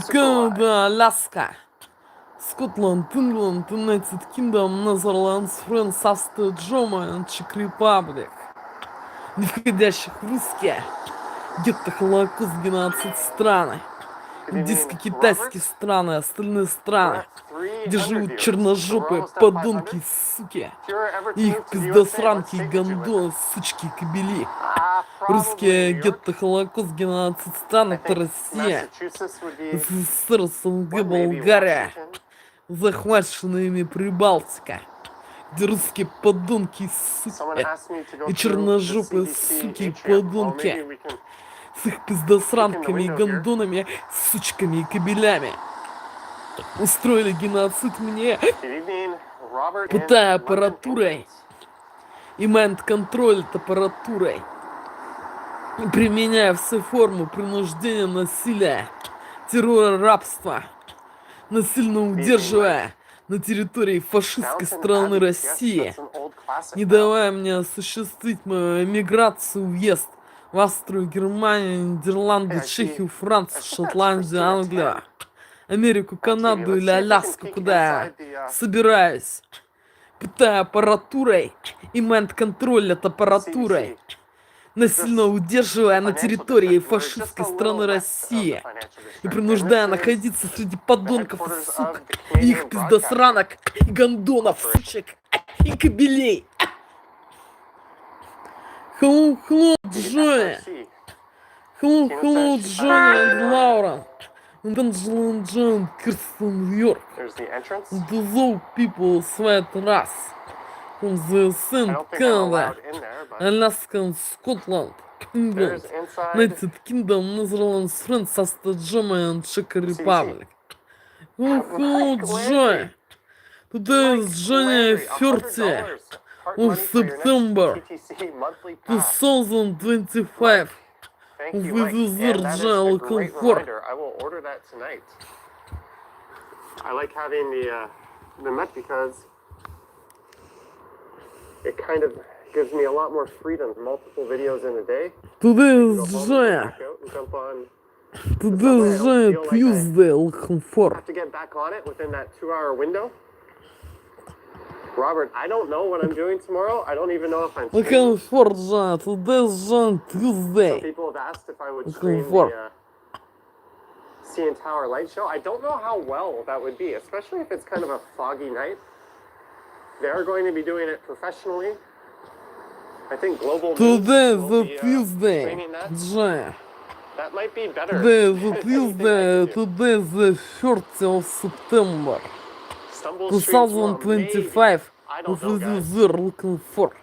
Канада, Аляска, Scotland, England, United Kingdom, Netherlands, France, Австрия, Германия, Czech Republic, не входящих в русские, где-то Холокост, геноцид страны, индийско-китайские страны, остальные страны, где живут черножопые подонки, суки, и их пиздосранки, гондоны, сучки, кобели. Русские гетто, Холокост, геноцид стран — это Россия, СССР, СНГ, Болгария, захваченная ими Прибалтика, где русские подонки, суки, и черножопые суки и подонки с их пиздосранками и гондонами, сучками и кобелями устроили геноцид мне, пытая аппаратурой и майнд-контроль аппаратурой, применяя все формы принуждения, насилия, террора, рабства, насильно удерживая на территории фашистской страны России, не давая мне осуществить мою эмиграцию, въезд в Австрию, Германию, Нидерланды, Чехию, Францию, Шотландию, Англию, Америку, Канаду или Аляску, куда я собираюсь, пытая аппаратурой и майнд-контроль от аппаратурой, насильно удерживая на территории фашистской страны России и принуждая находиться среди подонков и сук, и их пиздосранок, и гондонов, сучек, и кобелей. Hello, Джонни. Hello, Джонни and Laura. And Angela and John, Kirsten, New York. And those people sweat us from the Saint Canada, Alaska and Scotland, England, United Kingdom, Netherlands, France, Austria, Germany and Czech Republic. Hello, Johnny. Today is Johnny 30 of September 2025. Thank you, With Mike. the And that is Virgil a great comfort. reminder. I will order that tonight. I like having the Met because it kind of gives me a lot more freedom. Multiple videos in a day. Today Go is home, Johnny. back out and jump on. Today is Johnny Tuesday, looking I for. have to get back on it within that 2-hour window. Robert, I don't know what I'm doing tomorrow. I don't even know if I'm Looking streaming. for Johnny. Today is Johnny Some Tuesday. people have asked if I would Looking stream for. the CN Tower light show. I don't know how well that would be, especially if it's kind of a foggy night. They're going to be doing it professionally. I think Global Today News is will the be Tuesday, streaming that. Johnny. That might be better. Today is the than anything I Tuesday. could do. Today is the 30th of September Stumble Street tomorrow, maybe. 2025. I don't This know, is guys. there looking for.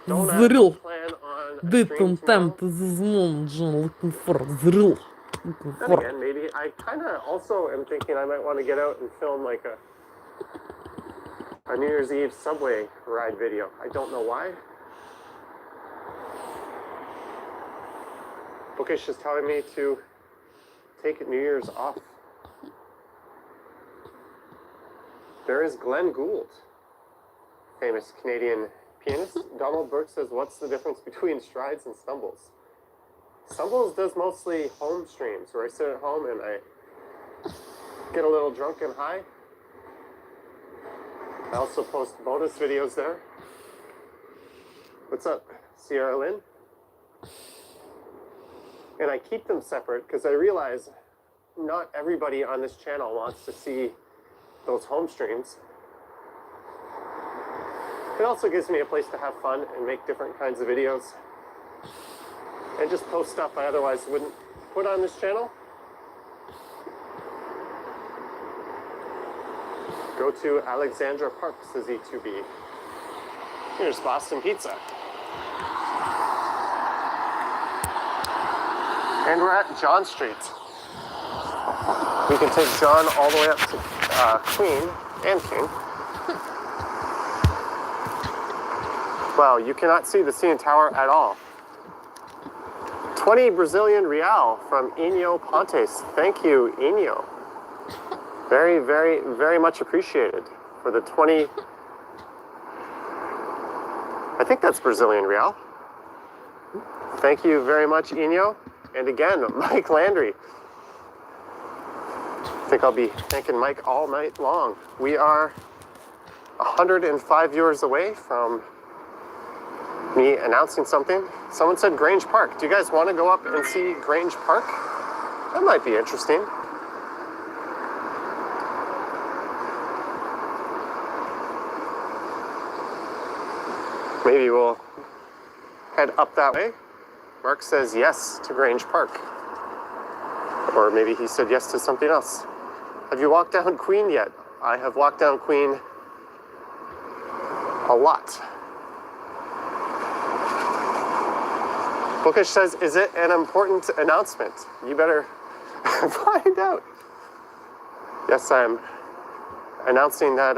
Don't The real plan on a date stream and time tomorrow. to this moment, Johnny. Looking for the real. Looking Then for. again, maybe I kind of also am thinking I might want to get out and film like a New Year's Eve subway ride video. I don't know why. Bookish is telling me to take New Year's off. There is Glenn Gould, famous Canadian pianist. Donald Burke says, what's the difference between strides and stumbles? Stumbles does mostly home streams, where I sit at home and I get a little drunk and high. I also post bonus videos there. What's up, Sierra Lynn? And I keep them separate because I realize not everybody on this channel wants to see those home streams. It also gives me a place to have fun and make different kinds of videos and just post stuff I otherwise wouldn't put on this channel. Go to Alexandra Park, says E2B. Here's Boston Pizza. And we're at John Street. We can take John all the way up to Queen and King. Wow, you cannot see the CN Tower at all. 20 Brazilian real from Inyo Pontes. Thank you, Inyo. Very, very, very much appreciated for the 20. I think that's Brazilian real. Thank you very much, Inyo. And again, Mike Landry. think I'll be thanking Mike all night long. We are 105 viewers away from me announcing something. Someone said Grange Park. Do you guys want to go up and see Grange Park? That might be interesting. Maybe we'll head up that way. Mark says yes to Grange Park. Or maybe he said yes to something else. Have you walked down Queen yet? I have walked down Queen a lot. Bookish says, is it an important announcement? You better find out. Yes, I'm announcing that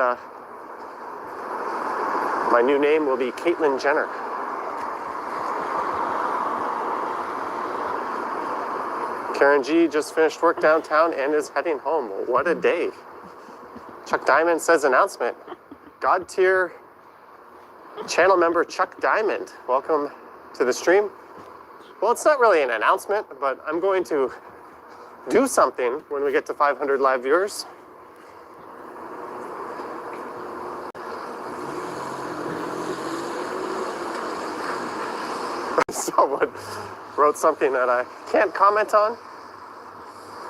my new name will be Caitlyn Jenner. Karen G just finished work downtown and is heading home. What a day. Chuck Diamond says announcement. God tier channel member Chuck Diamond, welcome to the stream. Well, it's not really an announcement, but I'm going to do something when we get to 500 live viewers. Someone wrote something that I can't comment on,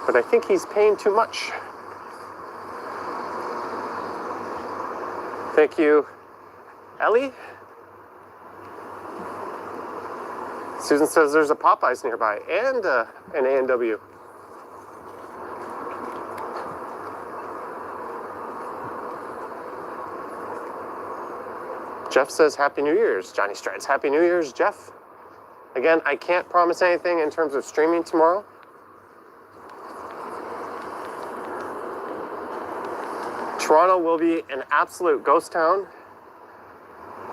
but I think he's paying too much. Thank you, Ellie. Susan says there's a Popeyes nearby and an A&W. Jeff says Happy New Year's. Johnny Strides, Happy New Year's, Jeff. Again, I can't promise anything in terms of streaming tomorrow. Toronto will be an absolute ghost town.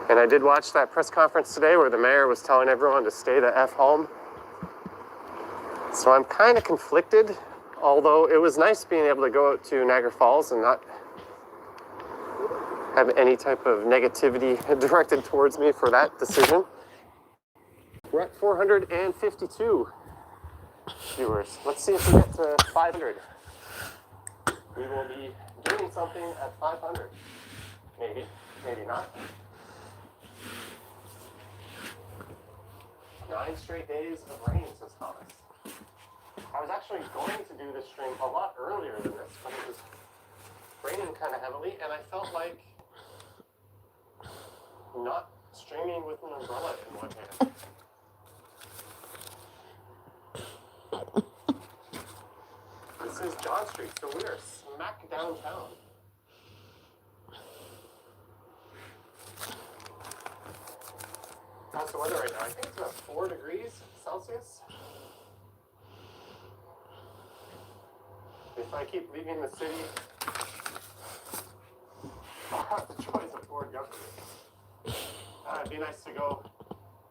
And I did watch that press conference today where the mayor was telling everyone to stay the F home. So I'm kind of conflicted, although it was nice being able to go out to Niagara Falls and not have any type of negativity directed towards me for that decision. We're at 452 viewers. Let's see if we get to 500. We will be doing something at 500. Maybe, maybe not. 9 straight days of rain, says Thomas. I was actually going to do this stream a lot earlier than this, but it was raining kind of heavily, and I felt like not streaming with an umbrella in one hand. This is John Street, so we are smack downtown. How's the weather right now? I think it's about 4 degrees Celsius. If I keep leaving the city, I'll have to join the board government. It'd be nice to go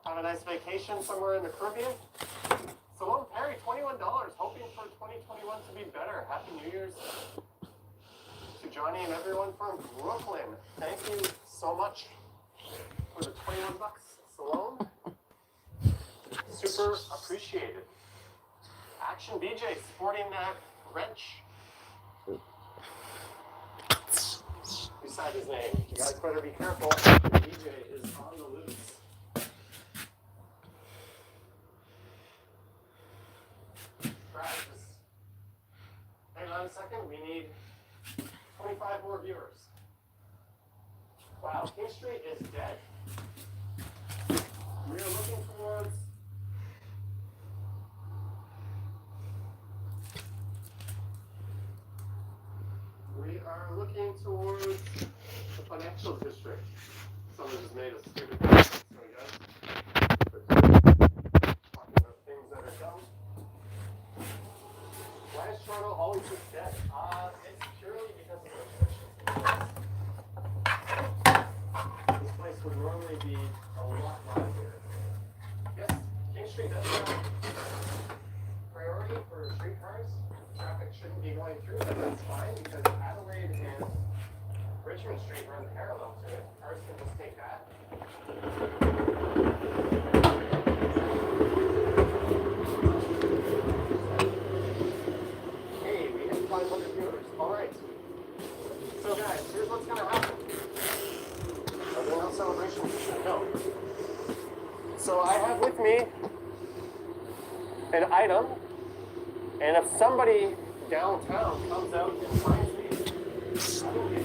have a nice vacation somewhere in the Caribbean. Salome Perry, $21, hoping for 2021 to be better. Happy New Year's to Johnny and everyone from Brooklyn. Thank you so much for the $21, Salome. Super appreciated. Action BJ sporting that wrench beside his name. You guys better be careful. BJ is on the loose. Practice. Hang on a second. We need 25 more viewers. Wow, King Street is dead. We are looking towards the financial district. Someone just made a stupid comment. Sorry, guys. But talking about things that are dumb. Why is Toronto always just dead? It's purely because of the restrictions. This place would normally be a lot livelier. Yes, King Street does have priority for streetcars. Traffic shouldn't be going through, but that's fine because Adelaide and Richmond Street run parallel to it. Cars can just take that. Hey, we hit 500 on computers. All right. So guys, here's what's gonna happen. Are there no celebrations? No. So I have with me an item, and if somebody downtown comes out and finds me, I will get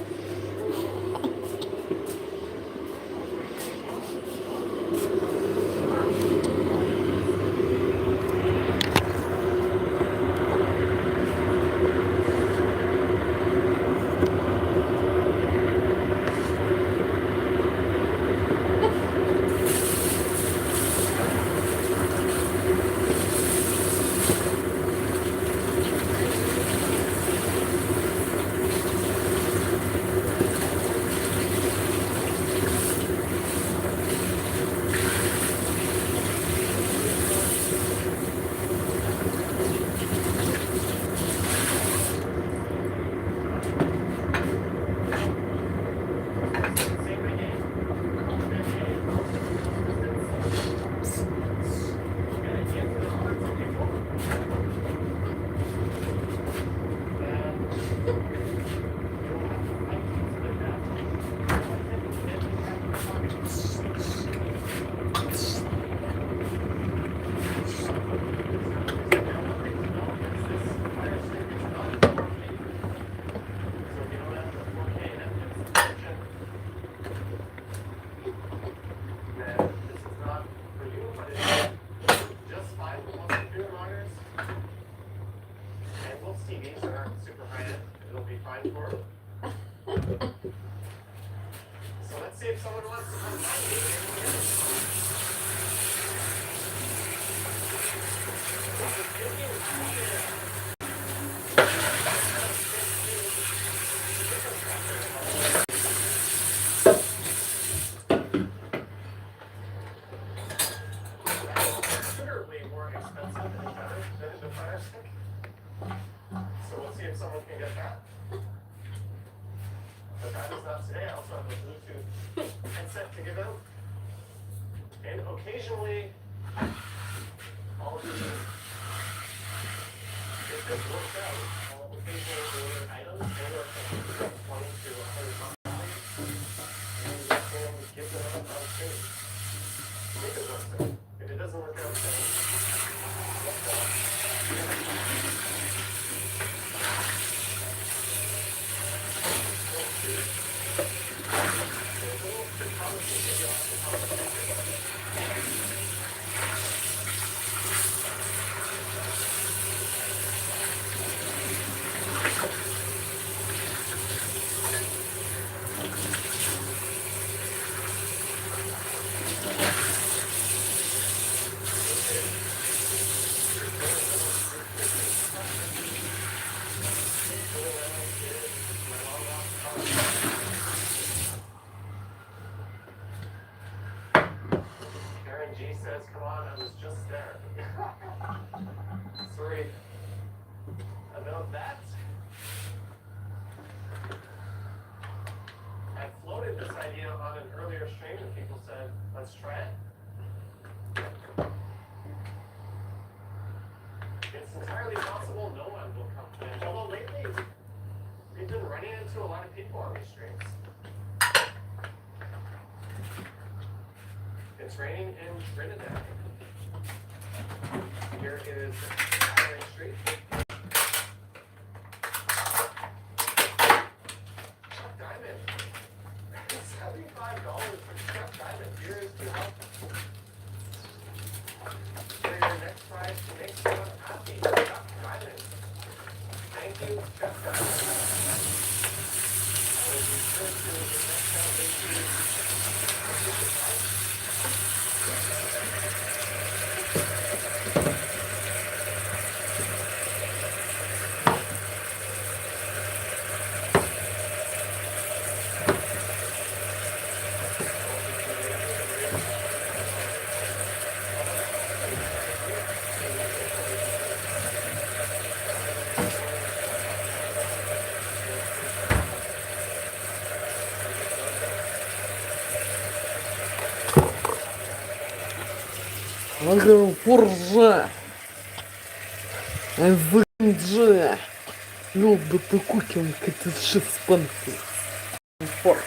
TVs that aren't super high-end, it'll be fine for it. So let's see if someone wants to come find considerably more expensive than each other than the Fire Stick. So we'll see if someone can get that. But that is not today. I also have a Bluetooth headset to give out. And occasionally, all of these, if this works out, I'll occasionally order items, order from 20 to 100 dollars, and give them out on stream. If it works out. If it doesn't work out, then says, come on, I was just there. Sorry about that. I floated this idea on an earlier stream and people said, let's try it. It's entirely possible no one will come to it. Although lately, we've been running into a lot of people on these streams. It's raining in Trinidad. Here is Saturday Street. Chuck Diamond. $75 for Chuck Diamond. Here is your help. For your next prize to make someone happy. Chuck Diamond. Thank you, Chuck Diamond. I will be sure to the next time Фуржа. ВНЖ. You'll be the cooking kitchen expenses. Comfort.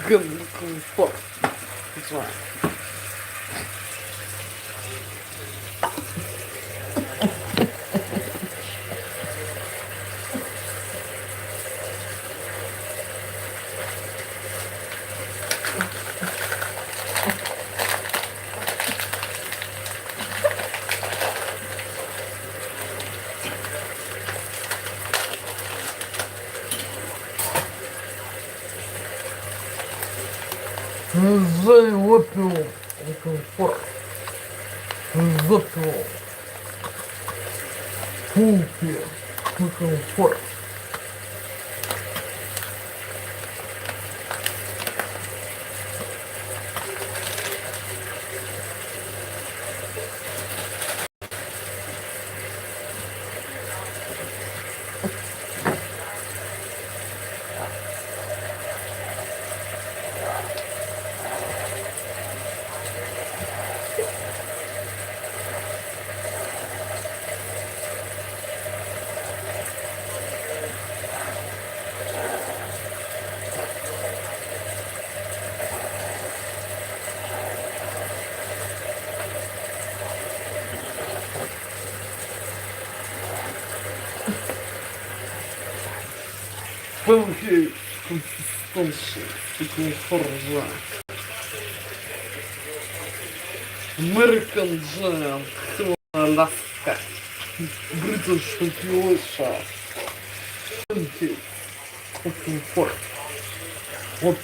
Vegan comfort. That's right. Зай опиум и комфорт. Запиум. Фулки и комфорт. Pancake consistency и комфорт. American Jam, Alaska, British Delicious, Pancake, comfort. Вот.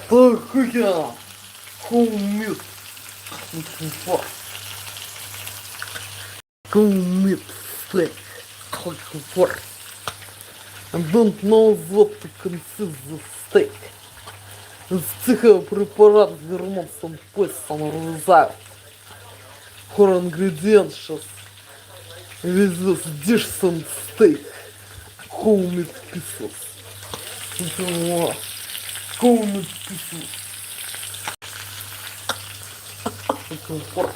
Только homemade фарш. Homemade steak. Фарш. I don't know what to consider the steak. Из цеха препарат с германским пестом разрезают. Core ingredients. With this decent steak. Homemade pieces. Homemade pieces. Фарш.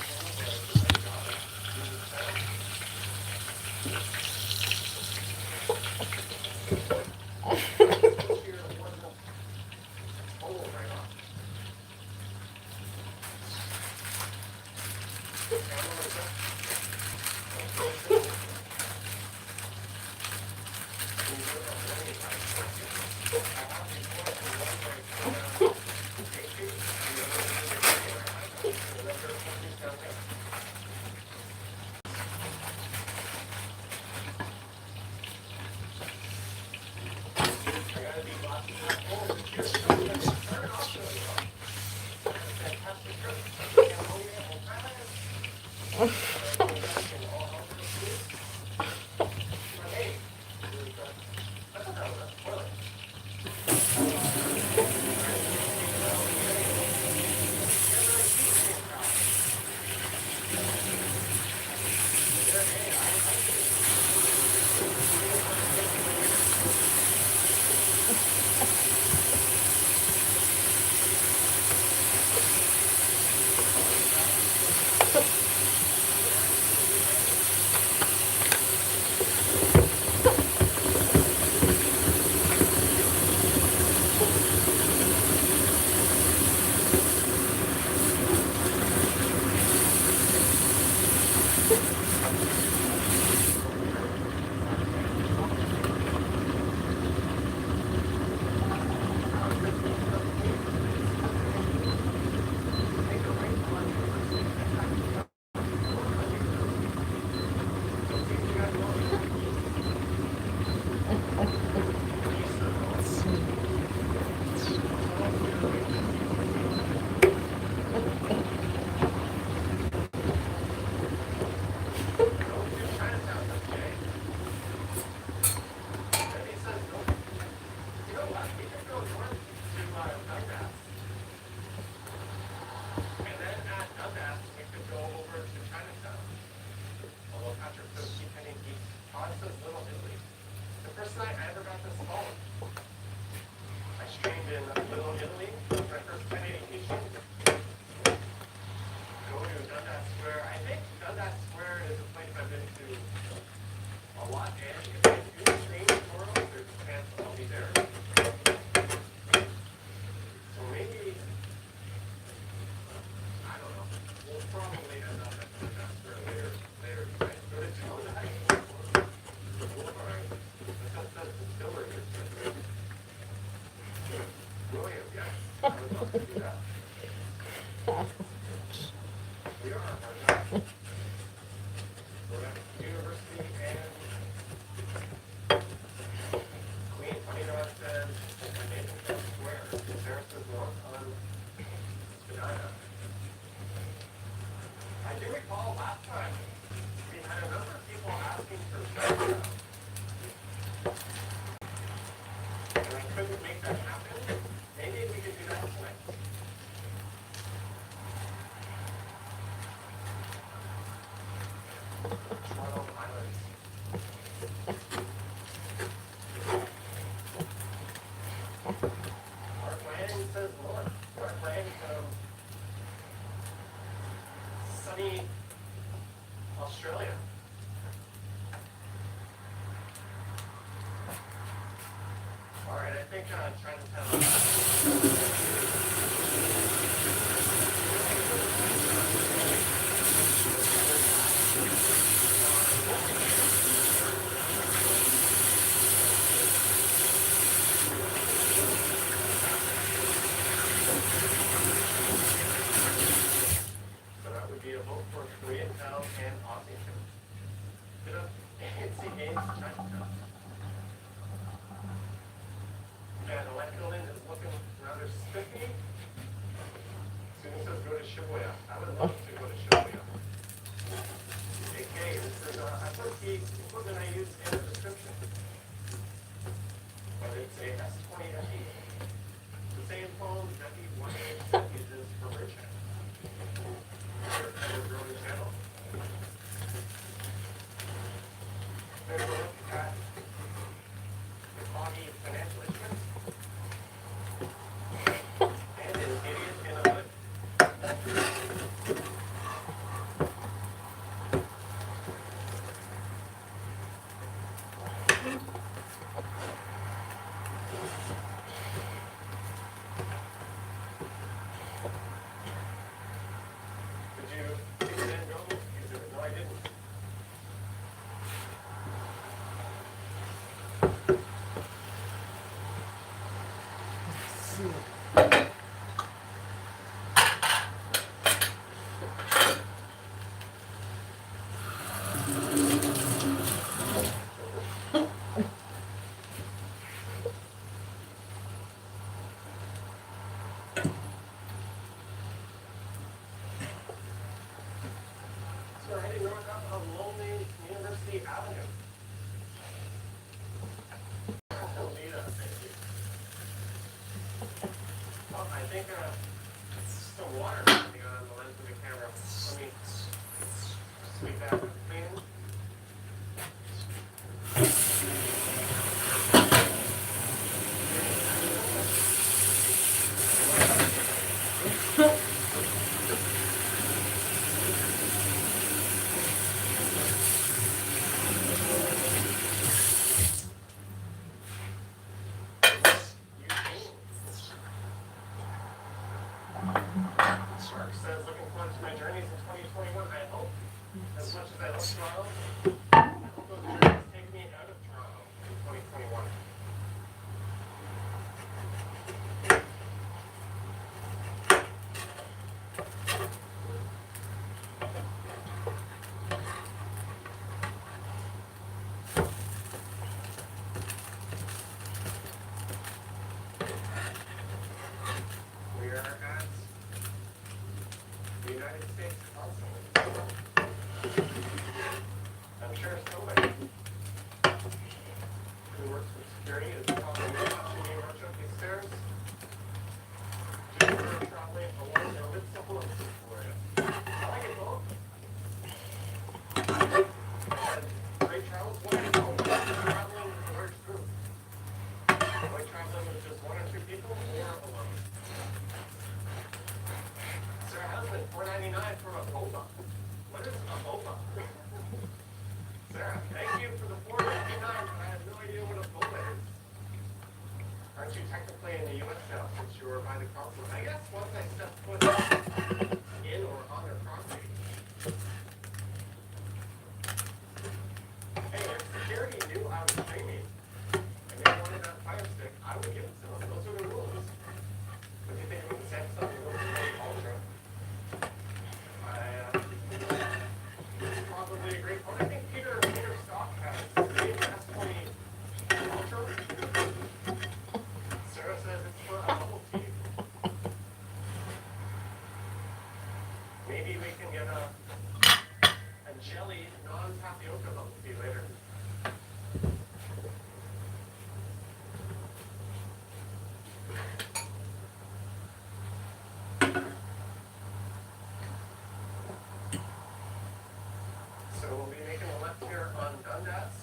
Australia. All right, I think Chinatown. and Aussie too. Bit of fancy games trying to. Yeah, the light building is looking rather spiffy. Student says go to Shibuya. I would love to go to Shibuya. Okay, this is, I put the equipment I use in the description. But it's a S20 FE. The same phone that the 1A that uses for Richard. Ever growing channel. There's a look at the foggy financial instruments. And an idiot in a hood. We're heading north up of lonely University Avenue. Lita, thank you. Oh, I think some water coming on the lens of the camera. Let me sweep that clean. Shark says, looking forward to my journeys in 2021. I hope, as much as I love Toronto, I hope those journeys take me out of Toronto in 2021. We are at the United States Consulate. I'm sure somebody who works with security is probably watching me rush up these stairs. Just for traveling alone and with someone for you. I like it both. Great travels. What I know, traveling with a large group. Like traveling with just one or two people or alone. Sir, husband, $4.99 for a boba. What is a boba? Sarah, thank you for the $4.99, but I have no idea what a boba is. Aren't you technically in the U.S. now, since you were by the consulate? I guess once I step foot in or on their property. Hey, if security knew I was streaming, and they wanted that fire stick, I would give it to them. Those are the rules. What do you think of the Samsung Ultra? It's probably a great phone. I think Peter Stock has the S20 Ultra. Sarah says it's for a bubble tea. Maybe we can get a jelly non-tapioca bubble tea later. So we'll be making a left here on Dundas.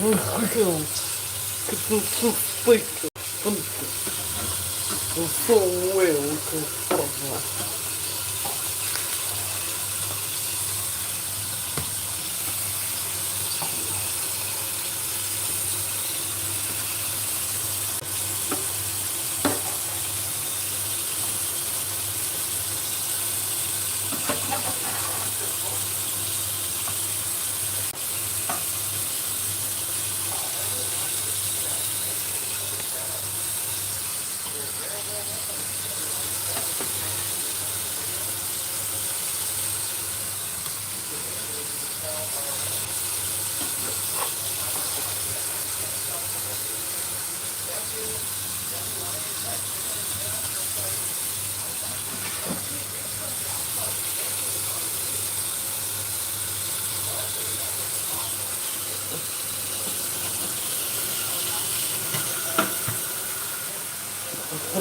Ох, хотел. стейк. So well, комфортно.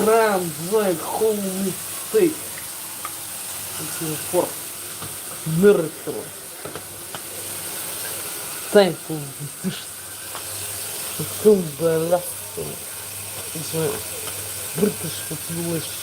Прям, like holy steak. Форт. Miracle. Thankful dish. From the last British population.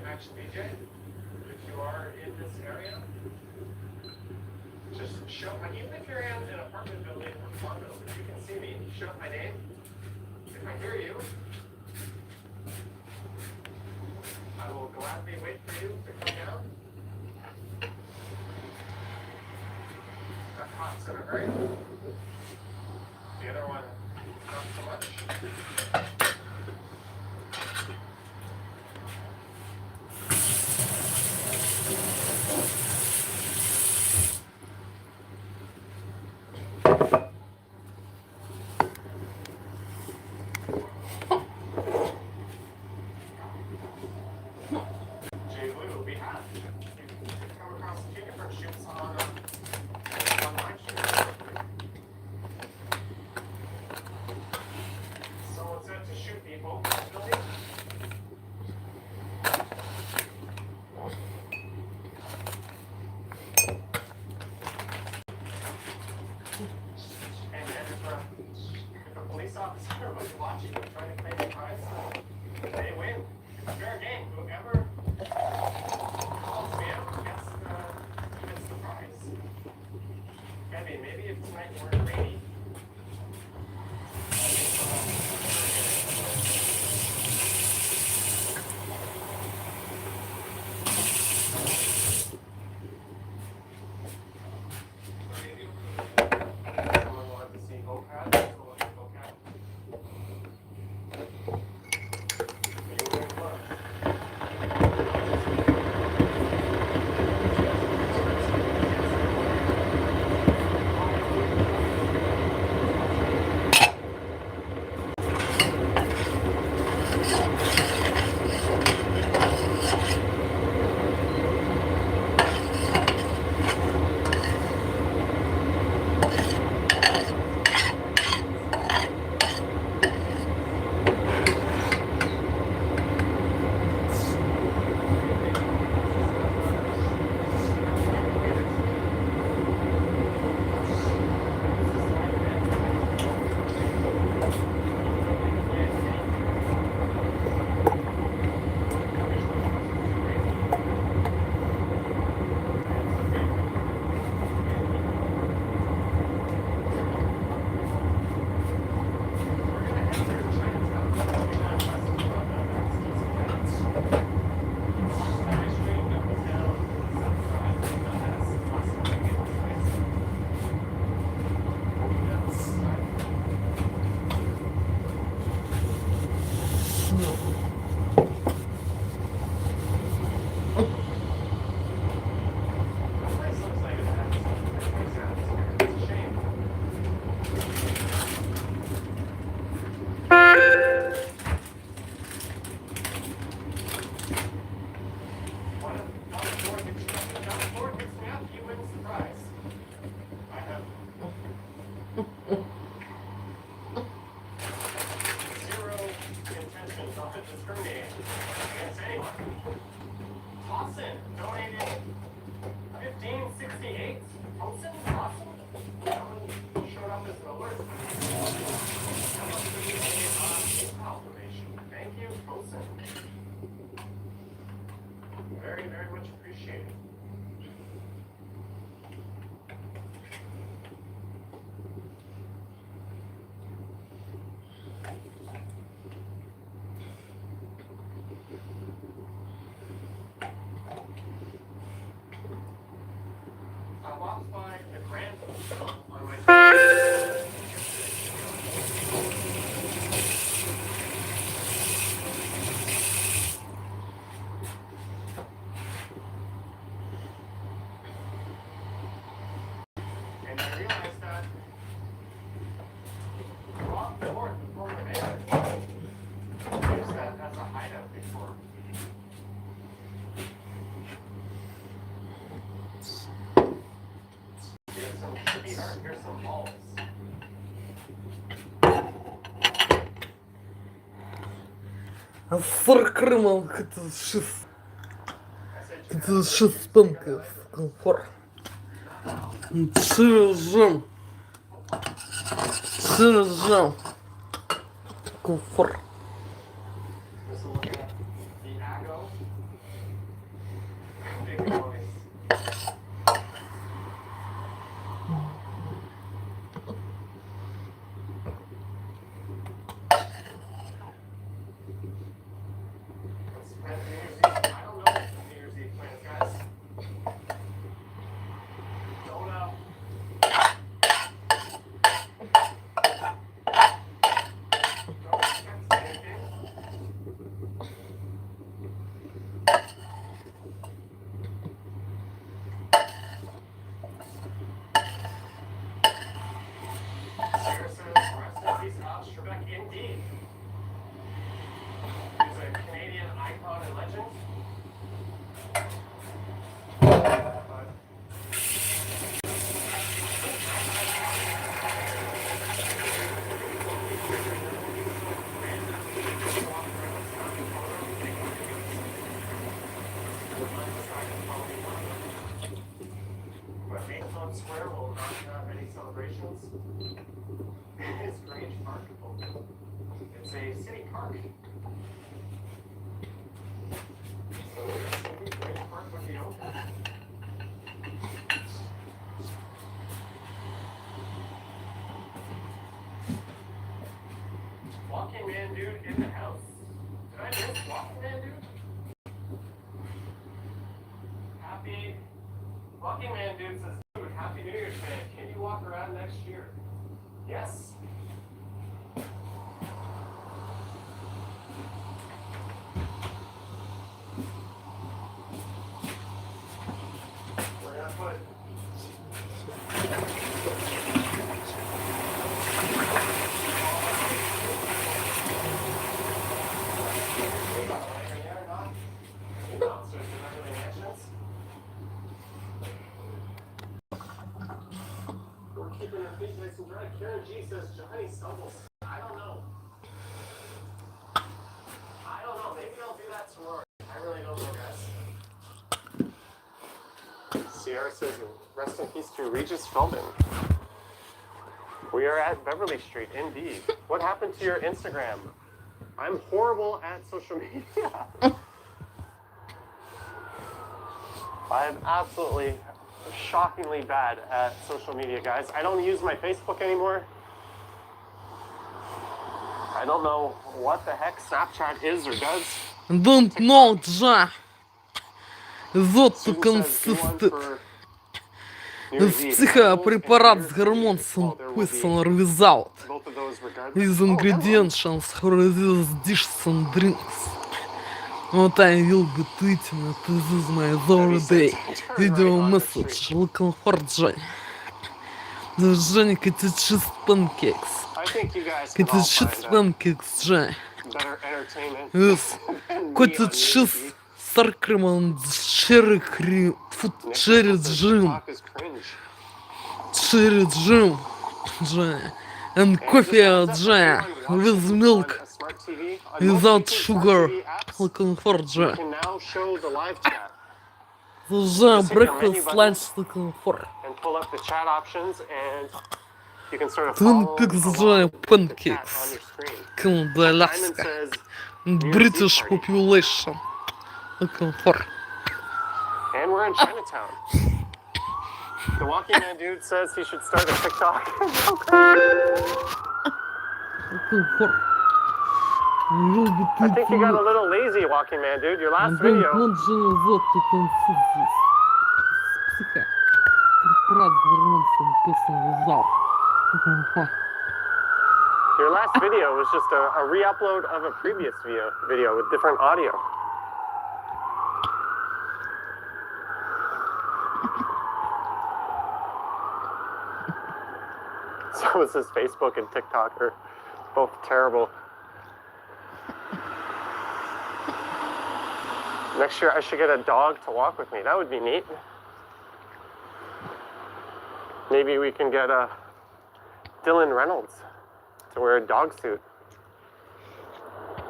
Actually, BJ, if you are in this area, just shout my, even if you're in an apartment building or condo, if you can see me, shout my name. If I hear you, I will gladly wait for you to come down. That pot's gonna hurt. The other one, not so much. saying whoever calls me out gets the prize. Maybe if tonight weren't rainy. Someone wanted to see OCAD. Let's go look at OCAD. Very, very much appreciated. I walked by the Grand Hotel on my and I realized that off the north of Florida used that as a hideout before. Here's some trippy art. Here's some balls. Форкрымал, это шест. Это шестенка. Комфорт. Ширжам. Ширжам. Комфорт. Just look at the Aggo. Big noise. Let's spread New Year's Eve. I don't know what the New Year's Eve plans, guys. Don't know. Don't expect anything. Sarah says, rest in peace, Al Trebek, indeed. He's a Canadian icon and legend. But But Maidstone Square will not have any celebrations. It's Grange Park. It's a city park. Man Dude in the house. Did I miss Walking Man Dude? Happy Walking Man Dude says, dude, Happy New Year's, man. Can you walk around next year? Yes. We're gonna put keeping our feet nice and dry. Karen G says Johnny stumbles. I don't know. Maybe I'll do that tomorrow. I really don't know, guys. Sierra says, rest in peace to Regis Feldman. We are at Beverly Street, indeed. What happened to your Instagram? I'm horrible at social media. I'm absolutely shockingly bad at social media, guys. I don't use my Facebook anymore. I don't know what the heck Snapchat is or does. Don't know, Джа. Зот Susan says, do one консистит. for New Year's Eve. Психопрепарат Animals с and beers. гормонцем Well, there will be писан result. both of those regardless. These Oh, ingredients for these dishes and drinks. What I will be tweeting, this is my everyday video message. Looking for Johnny. The Johnny get it cheese pancakes. I think you guys can Get all it cheese find pancakes, Johnny. better entertainment Yes. than me Got on it New cheese, Year's Eve. sour cream and cherry cream, food Nick cherry Nichols says jam, TikTok is cringe. cherry jam, Johnny. And coffee, Johnny, with milk. On a smart TV, on most Without recent sugar, smart TV apps, looking for you Johnny. can now show the live chat The Just hit your menu breakfast button. lunch looking for. and pull up the chat options, and you can sort of Twin follow Peaks along Johnny with the chat on pancakes. your screen. Canada, Simon Alaska. says British party. population looking for. And we're in Chinatown. The Walking Man Dude says he should start a TikTok. Looking for. Will be I think you got a little lazy, Walking Man Dude. Your last video. Don't зот консистит. Психопрепарат с гормонцем писан result. Looking for. Your last video was just a re-upload of a previous video with different audio. So is his Facebook and TikTok are both terrible. Next year I should get a dog to walk with me. That would be neat. Maybe we can get a Dylan Reynolds to wear a dog suit.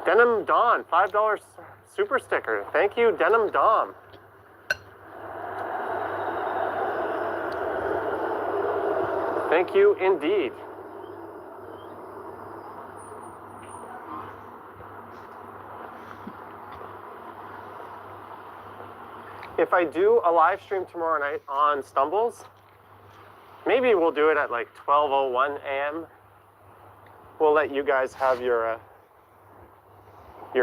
Denim Dawn, $5 super sticker. Thank you, Denim Dom. Thank you indeed. If I do a live stream tomorrow night on Stumbles, maybe we'll do it at like 12:01 a.m. We'll let you guys have your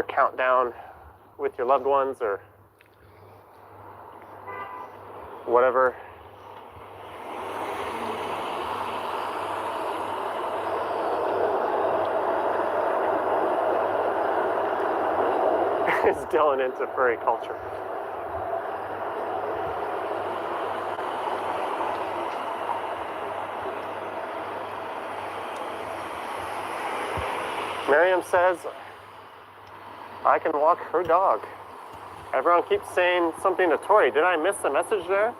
countdown with your loved ones or whatever. Is Dylan into furry culture? Miriam says, I can walk her dog. Everyone keeps saying something to Tori. Did I miss a message there?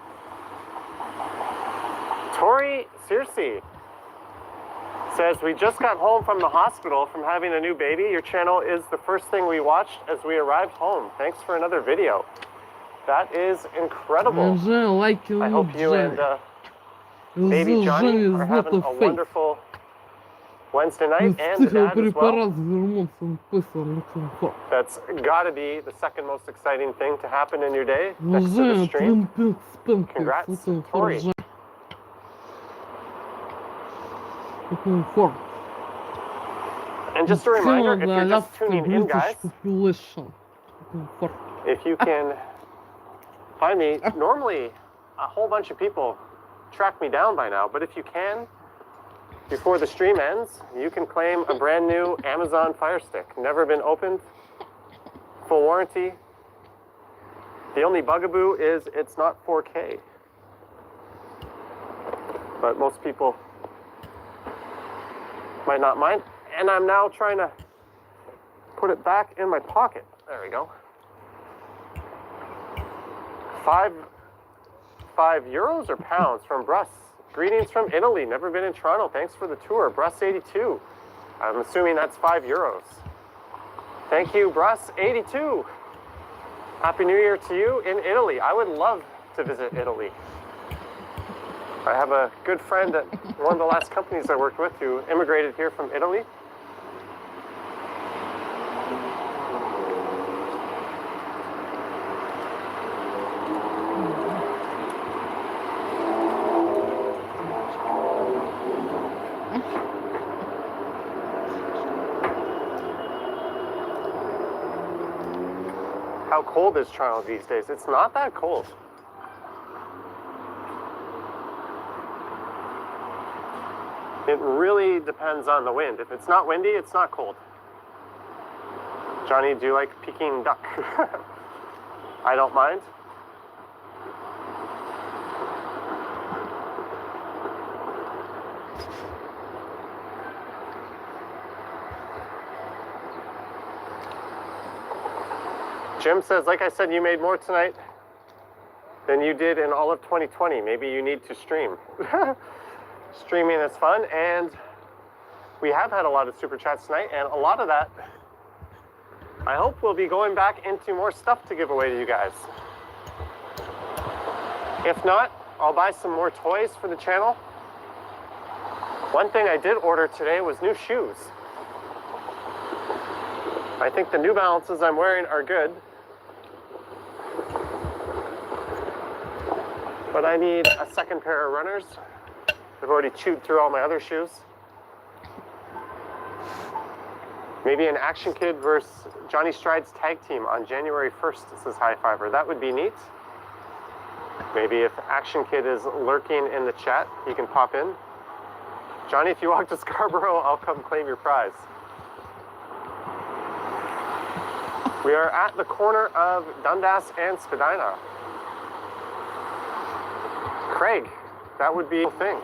Tori Searcy says, we just got home from the hospital from having a new baby. Your channel is the first thing we watched as we arrived home. Thanks for another video. That is incredible. I hope you and baby Johnny are having a wonderful Wednesday night, and the dad as well. That's gotta be the second most exciting thing to happen in your day next to the stream. Congrats, Tori. And just a reminder, if you're just Аляской tuning in, guys, бритишку флеша. Комфорт. if you can find me, normally a whole bunch of people track me down by now, but if you can, before the stream ends, you can claim a brand new Amazon Fire Stick. Never been opened, full warranty. The only bugaboo is it's not 4K. But most people might not mind. And I'm now trying to put it back in my pocket. There we go. Five euros or pounds from Bruss. Greetings from Italy. Never been in Toronto. Thanks for the tour. Bruss82. I'm assuming that's 5 euros. Thank you, Bruss82. Happy New Year to you in Italy. I would love to visit Italy. I have a good friend at one of the last companies I worked with who immigrated here from Italy. How cold is Toronto these days? It's not that cold. It really depends on the wind. If it's not windy, it's not cold. Johnny, do you like Peking duck? I don't mind. Jim says, like I said, you made more tonight than you did in all of 2020. Maybe you need to stream. Streaming is fun, and we have had a lot of super chats tonight, and a lot of that, I hope, will be going back into more stuff to give away to you guys. If not, I'll buy some more toys for the channel. One thing I did order today was new shoes. I think the New Balances I'm wearing are good, but I need a second pair of runners. I've already chewed through all my other shoes. Maybe an Action Kid versus Johnny Stride's tag team on January 1st, says High Fiver. That would be neat. Maybe if Action Kid is lurking in the chat, he can pop in. Johnny, if you walk to Scarborough, I'll come claim your prize. We are at the corner of Dundas and Spadina. Craig, that would be a thing.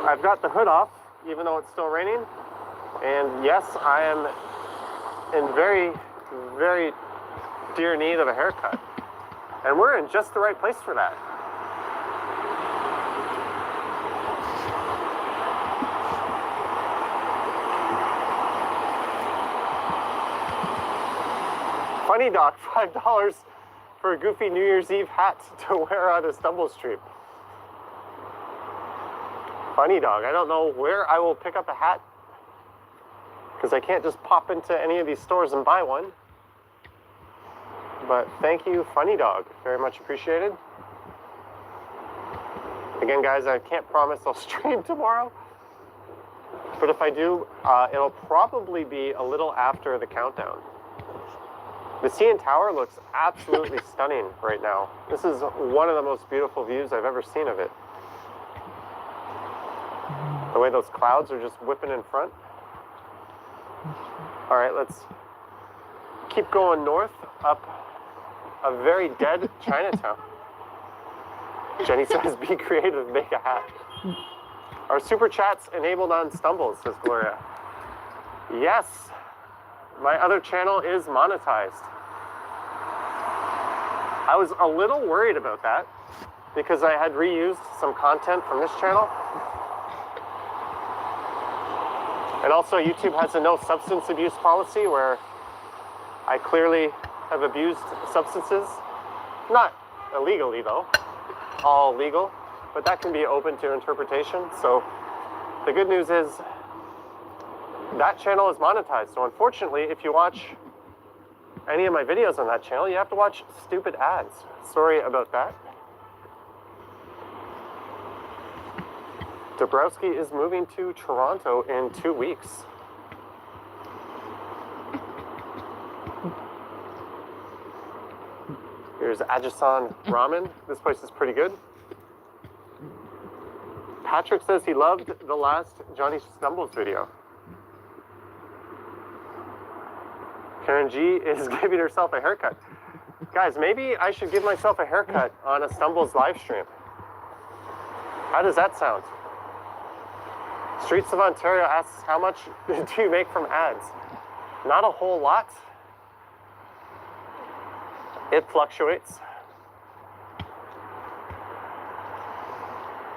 I've got the hood off, even though it's still raining. And yes, I am in very, very dear need of a haircut. And we're in just the right place for that. Funny Doc, $5 for a goofy New Year's Eve hat to wear on a stumble stream. Funny Dog, I don't know where I will pick up a hat because I can't just pop into any of these stores and buy one. But thank you, Funny Dog. Very much appreciated. Again, guys, I can't promise I'll stream tomorrow. But if I do, it'll probably be a little after the countdown. The CN Tower looks absolutely stunning right now. This is one of the most beautiful views I've ever seen of it. The way those clouds are just whipping in front. All right, let's keep going north up a very dead Chinatown. Jenny says, be creative, make a hat. Our super chats enabled on Stumbles, says Gloria. Yes, my other channel is monetized. I was a little worried about that because I had reused some content from this channel. And also YouTube has a no substance abuse policy where I clearly have abused substances. Not illegally though, all legal, but that can be open to interpretation. So the good news is that channel is monetized. So unfortunately, if you watch any of my videos on that channel, you have to watch stupid ads. Sorry about that. Dabrowski is moving to Toronto in 2 weeks. Here's Ajisan Ramen. This place is pretty good. Patrick says he loved the last Johnny Stumbles video. Karen G is giving herself a haircut. Guys, maybe I should give myself a haircut on a Stumbles live stream. How does that sound? Streets of Ontario asks, how much do you make from ads? Not a whole lot. It fluctuates.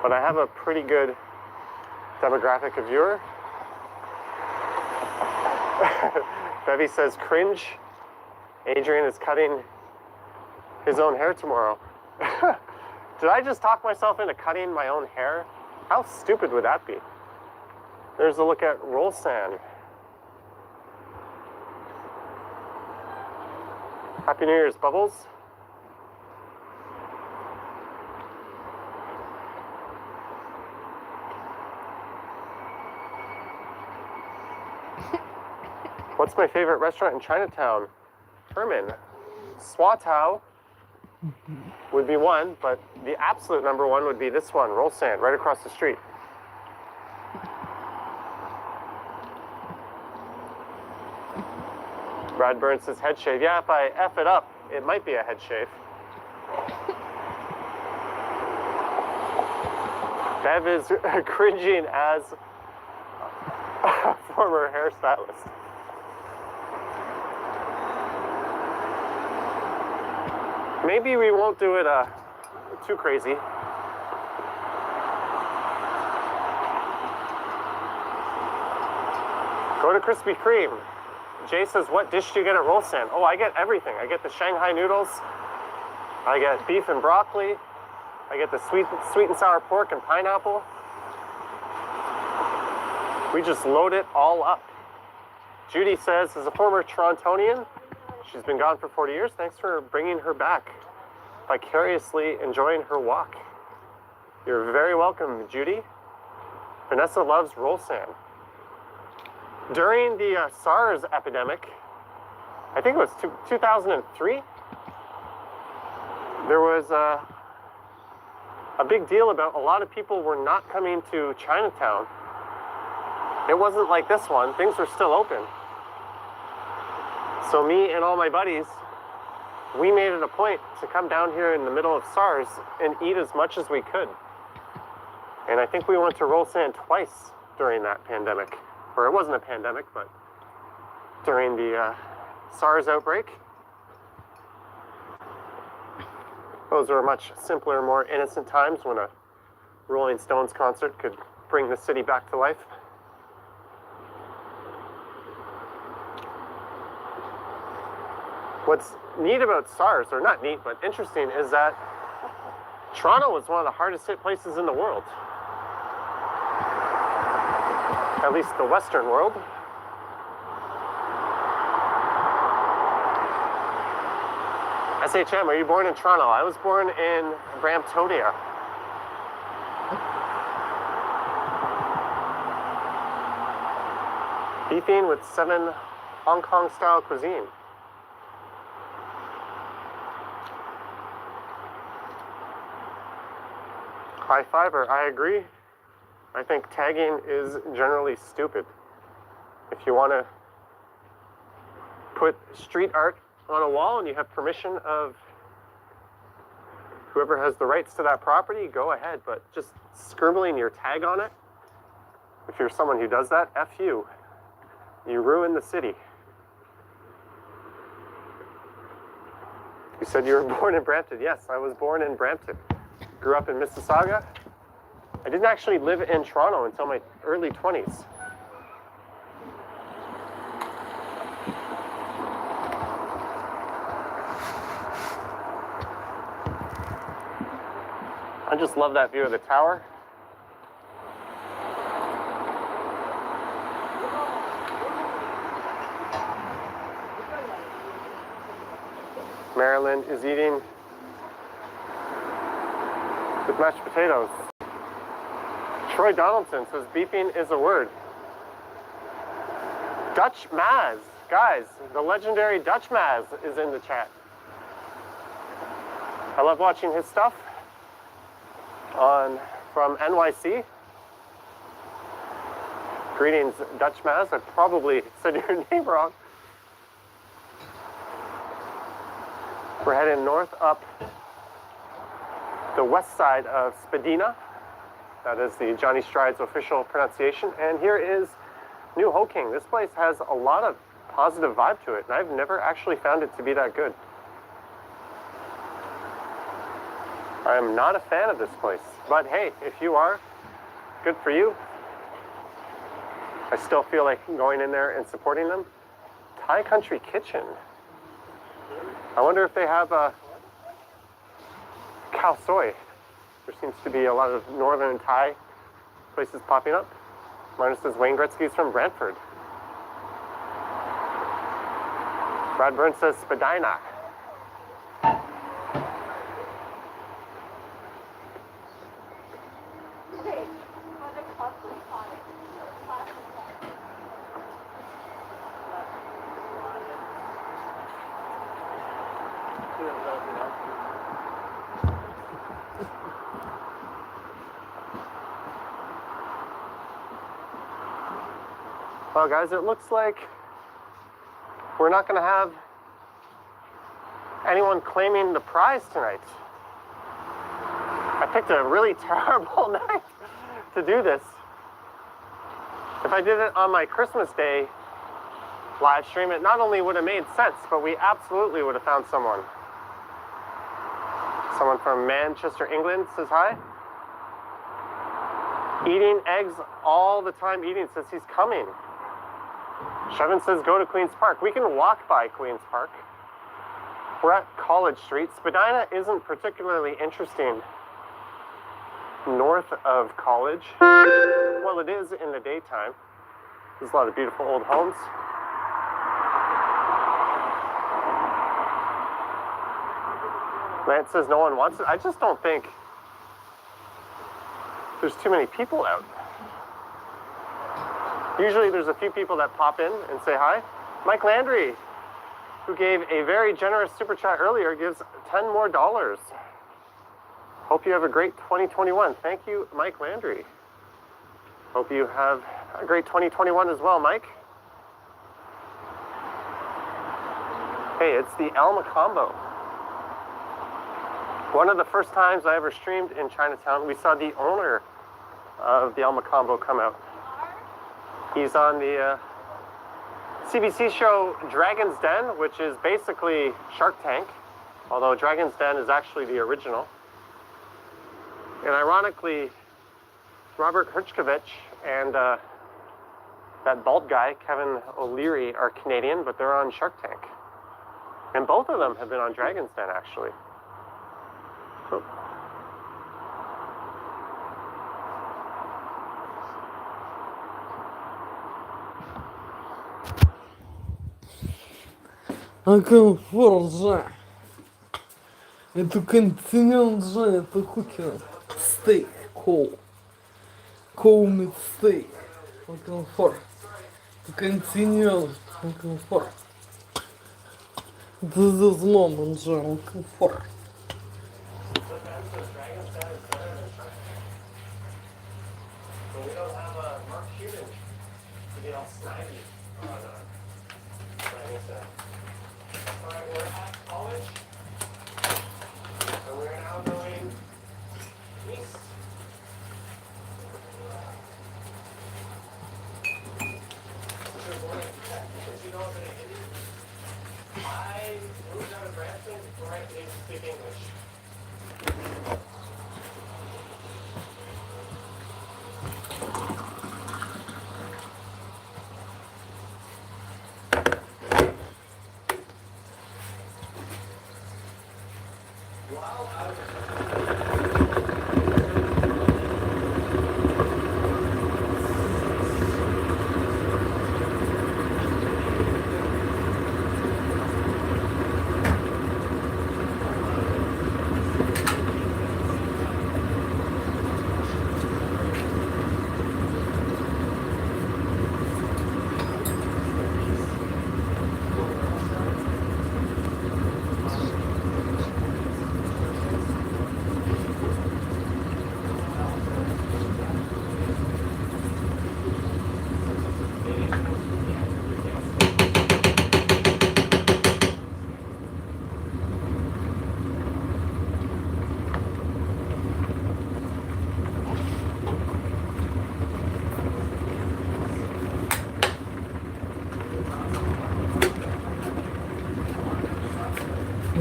But I have a pretty good demographic of viewer. Bevy says, cringe. Adrian is cutting his own hair tomorrow. Did I just talk myself into cutting my own hair? How stupid would that be? There's a look at Rolsan. Happy New Year's, Bubbles. What's my favorite restaurant in Chinatown? Herman. Swatow would be one, but the absolute number one would be this one, Rolsan, right across the street. Brad Burns says head shave. Yeah, if I F it up, it might be a head shave. Bev is cringing as a former hairstylist. Maybe we won't do it too crazy. Go to Krispy Kreme. Jay says, what dish do you get at Rolsan? Oh, I get everything. I get the Shanghai noodles. I get beef and broccoli. I get the sweet and sour pork and pineapple. We just load it all up. Judy says, as a former Torontonian, she's been gone for 40 years. Thanks for bringing her back, vicariously enjoying her walk. You're very welcome, Judy. Vanessa loves Rolsan. During the SARS epidemic, I think it was 2003, there was a big deal about a lot of people were not coming to Chinatown. It wasn't like this one. Things were still open. So me and all my buddies, we made it a point to come down here in the middle of SARS and eat as much as we could. And I think we went to Rolsan twice during that pandemic. Or it wasn't a pandemic, but during the SARS outbreak. Those were much simpler, more innocent times when a Rolling Stones concert could bring the city back to life. What's neat about SARS, or not neat, but interesting, is that Toronto was one of the hardest hit places in the world. At least the Western world. SHM, are you born in Toronto? I was born in Bramptonia. Beefing with 7 Hong Kong style cuisine. High fiber, I agree. I think tagging is generally stupid. If you want to put street art on a wall and you have permission of whoever has the rights to that property, go ahead. But just scribbling your tag on it, if you're someone who does that, F you. You ruin the city. You said you were born in Brampton. Yes, I was born in Brampton. Grew up in Mississauga. I didn't actually live in Toronto until my early 20s. I just love that view of the tower. Marilyn is eating with mashed potatoes. Troy Donaldson says beeping is a word. Dutch Maz, guys, the legendary Dutch Maz is in the chat. I love watching his stuff from NYC. Greetings, Dutch Maz. I probably said your name wrong. We're heading north up the west side of Spadina. That is the Johnny Strides official pronunciation. And here is New Hoking. This place has a lot of positive vibe to it, and I've never actually found it to be that good. I am not a fan of this place, but hey, if you are, good for you. I still feel like going in there and supporting them. Thai Country Kitchen. I wonder if they have a khao soi. There seems to be a lot of northern Thai places popping up. Mine says Wayne Gretzky's from Brantford. Brad Burns says Spadina. Well, guys, it looks like we're not going to have anyone claiming the prize tonight. I picked a really terrible night to do this. If I did it on my Christmas Day live stream, it not only would have made sense, but we absolutely would have found someone. Someone from Manchester, England says hi. Eating eggs all the time, eating says he's coming. Shevin says go to Queen's Park. We can walk by Queen's Park. We're at College Street. Spadina isn't particularly interesting north of College. Well, it is in the daytime. There's a lot of beautiful old homes. Lance says no one wants it. I just don't think there's too many people out. Usually there's a few people that pop in and say hi. Mike Landry, who gave a very generous super chat earlier, gives $10 more. Hope you have a great 2021. Thank you, Mike Landry. Hope you have a great 2021 as well, Mike. Hey, it's the El Macombo. One of the first times I ever streamed in Chinatown, we saw the owner of the El Macombo come out. He's on the CBC show Dragon's Den, which is basically Shark Tank, although Dragon's Den is actually the original. And ironically, Robert Herjkovich and that bald guy, Kevin O'Leary, are Canadian, but they're on Shark Tank. And both of them have been on Dragon's Den, actually. Cool. Акалфор же. Это континент же, это кукер. Стейк, коу. Коумит стейк. Акалфор. Это континент. Акалфор. This is moment же, акалфор.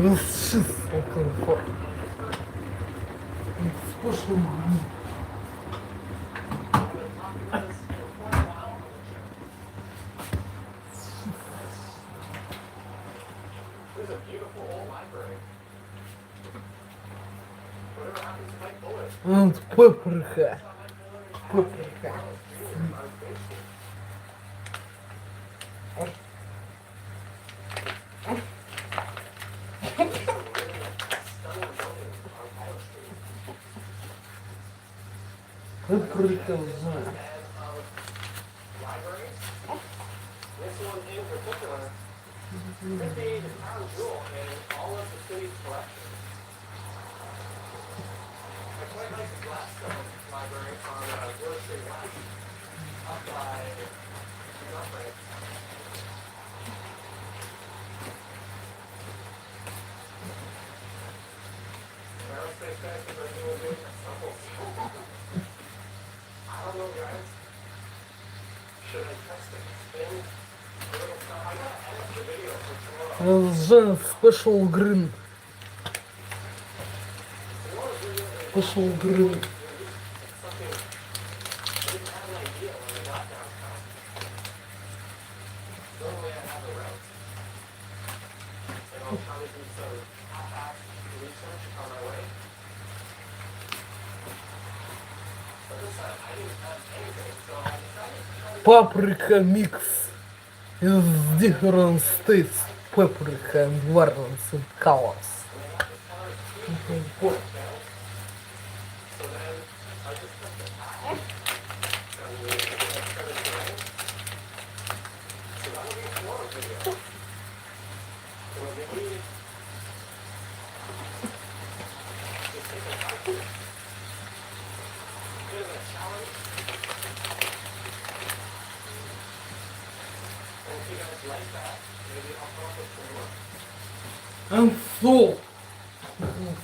Расчистил комфорт. Спошел. There's a beautiful old library. Whatever happened to my bullet? Вот паприка. Паприка. Паприка, знаю. This one in particular could be the crown jewel in all of the city's collection. I quite like the Gladstone Library on Grove Street West, up by Guthrie. Aerospace guys are breaking into samples. I don't know, guys. Should I test it? Spin a little stuff? I gotta edit the video for tomorrow. Жен спешл грин. Спешл грин. Paprika mix is different states paprika environments and colors. And salt.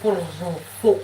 For salt. Salt.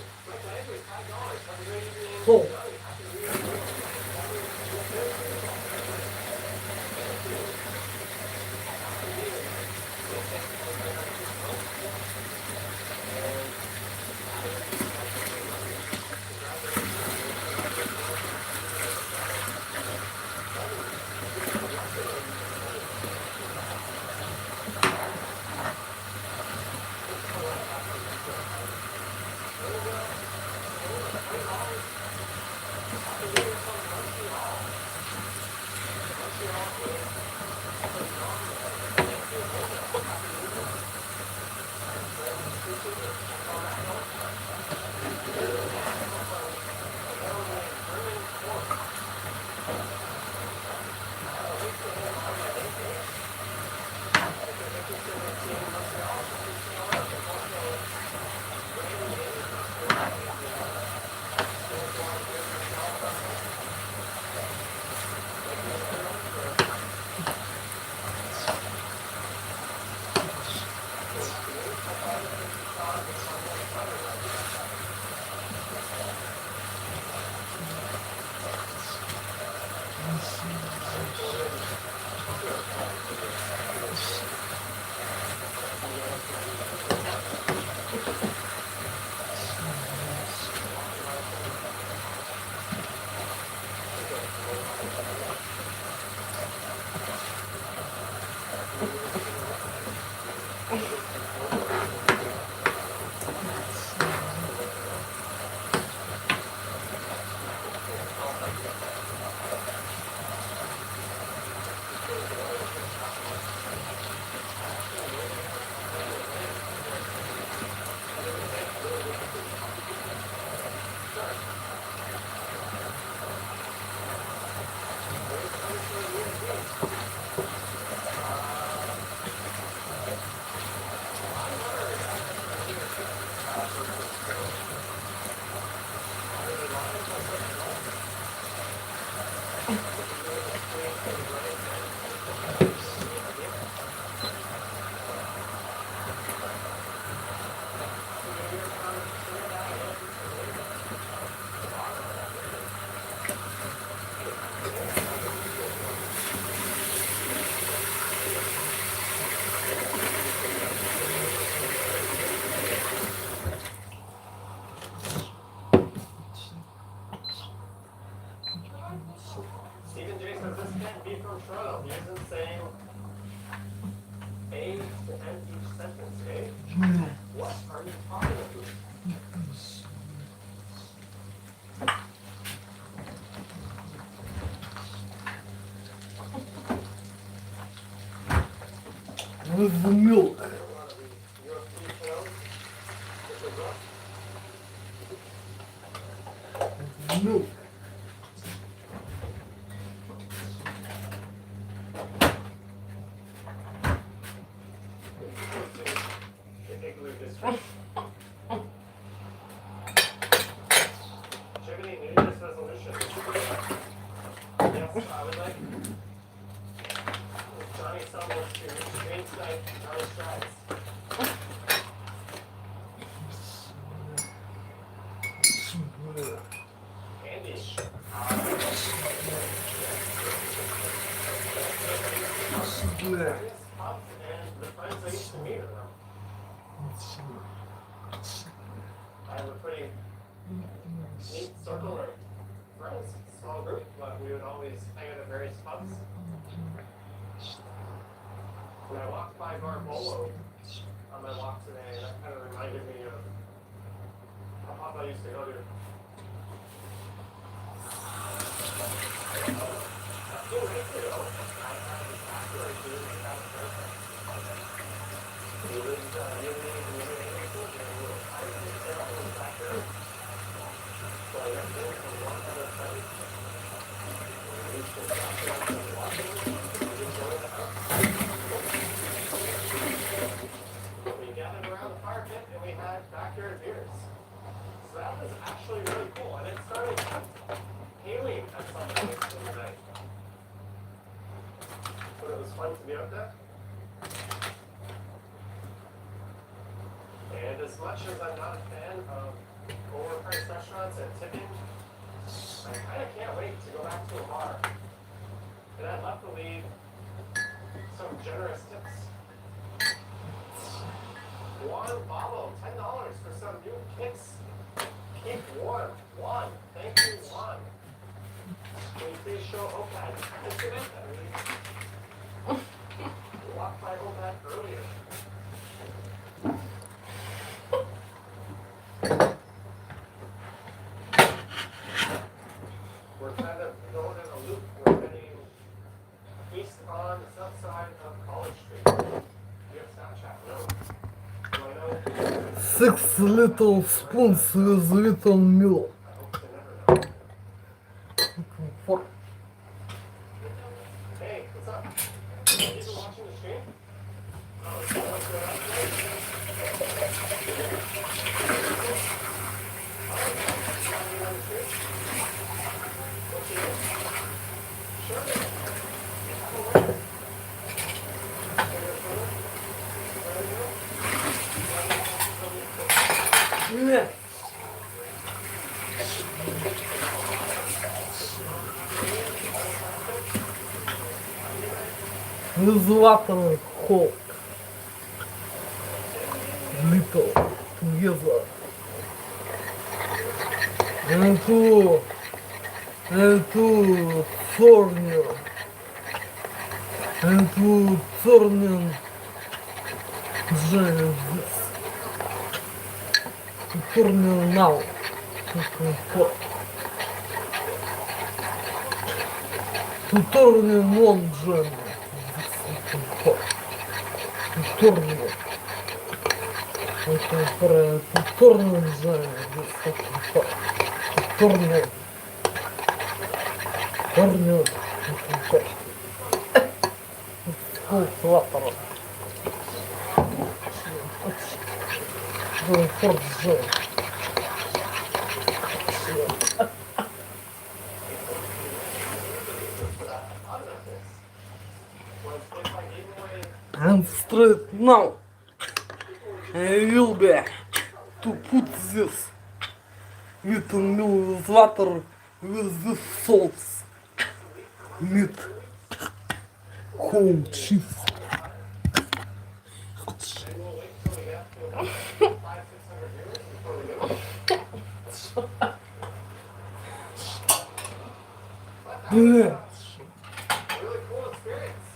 With the milk. Milk. Jiminy, New Year's resolution. Yes, I would like Johnny Stumbles to reinstate Johnny Strides. Andy. And the friends I used to meet with them. I have a pretty neat circle of friends, small group, but we would always hang out at various pubs. When I walked by Barbolo on my walk today, that kind of reminded me of a pub I used to go to. A few weeks ago, I had a pastor I knew who had a person. He was living in the neighborhood, and we were hiring him to set up in his backyard. So I got him from one other friend. We reached his backyard and walking, and we joined the house. We gathered around the fire pit and we had backyard beers. So that was actually really cool. And it started hailing at some point in the night. But it was fun to be out there. And as much as I'm not a fan of overpriced restaurants and tipping, I kind of can't wait to go back to a bar. And I'd love to leave some generous tips. One bottle, $10 for some new kicks. Keep warm. One. Thank you, one. Can you please show OPAD? Just get in there. We walked by OPAD earlier. We're kind of going in a loop. We're heading east on the south side of College Street. We have Snapchat, no? Do I know? 6 little spoons with little milk. I hope they never know. Hey, what's up? Have you been watching the stream? Oh, is that what's going on today? Yeah. With water hot. Little together. And to turning. And to turning this. To turning now. To turning on Jen. To turning. To turning Jen. Turning. Turning. Water. And straight now I will be to put this little milk with water with the sauce, meat, whole cheese. Yeah. Really cool experience.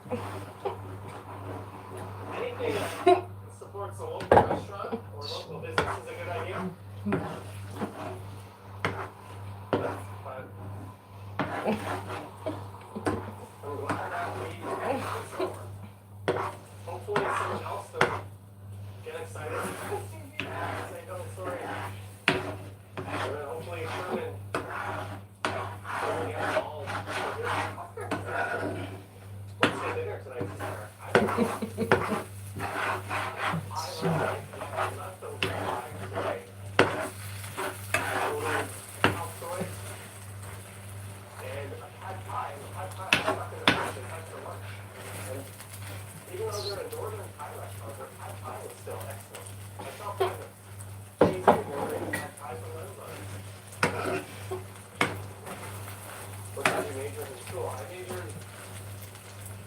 Anything that supports a local restaurant or local business is a good idea. But I'm glad that we made it somewhere. Hopefully someone else doesn't get excited and say, "No, sorry." And then hopefully Sherman get all what's for dinner tonight, Sarah? I don't know. Leftover fries today. Altoids and a pad thai. And the pad thai is stuck in the fridge and had for lunch. And even though they're a northern Thai restaurant, their pad thai is still excellent. I felt kind of cheesy ordering pad thai from them, but what did you major in school? I majored in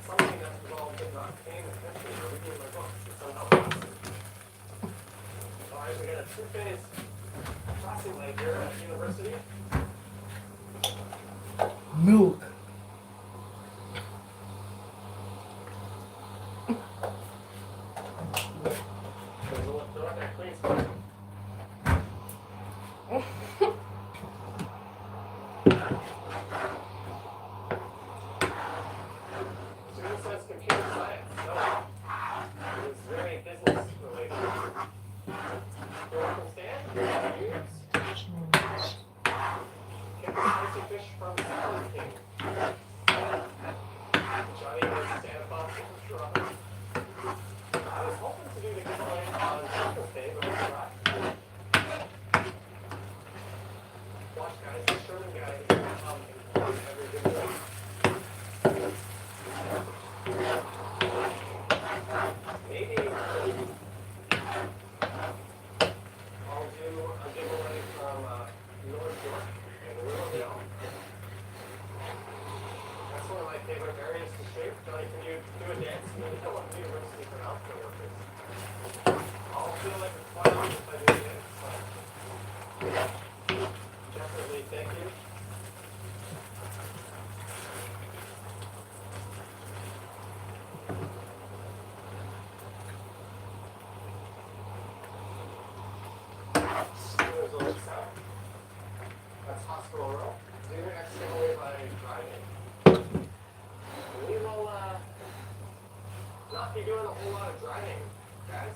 something that involved in not paying attention or reading my books. It somehow passed. Alright, we got a two-phase passing light here at university. Milk. There's a little door there, please. Student says computer science. No. It was very business related. You're welcome, Stan. Years. Get the spicy fish from Salad King. Johnny was Santa Claus for sure. I was hoping to do the giveaway on Christmas Day, but I forgot. Watch, guys, the Sherman guy is going to come and every giveaway. Maybe I'll do a giveaway from North York and Riverdale. That's one of my favorite areas to shape. Johnny, can you do a dance? You know what university for healthcare workers. I'll feel like a clown if I do a dance. Definitely, thank you. There's a little sound. That's Hospital Row. Do your next giveaway by driving. We will not be doing a whole lot of driving, guys.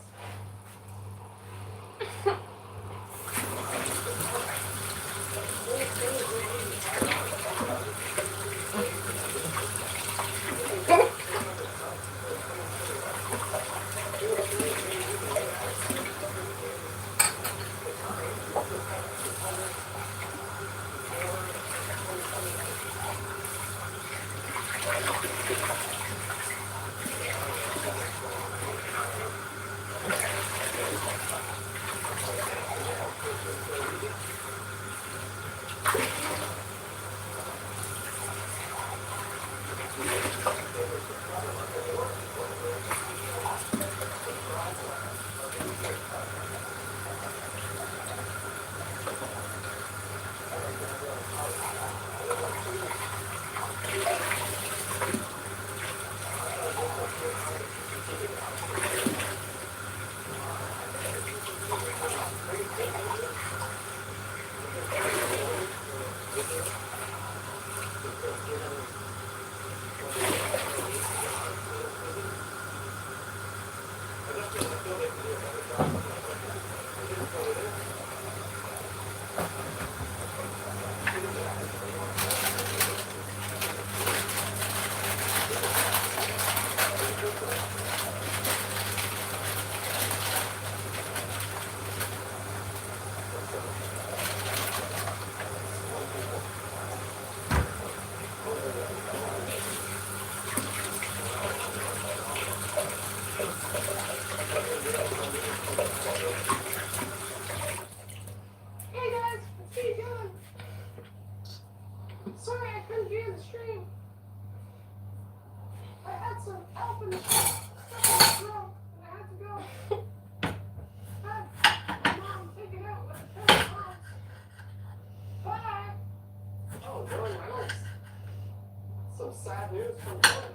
Sad news from Jordan.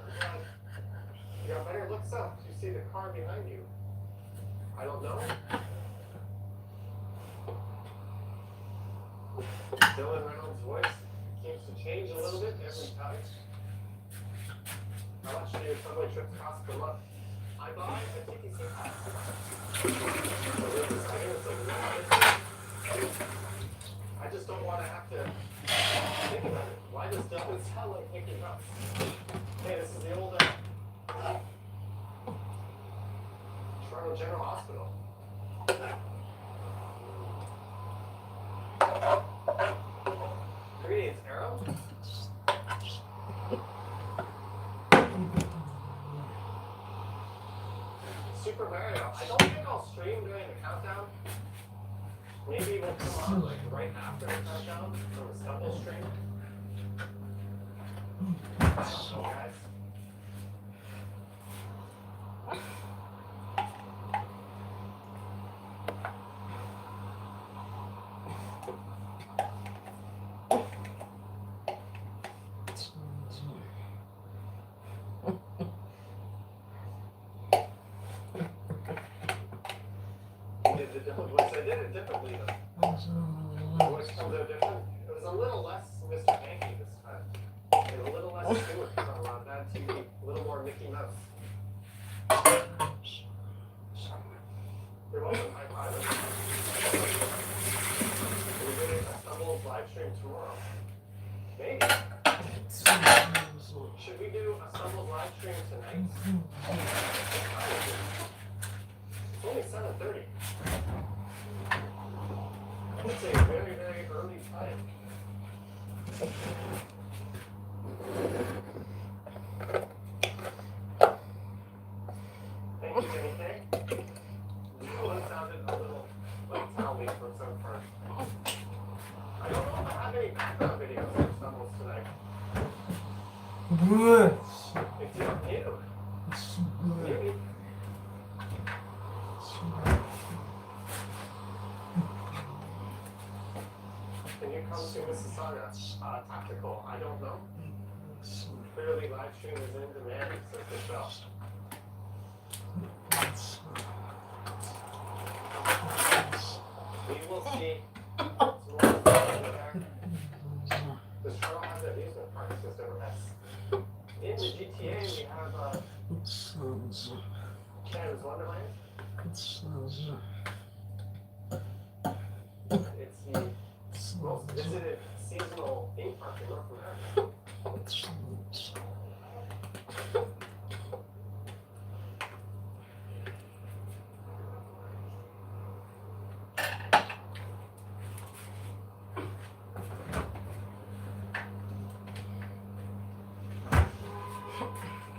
You got better looks up. You see the car behind you. I don't know. Dylan Reynolds' voice seems to change a little bit every time. How much do your subway trips cost per month? I buy a TTC pass. I just don't want to have to think about it. Why does Dylan sound like Mickey Mouse? Hey, this is the old Toronto General Hospital. Greetings, Arrow. Super Mario. I don't think I'll stream during the countdown. Maybe we'll come on like right after the countdown from the stumble stream. I don't know, guys. I did it differently though. The voice comes out different. It was a little less Mr. Hanky this time. And a little less Stewart from Bad TV. A little more Mickey Mouse. You're welcome, high five. We're doing a Stumbles live stream tomorrow. Maybe. Should we do a Stumbles live stream tonight? It's only 7:30. It's a very, very early time. Thank you, Jenny K. That sounded a little like Tally from some part. I don't know if I have any background videos for Stumbles tonight. It's new. Maybe. Can you come to Mississauga? Tactical, I don't know. Clearly live stream is in demand, says Michelle. We will see. Does Toronto have an amusement park system or S? In the GTA we have Canada's Wonderland. It's the most visited seasonal theme park in North America.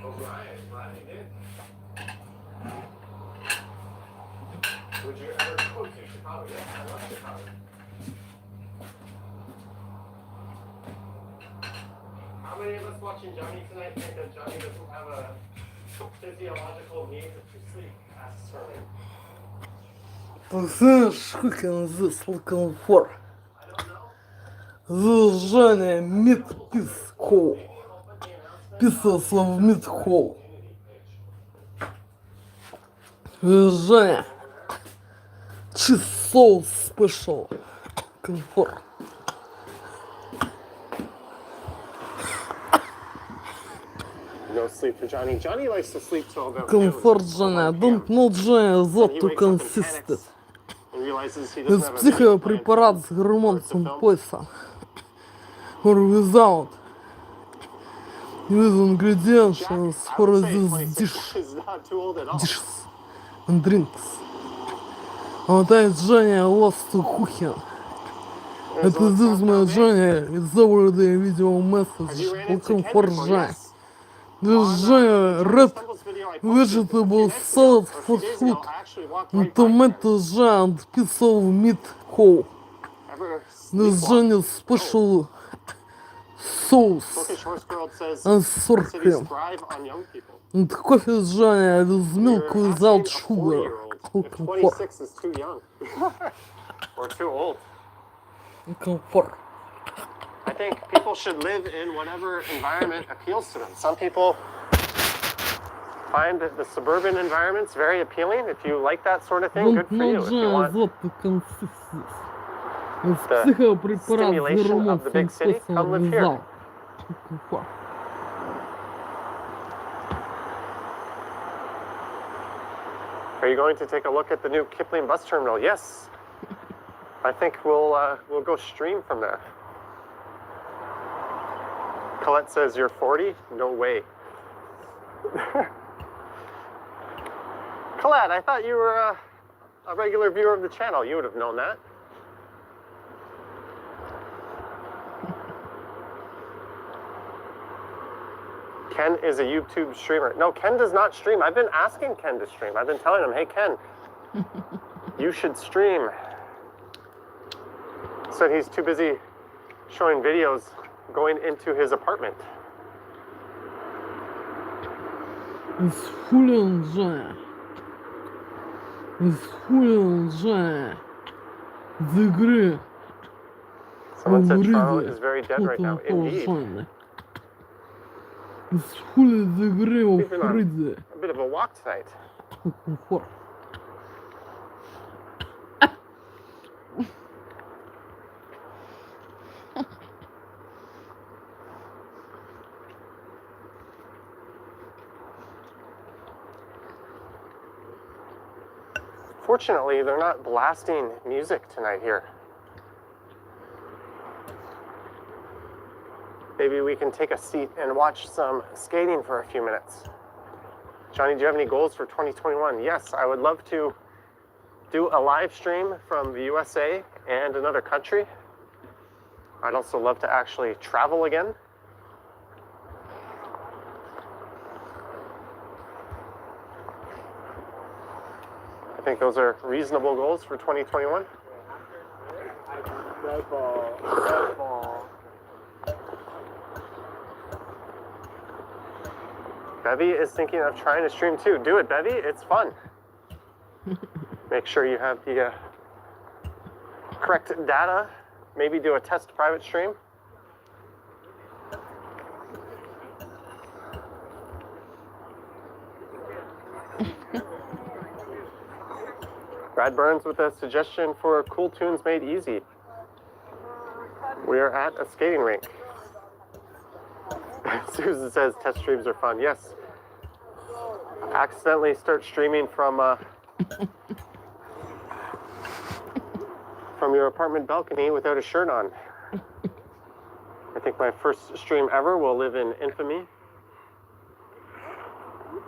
Oh, Ryan, glad you did. Would you ever go to Chicago? Yes, I love Chicago. How many of us watching Johnny tonight think that Johnny doesn't have a physiological need to sleep? Asks Herman. Ты знаешь, сколько он заслал комфорт? I don't know. Зажание медпискол. Писался в медхолл. Женя. Часов спешл. Комфорт. No sleep for Johnny. Johnny likes to sleep till about noon. Комфорт, Женя. Don't know, Женя, that to consistent. And realizes he It's doesn't have a meal plan психопрепарат с гормонцем пояса. Or without. With ingredients for this dish. He's not too old at all. Dishes and drinks. А вот это Женя lost to cooking. Это this my Женя. It's over the video message. Welcome for Женя. This Женя red vegetable salad for food. And tomato jam and piece of meat whole. This Женя special sauce and sour cream. And coffee Женя with milk without sugar. Comfort. 26 is too young. Or too old. Comfort. I think people should live in whatever environment appeals to them. Some people find the suburban environments very appealing. If you like that sort of thing, good for you. If you want the stimulation of the big city, come live here. Are you going to take a look at the new Kipling bus terminal? Yes. I think we'll go stream from there. Colette says you're 40? No way. Colette, I thought you were a regular viewer of the channel. You would have known that. Ken is a YouTube streamer. No, Ken does not stream. I've been asking Ken to stream. I've been telling him, hey, Ken, you should stream. Said he's too busy showing videos going into his apartment. Someone said Toronto is very dead right now. Indeed. We've been on a bit of a walk tonight. Fortunately, they're not blasting music tonight here. Maybe we can take a seat and watch some skating for a few minutes. Johnny, do you have any goals for 2021? Yes, I would love to do a live stream from the USA and another country. I'd also love to actually travel again. I think those are reasonable goals for 2021. Bevy is thinking of trying to stream too. Do it, Bevy. It's fun. Make sure you have the correct data. Maybe do a test private stream. Brad Burns with a suggestion for cool tunes made easy. We are at a skating rink. Susan says test streams are fun. Yes. Accidentally start streaming from your apartment balcony without a shirt on. I think my first stream ever will live in infamy.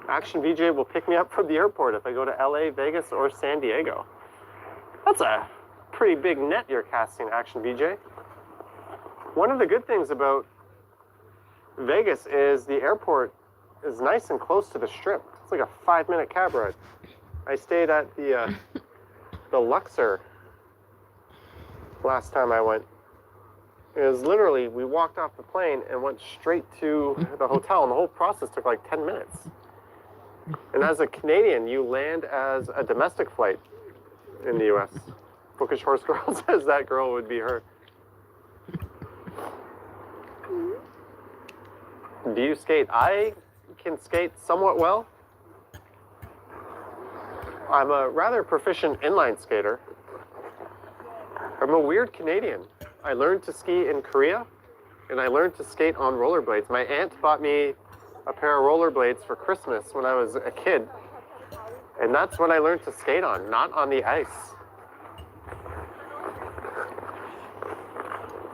Action VJ will pick me up from the airport if I go to LA, Vegas, or San Diego. That's a pretty big net you're casting, Action VJ. One of the good things about Vegas is the airport is nice and close to the strip. It's like a 5-minute cab ride. I stayed at the Luxor last time I went. It was literally, we walked off the plane and went straight to the hotel, and the whole process took like 10 minutes. And as a Canadian, you land as a domestic flight in the US. Bookish Horse Girl says that girl would be her. Do you skate? I can skate somewhat well. I'm a rather proficient inline skater. I'm a weird Canadian. I learned to ski in Korea, and I learned to skate on rollerblades. My aunt bought me a pair of rollerblades for Christmas when I was a kid, and that's when I learned to skate on, not on the ice.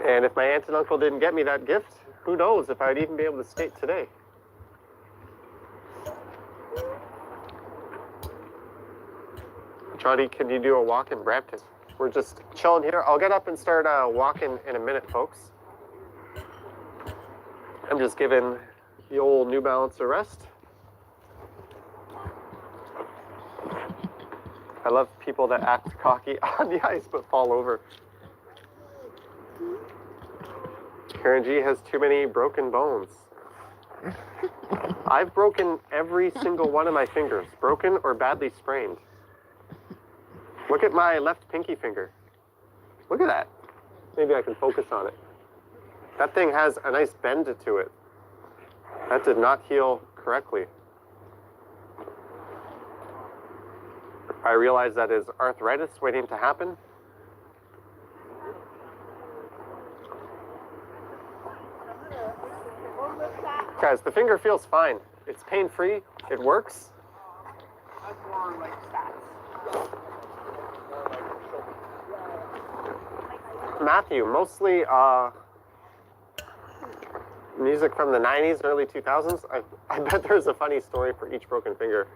And if my aunt and uncle didn't get me that gift, who knows if I'd even be able to skate today. Johnny, can you do a walk in Brampton? We're just chilling here. I'll get up and start walking in a minute, folks. I'm just giving the old New Balance a rest. I love people that act cocky on the ice but fall over. Karen G has too many broken bones. I've broken every single one of my fingers, broken or badly sprained. Look at my left pinky finger. Look at that. Maybe I can focus on it. That thing has a nice bend to it. That did not heal correctly. I realize that is arthritis waiting to happen. Guys, the finger feels fine. It's pain-free. It works. Matthew, mostly music from the 90s, early 2000s. I bet there's a funny story for each broken finger.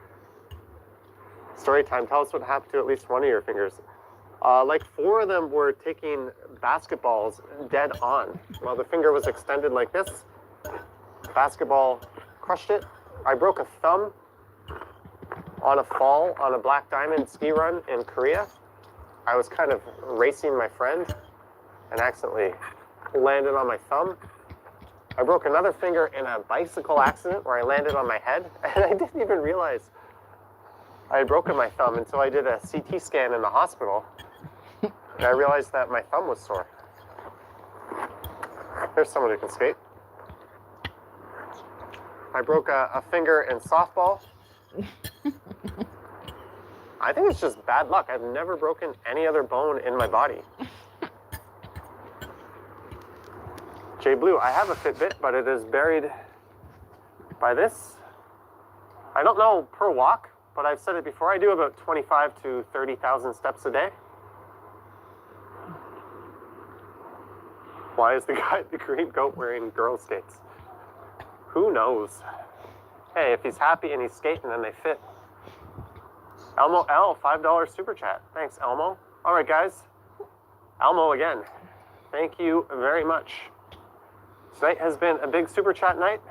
Story time. Tell us what happened to at least one of your fingers. Like 4 of them were taking basketballs dead on. While the finger was extended like this, basketball crushed it. I broke a thumb on a fall on a Black Diamond ski run in Korea. I was kind of racing my friend and accidentally landed on my thumb. I broke another finger in a bicycle accident where I landed on my head, and I didn't even realize I had broken my thumb until I did a CT scan in the hospital, and I realized that my thumb was sore. There's someone who can skate. I broke a finger in softball. I think it's just bad luck. I've never broken any other bone in my body. Jay Blue, I have a Fitbit, but it is buried by this. I don't know per walk, but I've said it before. I do about 25 to 30,000 steps a day. Why is the guy the green goat wearing girl skates? Who knows? Hey, if he's happy and he's skating, then they fit. Elmo L, $5 super chat. Thanks, Elmo. All right, guys. Elmo again. Thank you very much. Tonight has been a big super chat night.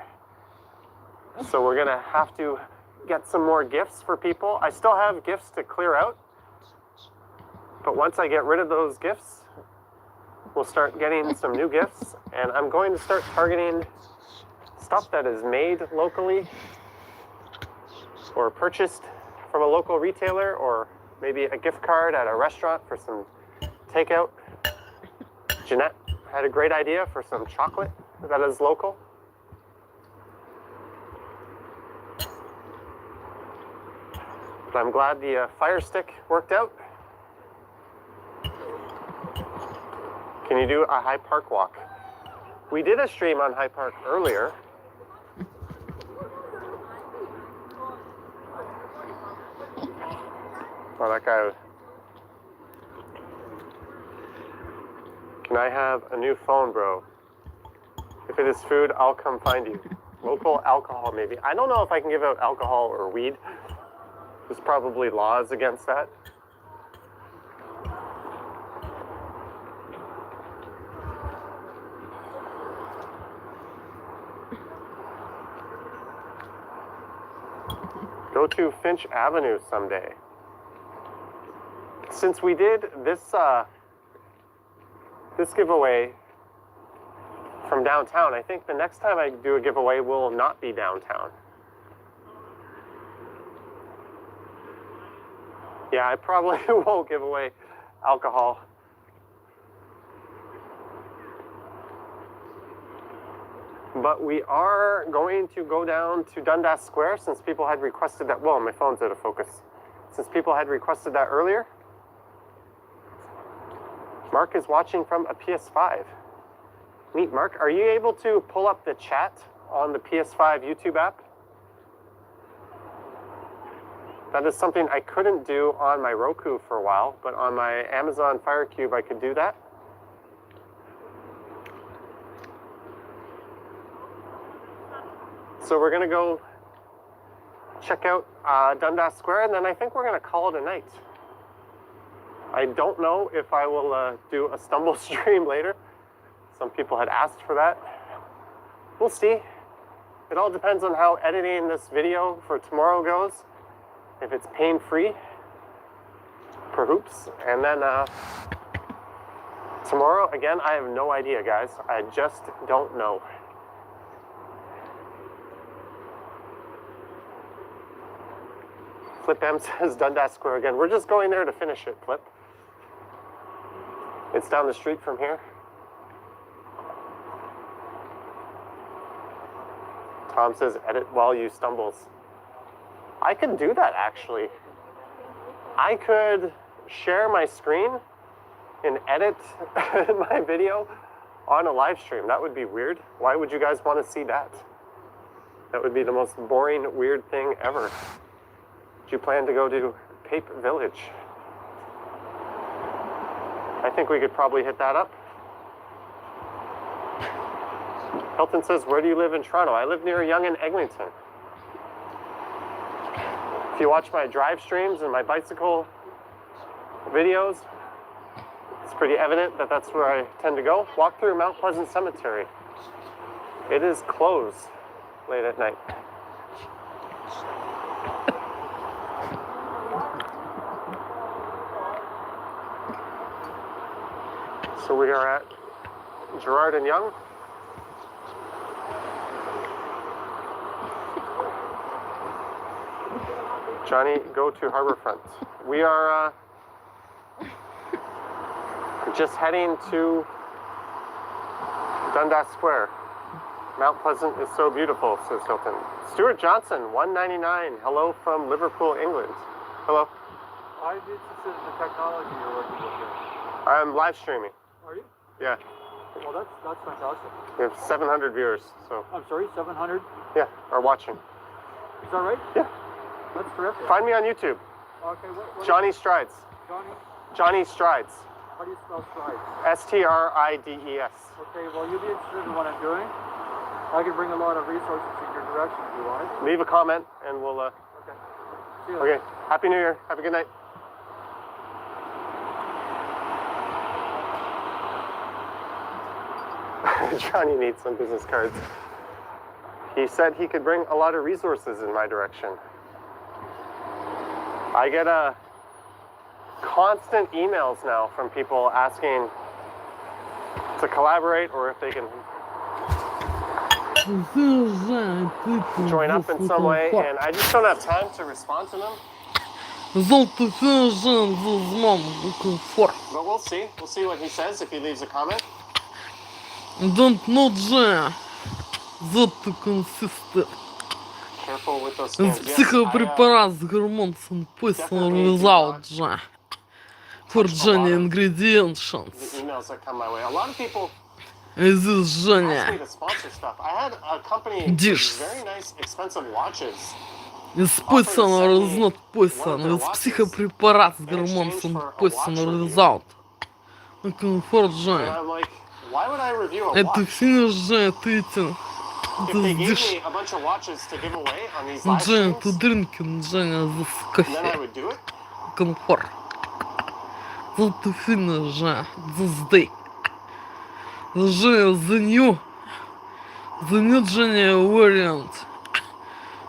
So we're gonna have to get some more gifts for people. I still have gifts to clear out. But once I get rid of those gifts, we'll start getting some new gifts. And I'm going to start targeting stuff that is made locally or purchased from a local retailer, or maybe a gift card at a restaurant for some takeout. Jeanette had a great idea for some chocolate that is local. But I'm glad the Fire Stick worked out. Can you do a High Park walk? We did a stream on High Park earlier. Oh, that guy. Can I have a new phone, bro? If it is food, I'll come find you. Local alcohol, maybe. I don't know if I can give out alcohol or weed. There's probably laws against that. Go to Finch Avenue someday. Since we did this this giveaway from downtown, I think the next time I do a giveaway will not be downtown. Yeah, I probably won't give away alcohol. But we are going to go down to Dundas Square since people had requested that. Whoa, my phone's out of focus. Since people had requested that earlier. Mark is watching from a PS5. Neat, Mark. Are you able to pull up the chat on the PS5 YouTube app? That is something I couldn't do on my Roku for a while, but on my Amazon Fire Cube I could do that. So we're gonna go check out Dundas Square, and then I think we're gonna call it a night. I don't know if I will do a stumble stream later. Some people had asked for that. We'll see. It all depends on how editing this video for tomorrow goes. If it's pain-free, perhoops. And then tomorrow, again, I have no idea, guys. I just don't know. Flip M says Dundas Square again. We're just going there to finish it, Flip. It's down the street from here. Tom says edit while you stumbles. I could do that, actually. I could share my screen and edit my video on a live stream. That would be weird. Why would you guys want to see that? That would be the most boring, weird thing ever. Do you plan to go to Pape Village? I think we could probably hit that up. Hilton says, where do you live in Toronto? I live near Yonge and Eglinton. If you watch my drive streams and my bicycle videos, it's pretty evident that that's where I tend to go. Walk through Mount Pleasant Cemetery. It is closed late at night. So we are at Gerard and Young. Johnny, go to Harbourfront. We are just heading to Dundas Square. Mount Pleasant is so beautiful, says Hilton. Stuart Johnson, 199. Hello from Liverpool, England. Hello. I'm interested in the technology you're working with here. I'm live streaming. Are you? Yeah. Well, that's fantastic. We have 700 viewers, so I'm sorry, 700? yeah, are watching. Is that right? Yeah. That's terrific. Find me on YouTube. Okay, what Johnny Strides. Johnny? Johnny Strides. How do you spell strides? STRIDES. Okay, well, you'll be interested in what I'm doing. I can bring a lot of resources in your direction if you want. Leave a comment and we'll. Okay. See you later. Okay. Happy New Year. Have a good night. Johnny needs some business cards. He said he could bring a lot of resources in my direction. I get constant emails now from people asking to collaborate or if they can join up in some way, and I just don't have time to respond to them. But we'll see. We'll see what he says if he leaves a comment. Don't know, Джа. Зато консистент. Careful with those scans. Yes, Психопрепарат с гормоном personal result, Джа. For Johnny ingredients. the emails that come my way. A lot of people Is this ask me Johnny? to sponsor stuff. I had a company with Dish. very nice, expensive watches. Из personal result personal. Из психопрепарат с гормоном personal result. For And Johnny. I'm like, why would I review a Это watch? финиш, Джа, ты этим. If they gave me a bunch of watches to give away on these live Джа, streams, ты drinking, Джаня, this then I coffee. would do it. Comfort. Зато финиш, Джа, this day. Джа, the new Johnny variant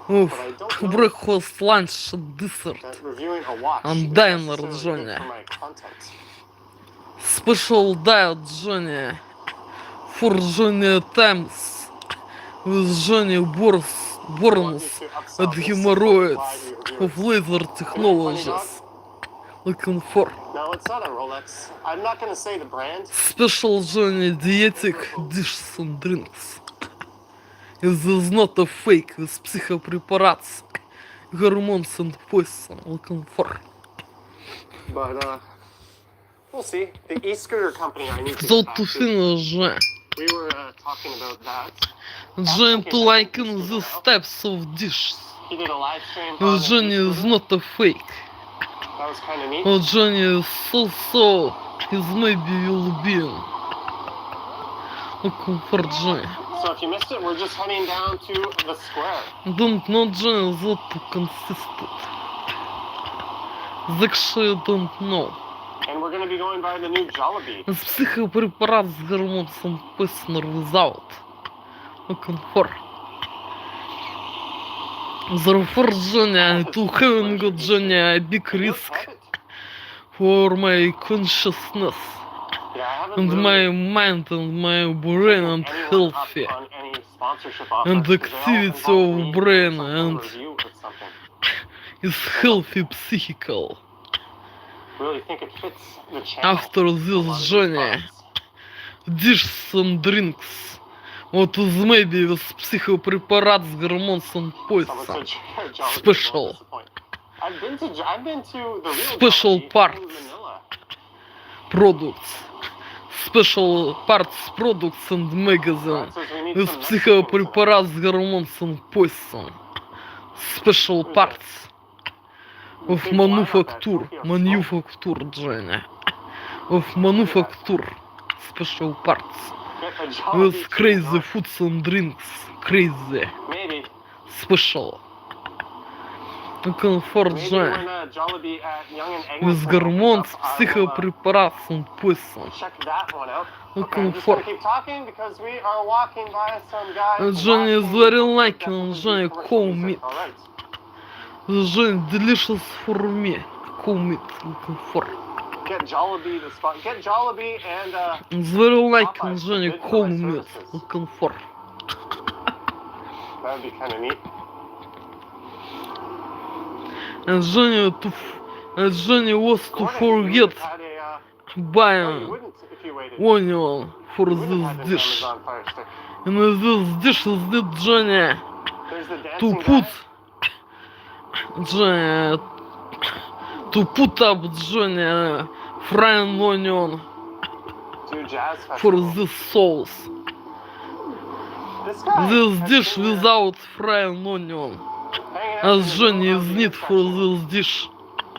of But I don't know breakfast, lunch, dessert. that reviewing a watch And is diner, necessarily Johnny. good for my content. Special diet, Johnny. For Johnny Times. With Johnny Burns and hemorrhoids of laser technologies. Looking for No, it's not a Rolex. I'm not going to say the brand. special Johnny dietetic dishes and drinks. This is not a fake with psychopreparats, hormones and poison. Looking for But, we'll see. The e-scooter company I need to get Зато back to. финиш, We were talking about that. Johnny to liken the steps of dishes. He did a live stream on Johnny an is e-scooter. not a fake. That was kind of neat. Johnny is so is maybe will be. Looking for Johnny. So if you missed it, we're just heading down to the square. Don't know Johnny that consistent. Actually don't know. And we're going to be going by the new Jollibee. С психопрепарат с гормоном personal result. Looking for. Therefore, Johnny, to having got Johnny a big risk Have it? for my consciousness Yeah, I haven't and really my mind and my brain and anyone up healthy on any sponsorship offers, and 'cause they all activity involve me of brain doing some and review or something. is healthy psychical. Really think it fits the channel. After a lot of this these Johnny, spots. dishes and drinks. What is maybe with psychopрепарат с гормоном Someone poison. said Jollibee, Special. don't disappoint. I've been to the real Special Jollibee parts. in Manila. Products. Special Parts Products and Magazine. Из психопрепарат с гормонцем поясом. Special Parts. Of Manufacture. Manufacture, Женя. Of Manufacture. Special Parts. With crazy foods and drinks. Crazy. Maybe. Special. Комфорт, Maybe Женя. when Jollibee at Young and Eglinton Без гормон opens с up, I will, психопрепаратом поясом. check that one out. Ну, Okay, I'm just комфорт. gonna keep talking because we are walking by some guys. Женя is very like Definitely Женя commercial cold music. meat. All right. Женя delicious for me. Cold meat. Комфорт. Get Jollibee the spot. Get Jollibee and Is very like Popeyes for Женя good for cold my meat. services. Комфорт. that would be kind of neat. And Женя was to Gordon, forget you had a, no, you buying wouldn't if you waited. onion for You wouldn't have this had dish. Amazon Fire Stick. And this dish is need Женя There's the to dancing put guy. Женя to put up Женя frying onion Do jazz for festival. this sauce. This guy This has dish been here without frying onion. hanging out in As the Женя middle is of the need for intersection this dish.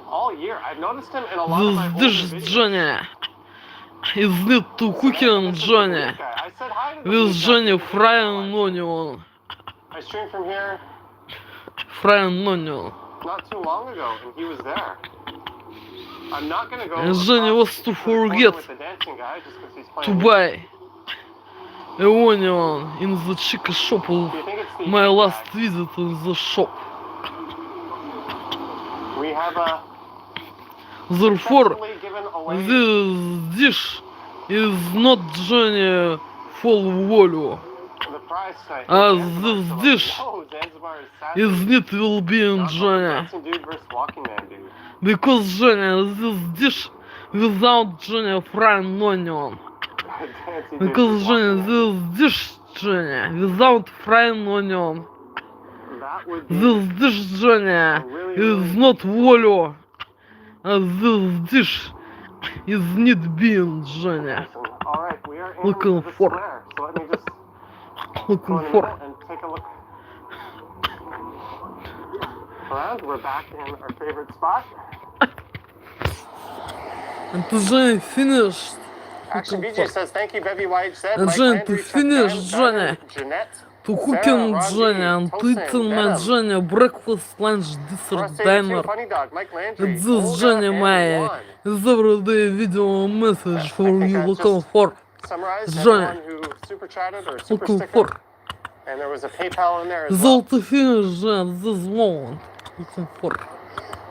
all year. I've noticed him in a lot of my This older dish videos. Женя is need to Samantha, cooking this is the Женя. big guy. I said hi to the With big guy Женя the other day. frying onion. I streamed from here Frying onion. not too long ago, and he was there. I'm not gonna go. And Женя across was to the corner forget with the dancing guy just 'cause he's to playing buy music. a onion in the chicken shop of Do you think it's the my big last guy? visit in the shop. We have a Therefore, successfully given away this dish is not Женя full value. the prize tonight. As Zanzibar this still up. dish No, Zanzibar is sadly Is need will be in not on the Женя. dancing dude versus walking man dude. Because Женя, this dish without Женя frying onion. Dancing dude Because versus Женя, walking man. this dish Женя without frying onion. That would be This dish Женя is not value. As this dish is need being Женя. awesome. All right, we are in Looking the for- square. So let me just go Looking in a for. minute and take a look around. We're back in our favorite spot. And Женя finished. Action Looking BJ for. says, thank you, Bevy White said. And Mike Женя, Landry, ты Chuck finished, Diamond, Женя. Jeanette, To Sarah, cooking Rodney, Женя, and to Tosin, eating my Venom, Женя breakfast, lunch, dessert, Ross 82, dinner. Funny Dog, Mike Landry, And this Olga, Женя and my Juan. is everyday video message I for think you. I've Looking just for. Summarized Женя. everyone who super chatted or super Looking sticker, for. and there was a PayPal in there as well. Result to finish at this moment. Looking for.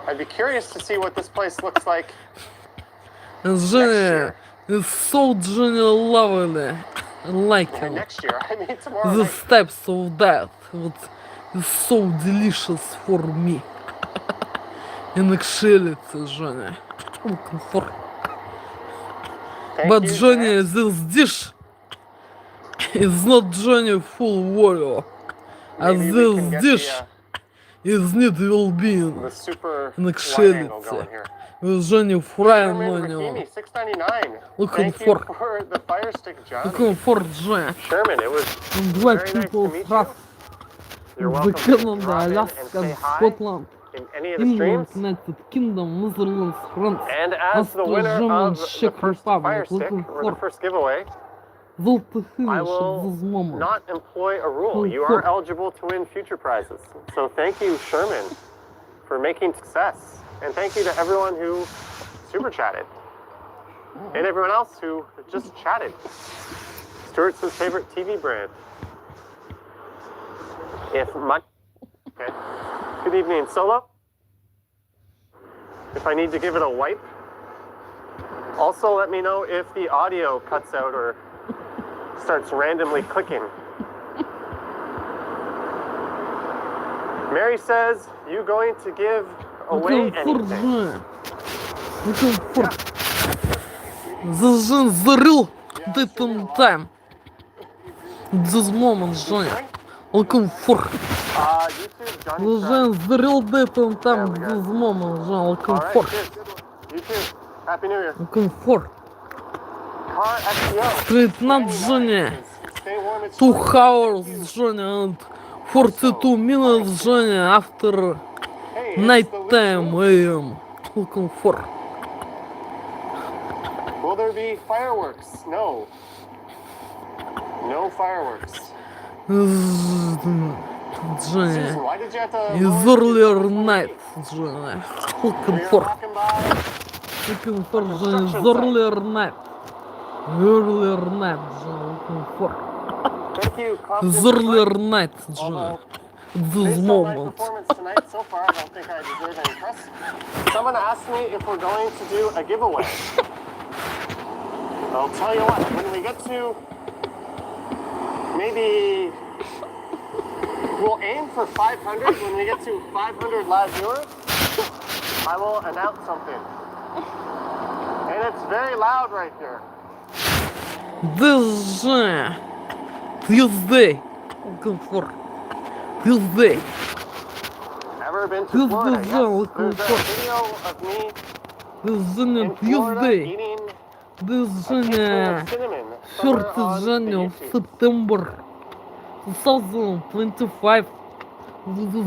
I'd be curious to see what this place looks like And Женя is so Женя lovely. I like it. next year. I mean, tomorrow The night. steps of that. What is so delicious for me. And actually, Женя. Looking for. Thank But you, Johnny, Jack. this dish is not Johnny full value. As Maybe we can this get dish is need well-being the super in wide actuality. angle going here. With Johnny frying Sherman onion. Rahimi, $6.99. Looking Thank you for- for the fire stick, John. Looking for Johnny. Sherman, it was And black very nice people to meet trust you. You're the welcome to Canada, drop in and Alaska, say and hi Scotland, in any of the England, streams. United Kingdom, Netherlands, France, And as the winner German, of the Czech first fire Republic, stick, looking or the for- first giveaway, will to I finish at will this moment. not employ a rule. You are eligible to win future prizes. So thank you, Sherman, for making success. And thank you to everyone who super chatted. And everyone else who just chatted. Stuart's his favorite TV brand. If my... Okay. Good evening, Solo. If I need to give it a wipe. Also, let me know if the audio cuts out or starts randomly clicking. Mary says, you going to give away Looking for anything? Johnny. Looking for. The real date and time. This moment, Johnny. Looking for. YouTube, Johnny Жан, Stride. зрел детом там, Yeah, we где got it. змома, Жан, looking Alright, for. cheers. You too. Happy New Year. Looking for. Car XPO. Straight not 99 Johnny. says, stay warm, it's 2 short. hours, Thank you. Johnny, and 42 minutes, Johnny, after Hey, night it's the time Luke AM. Looking for. Show. Will there be fireworks? No. No fireworks. Johnny. Susan, why did you have to Is lower your earlier tone night, for me? Johnny. We Looking are for. walking by. Looking for, Johnny, is Construction site. earlier night. Earlier night, Johnny, looking for. Thank you, Is Compton. earlier night, Johnny. Although, This based on my moment. performance tonight so far, I don't think I deserve any press. Someone asked me if we're going to do a giveaway. I'll tell you what, when we get to maybe we'll aim for 500. When we get to 500 live viewers, I will announce something. And it's very loud right here. This Tuesday. Looking for. Tuesday. Ever been to This Florida? is Yes, looking there's a for. video of me This is in Florida Tuesday. eating This a tablespoon of cinnamon somewhere 4th on the January, YouTube. September 2025. This is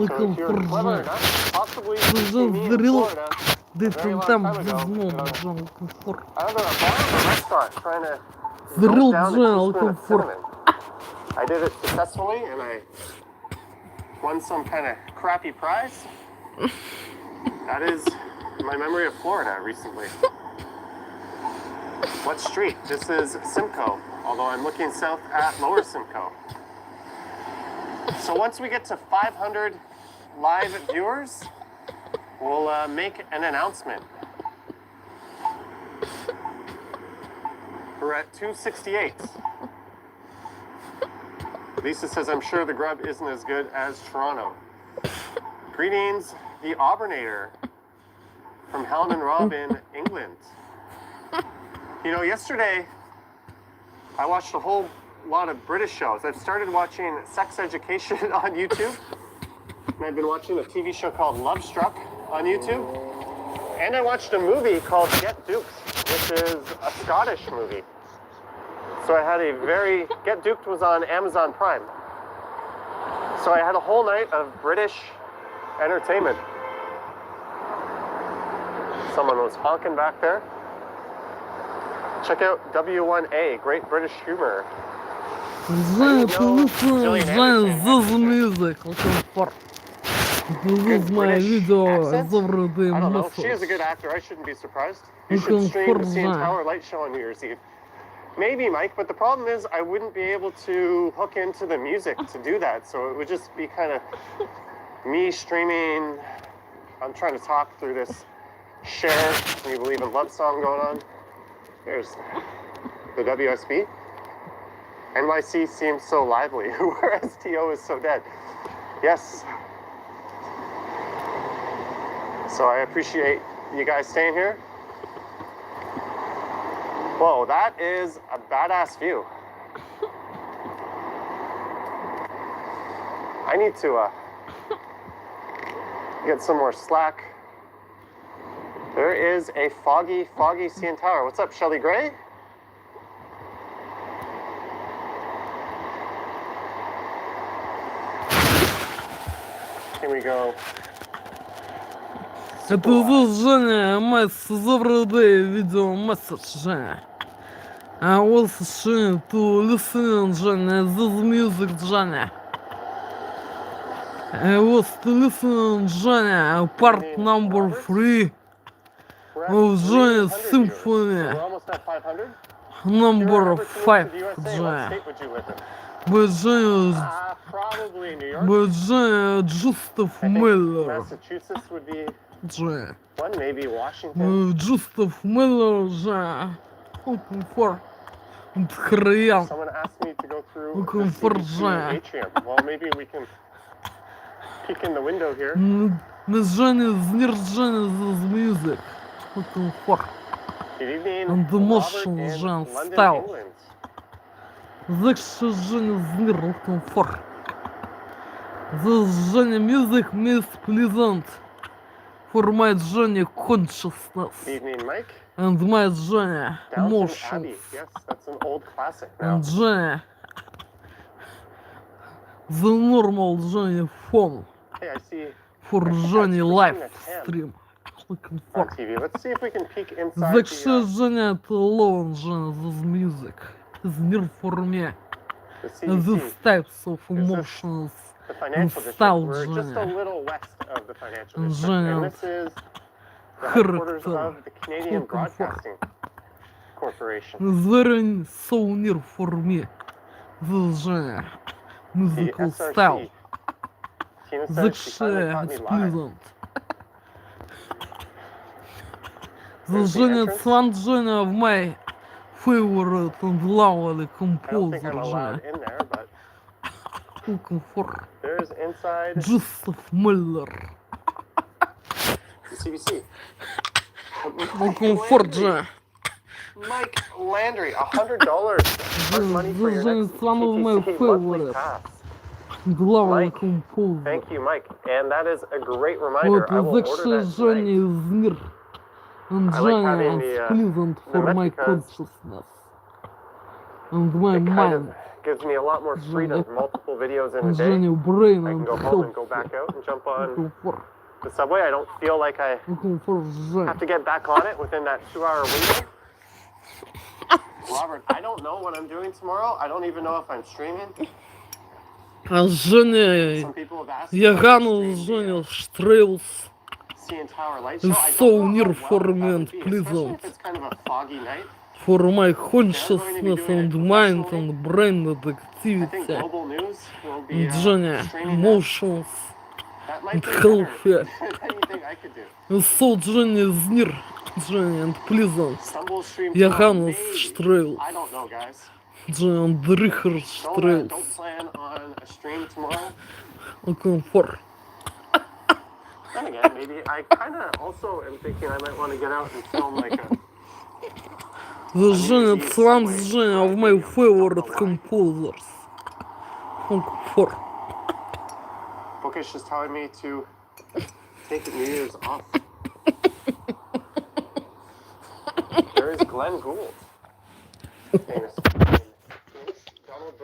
So looking if you're for clever Жан. enough, possibly you This can see me in is real. Florida a They very long там time ago. без Жан looking for. I was at a bar or a restaurant trying to The real gulp down a Jane teaspoon looking of for. cinnamon. I did it successfully and I won some kind of crappy prize. That is my memory of Florida recently. What street? This is Simcoe, although I'm looking south at Lower Simcoe. So once we get to 500 live viewers, we'll make an announcement. We're at 268. Lisa says, I'm sure the grub isn't as good as Toronto. Greetings, the Auburnator from Helen and Rob in England. You know, yesterday I watched a whole lot of British shows. I've started watching Sex Education on YouTube. And I've been watching a TV show called Love Struck on YouTube. And I watched a movie called Get Duked, which is a Scottish movie. So I had Get Duked was on Amazon Prime. So I had a whole night of British entertainment. Someone was honking back there. Check out W1A, Great British Humor. Жан, this music looking for. This is my video over the I don't know. She is a muscles. good actor. I shouldn't be surprised. You should Looking stream for the CN Jane. Tower Light Show on New Year's Eve. Maybe, Mike, but the problem is I wouldn't be able to hook into the music to do that. So it would just be kind of me streaming. I'm trying to talk through this Share We Believe in Love song going on. There's the WSB. NYC seems so lively, whereas TO is so dead. Yes. So I appreciate you guys staying here. Whoa, that is a badass view. I need to get some more slack. There is a foggy CN Tower. What's up, Shelly Gray? Here we go. Это здесь Женя, месседж over the video message, Женя. I was trying to listen, Женя, this music, Женя. I was to listen, Женя, part number 3 We're at of Женя 300 viewers. Symphony, We're almost at 500. number If you 5, were ever to move to the USA, what Женя. state would you live in? But Женя, Probably New York. but Женя, Justov I think Miller, Massachusetts would be Женя. one, maybe Washington. Justov Miller, Женя. Looking for Хрен. Someone asked me to go through Looking the for CBC Женя. atrium. Well, maybe we can peek in the window here. Miss Jenny is near Jenny's music. Looking for Good evening, and the Robert motion in Jean London, style. England. Зашжение знир комфорт. Зажжение music miss pleasant for my journey consciousness Evening, Mike. and my journey Downton emotions Abbey. Yes, that's an old classic now. and journey the normal journey phone Hey, I see for I think journey that's live pushing the tan stream. Looking on for TV. Let's see if we can peek inside the. зашжение at lounge this music is near for me. The These CDC. types of Is this emotions the financial district? We're just a little west of the financial district, and this is the headquarters of the Canadian Broadcasting Corporation. very so near for me. This genre, The musical SRC. style, Tina says she finally the caught me and live. pleasant. The There's the genre, entrance. one genre of my favorite and lovely I don't think composer I'm allowed genre. in there, but Looking for there's inside Joseph Miller. the CBC. Looking for genre. Mike Landry, $100. Smart money for your This next is one of my TTC monthly favorites. pass. Lovely Mike, composer. Thank you, Mike. And that is a great reminder. I Вот will order that зашжение tonight. из мир. And I like journey having and the pleasant for Met my because consciousness and my it kind mind. of gives me a lot more freedom. Multiple videos in a And day. journey brain I can and go home and go health. back out and jump on Looking for the subway. I don't feel like I have to get back on it within that 2-hour window. Robert, I don't know what I'm doing tomorrow. I don't even know if I'm streaming. А Женя, Some people have asked я if I ганул can stream Женя Штрейлс. CN Tower light show. I So don't know near how for well me that and would be, especially pleasant if it's kind of a foggy night. for my They're going to be consciousness doing it and mind professionally. and brain I think activity Global News will be and Женя streaming that. emotions That might and be better health. than anything I could do. So Женя знир, Женя and pleasant. Stumble stream Я tomorrow, ганул maybe. Штрейлс. I don't know, guys. Женя and Richard Штрейлс. Don't plan on a stream tomorrow. Looking for Then again, maybe I kind of also am thinking I might want to get out and film like a. the Женя slams Женя of my favorite composers. Looking for Bookish is telling me to take New Year's off. There is Glenn Gould. Famous.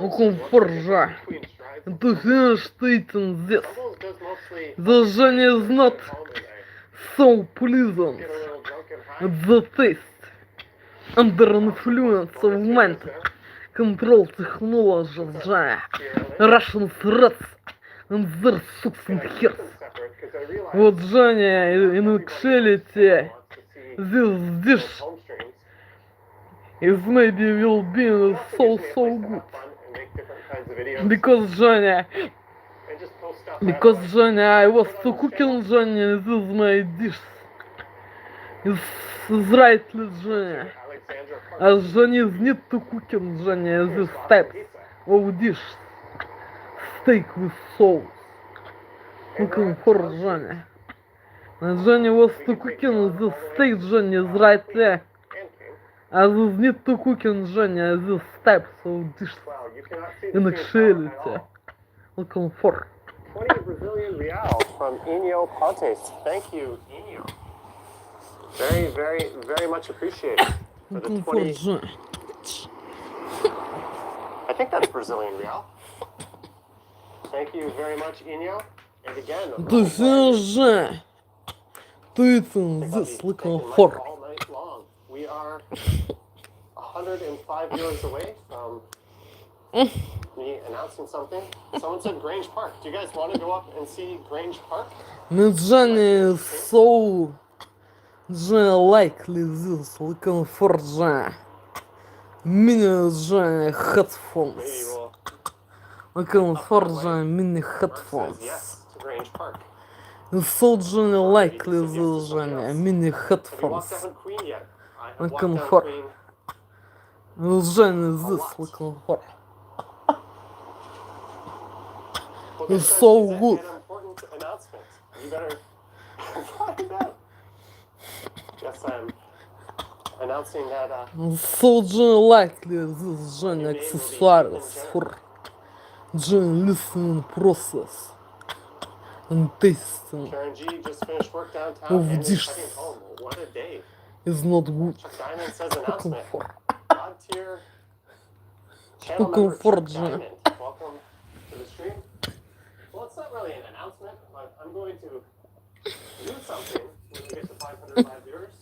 Looking for Жа. To finish stating this, the Женя is not so pleasant at the taste. Under influence of mind control technology, Russian threats and their suits and hairs. Вот Женя, in actuality, this dish is maybe will be so good. Because Женя, I was to cooking Женя, this is my dish. Is rightly Женя. As Женя is need to cooking Женя, this type of dish. Steak with sauce. Looking for Женя. And Женя was to cooking this steak Женя is right there. As is need to cooking Женя, this types of dish. In actuality. Looking for 20 Brazilian real from Enio Pontes. Thank you, Enio. Very, very, very much appreciated for the looking 20. for Женя. I think that's Brazilian real. Thank you very much, Enio. And again, To finish Женя. To eat this looking for. all night long. We are 105 years away from me announcing something. Someone said Grange Park. Do you guys want to go up and see Grange Park? Женя is so Женя likely this looking for Женя. Mini Женя Maybe headphones. we'll. Looking for Женя mini Mark says headphones. yes to Grange Park. So Женя likely this Женя mini Have you headphones. walked down Queen yet? I have Looking walked down for. Queen. Женя is this looking for. Well, It's this so is an good. important announcement. You better find out. Yes, I'm announcing that So likely this journey accessories for journey listening process and tasting Karen G just finished work downtown of and is dishes heading home. What a day. is not good. Chuck Diamond says Fucking announcement. for. God tier channel Fucking member for Chuck Johnny. Diamond. Welcome to the stream. Well, it's not really an announcement, but I'm going to do something when we get to 500 live viewers.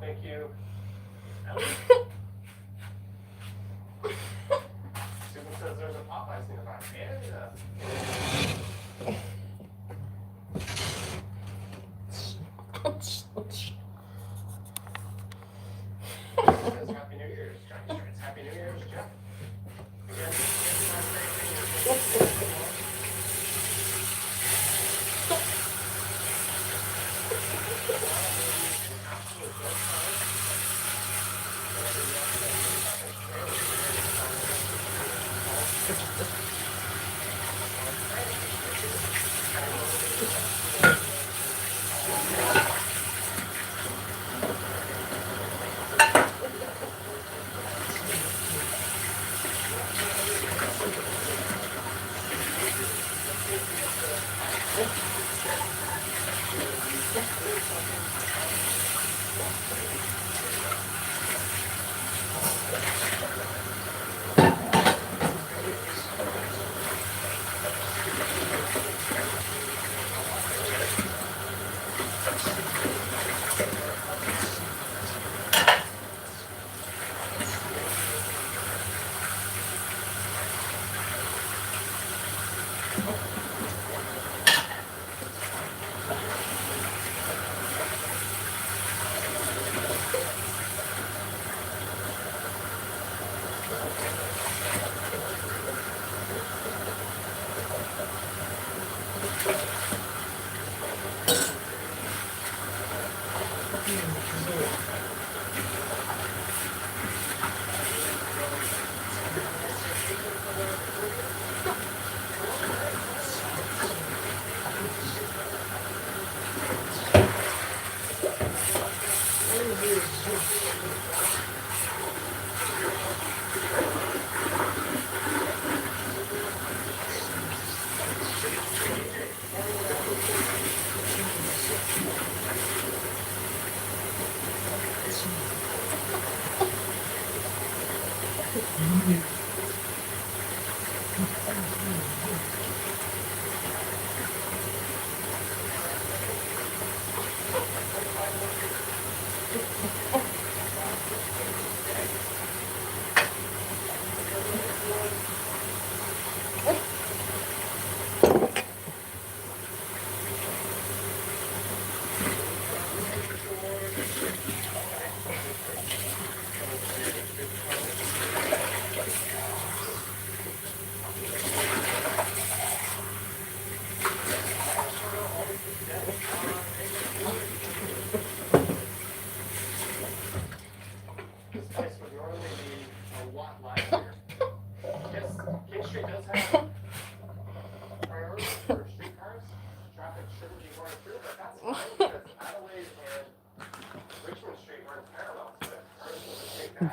Thank you. Ellie. Susan says there's a Popeyes nearby. Canada. Says Happy New Year's. Johnny Straits. Happy New Year's, Jeff.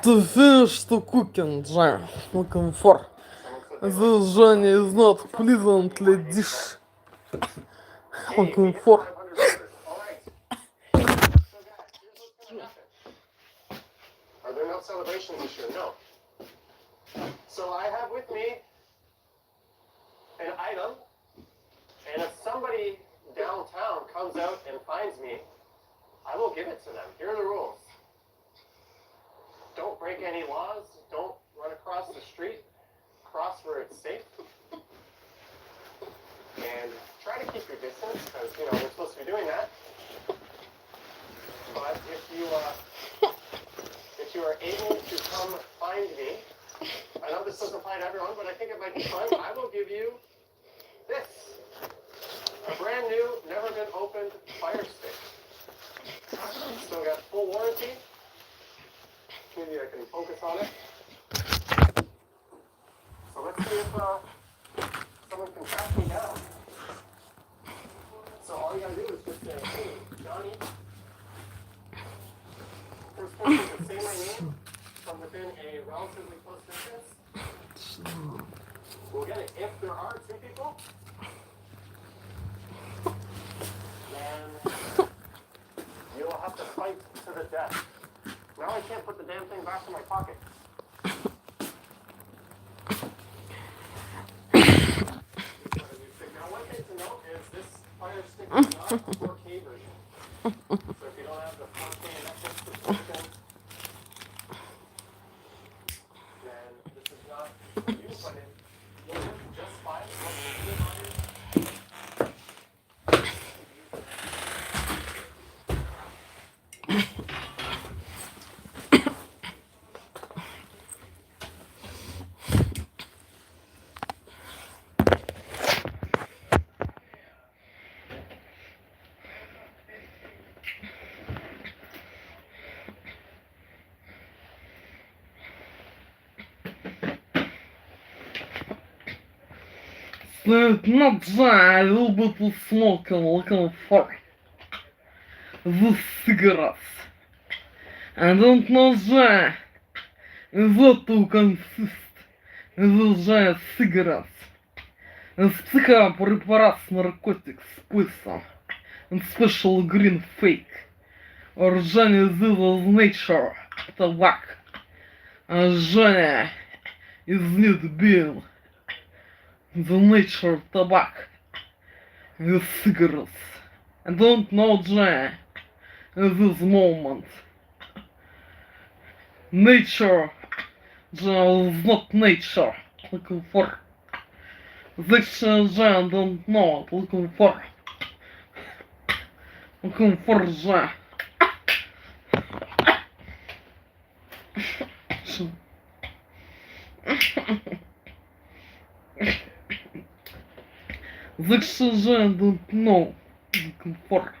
The fish to cooking jam. Looking for. This journey is not pleasantly dish. Looking for. Are there no celebrations this year? No. So I have with me an item, and if somebody downtown comes out and finds me, I will give it to them. Here are the rules. Don't break any laws. Don't run across the street. Cross where it's safe. And try to keep your distance, because, you know, we're supposed to be doing that. But if you are able to come find me, I know this doesn't apply to everyone, but I think it might be fun. I will give you this. A brand new, never been opened fire stick. Still got full warranty. Maybe I can focus on it. So let's see if someone can track me down. So all you gotta do is just say, hey, Johnny. First person to say my name from within a relatively close distance. We'll get it. If there are two people, then you'll have to fight to the death. Now I can't put the damn thing back in my pocket. Now one thing to note is this Fire Stick is not a 4K version. So if you don't have the 4K Netflix subscription, then this is not for you, but it will work just fine. Not a little bit of smoke and looking for the cigarettes. I don't know why what to consist the cigarettes. And psychopreparats narcotics poison and special green fake. Origin is nature tobacco. Origin is need being the nature of tobacco with cigarettes. I don't know Jay in this moment. Nature is not nature. Looking for this Jay I don't know. Looking for Jay. This is I don't know. Looking for.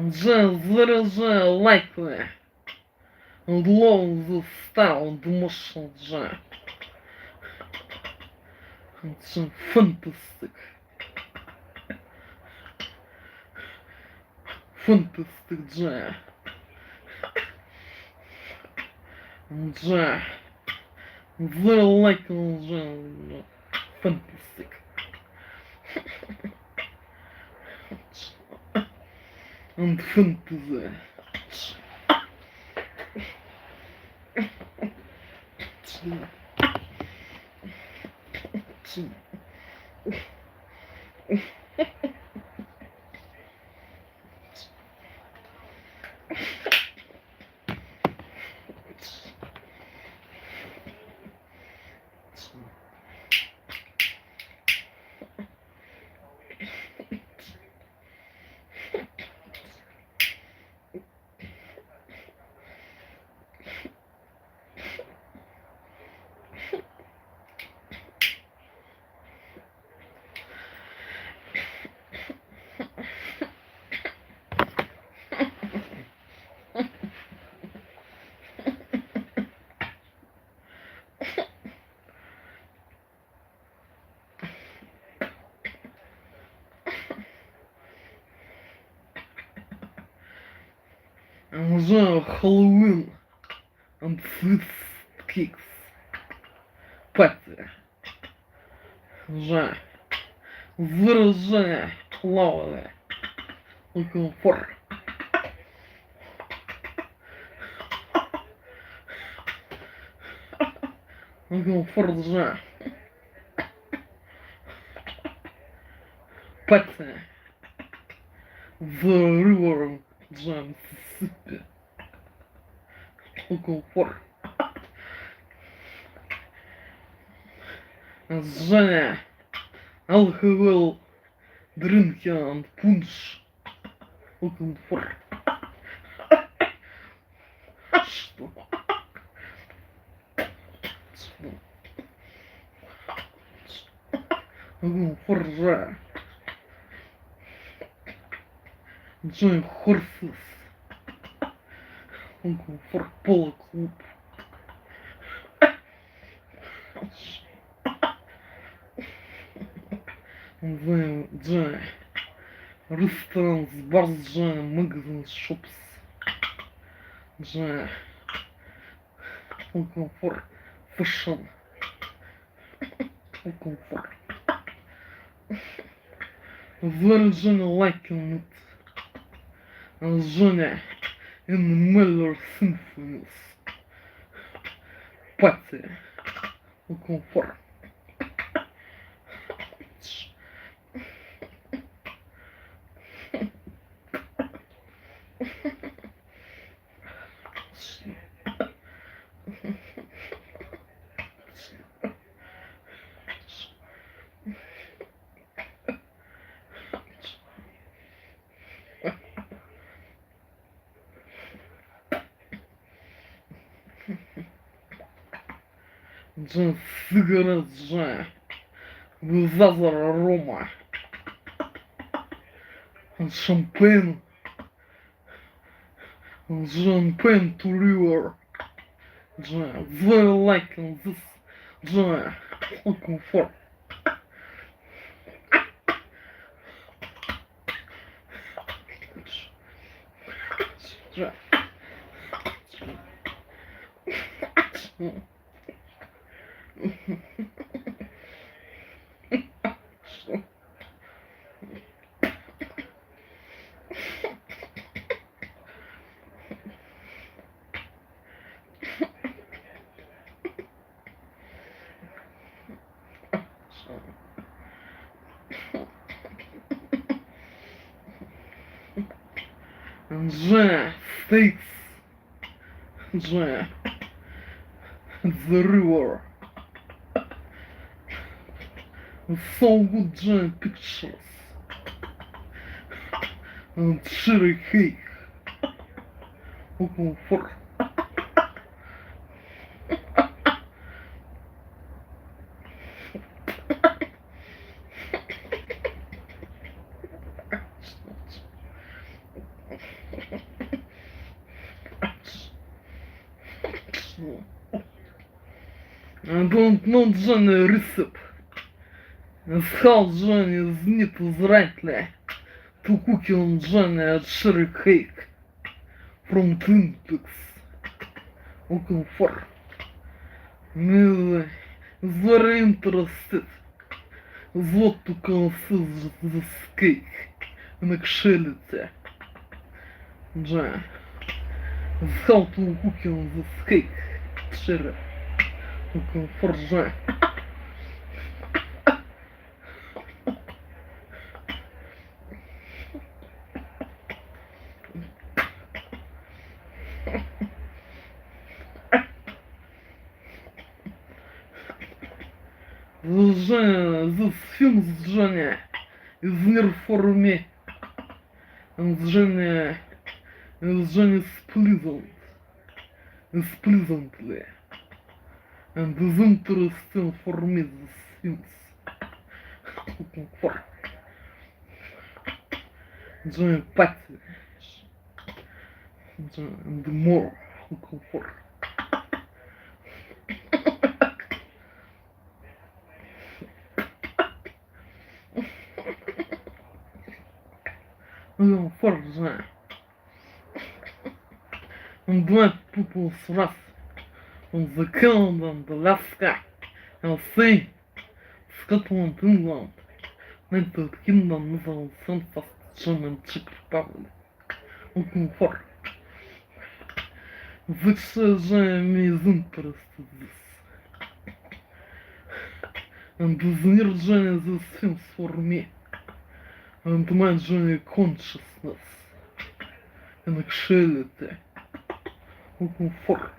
Джен, заряжай лайками. Love the style, the motion, Джен. Джен, fantastic. Fantastic, Джен. Джен. Very likable, Джен. Fantastic. And fantasy. Уже Хэллоуин and sweet cakes. Пати. Уже выражение плавали. Комфорт. Комфорт же. Пати. The river Jam Mississippi. Комфорт. Женя. Alcohol. Drinking and punch. Комфорт. Что? Комфорт же. Join horses. For polo club. Join restaurants, bars, join magazines, shops. Join for fashion. For Virgin liking it. Женя in Miller Symphonies. Пати. Комфорт. Джин сигарет, Джин. Визазора Рома. Шампейн. Champagne to river. Джин. Very liking this. Джин. Looking for. Джин. Же, states, же, the river, so good giant pictures, and cherry cake, open for I don't know Johnny recipe. How Johnny is need rightly to cook on Johnny a cherry cake from Twin Peaks. Looking for me is very interested what to consider this cake in actuality. Johnny, how to cook on this cake cherry. Looking for Johnny. This film, Johnny, is near for me, and Johnny is pleasantly, and is interesting for me. This films looking for Johnny Patty, Johnny and more looking for. For Johnny. And black people's wrath on the Canada and Alaska, and say Scotland, England, United Kingdom, Netherlands, Belfast, German, Czech Republic. Looking for which Johnny is interested in this. And is near Johnny this things for me. And my Johnny consciousness and actuality. Looking for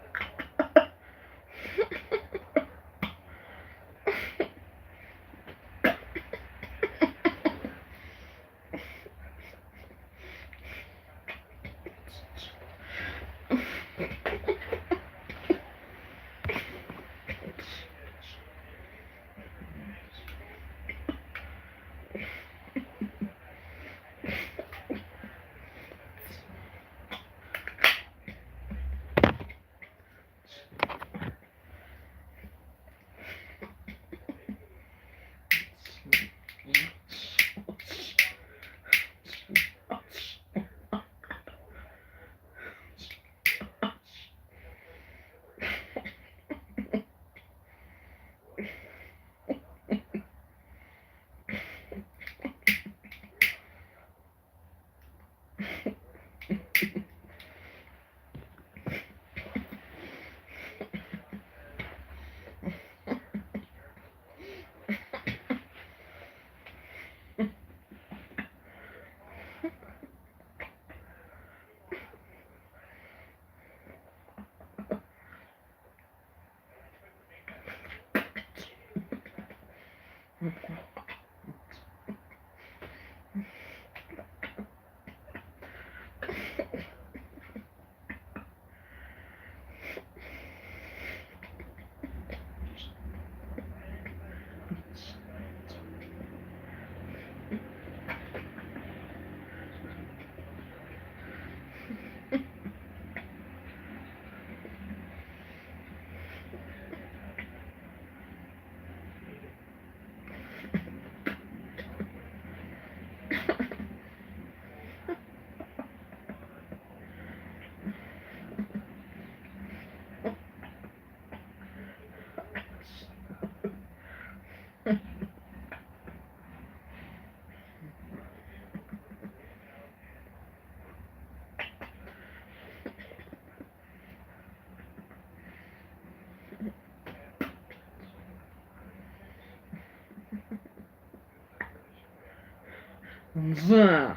the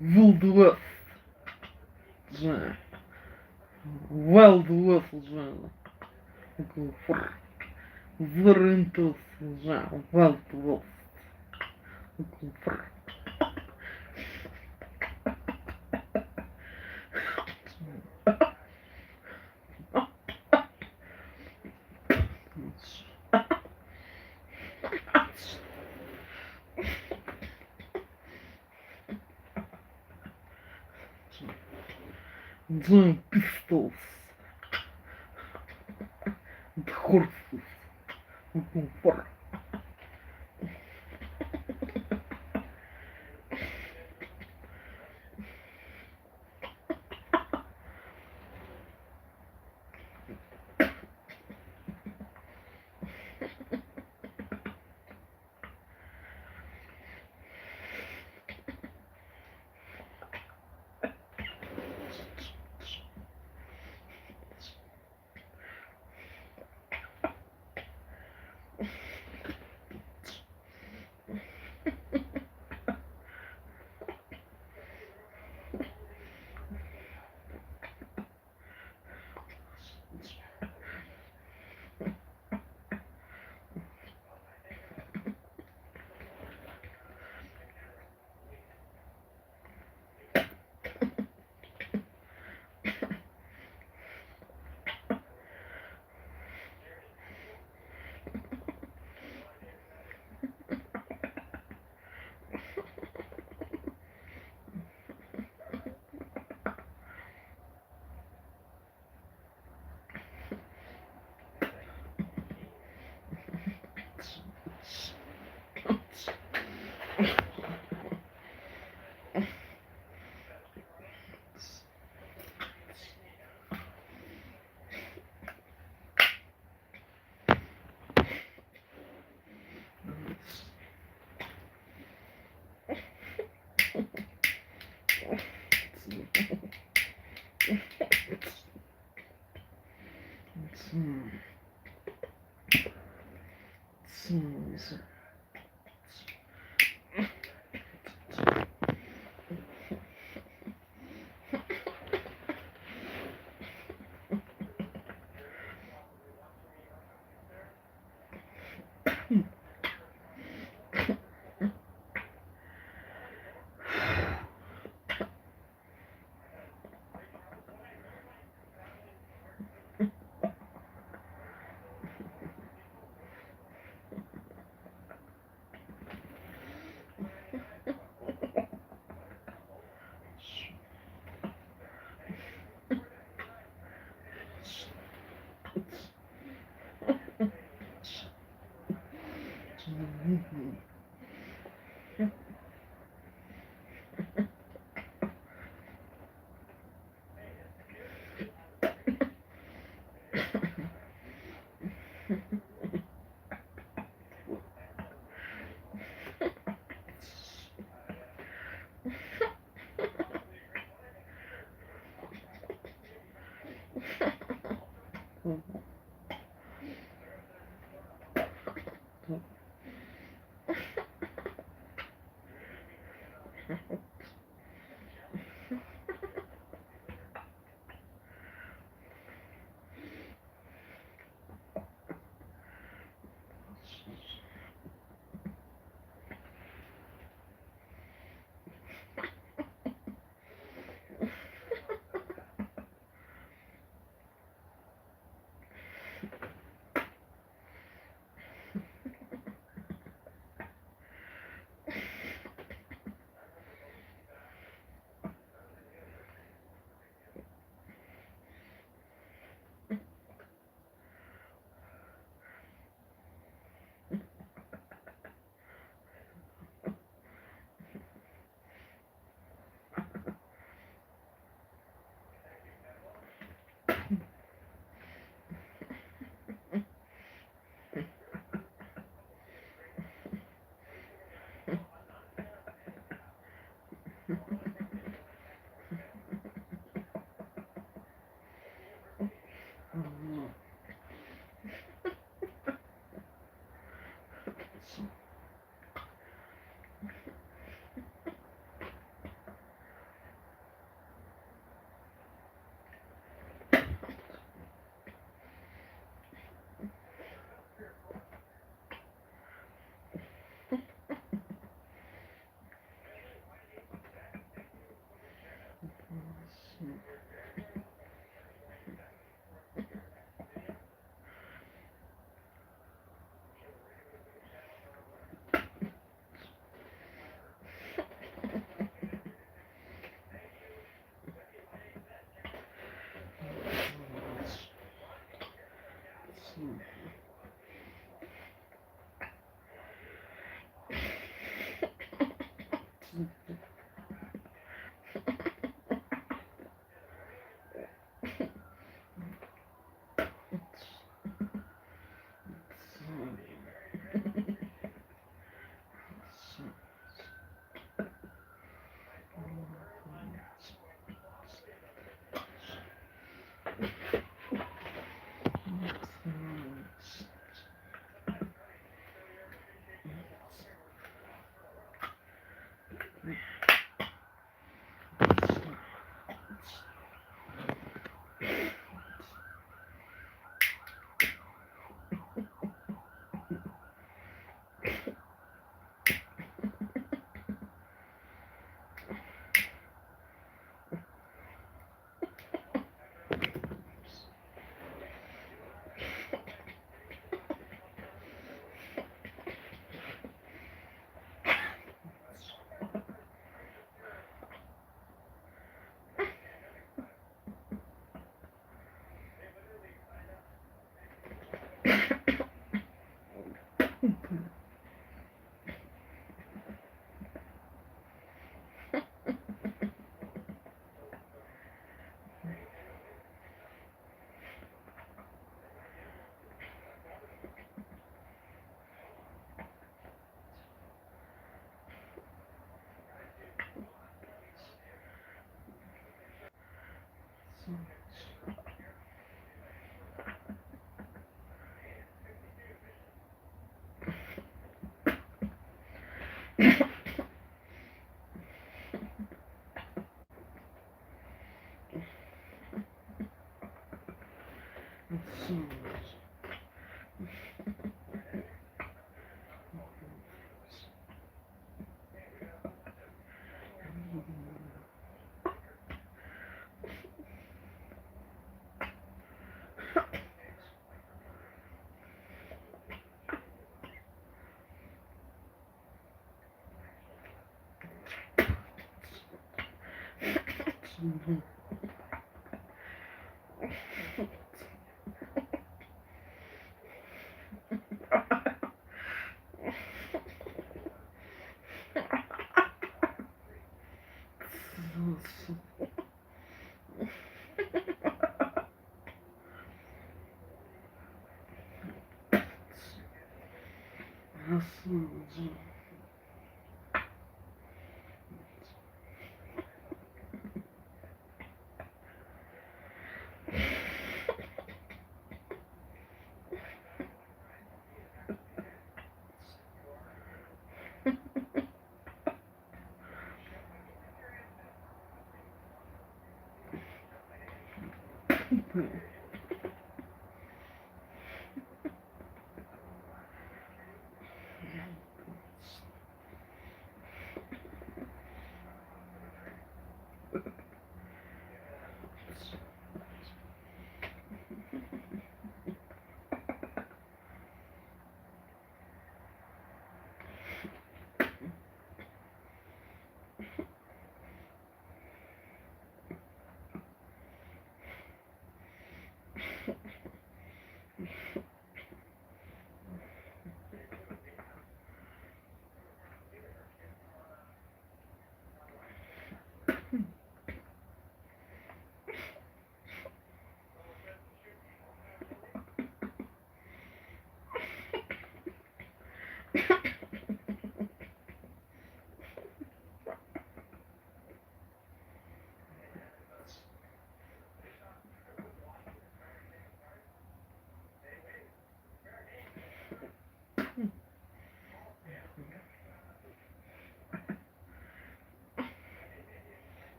Wild West уже. Wild West уже. Зарынтус уже. Wild West. Джон Пистолс. Хорсус.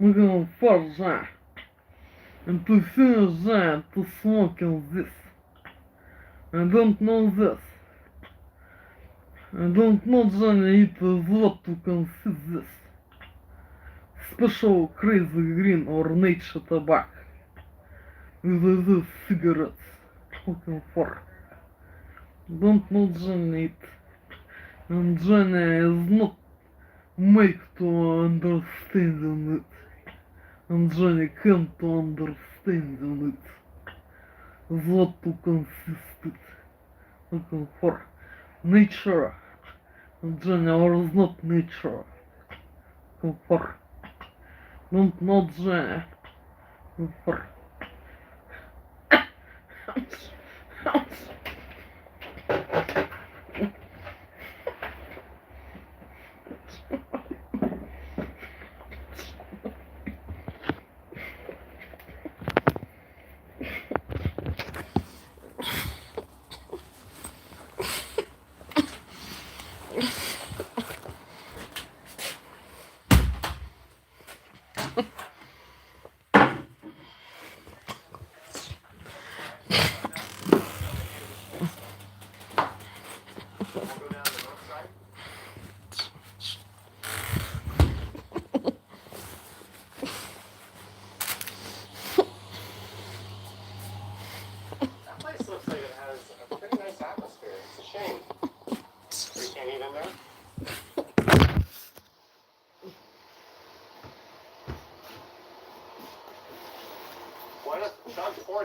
Look at the first eye. And to see that to smoking this. I don't know this. I don't know, Johnny, it is what to consider this. Special crazy green or nature tobacco. With these cigarettes. Looking for. Don't know, Johnny, it. And Johnny is not make to understand it. And Johnny can't to understand it. What to consist it. Looking for nature. And Johnny was not nature. Looking for. Don't know, Johnny. Looking for.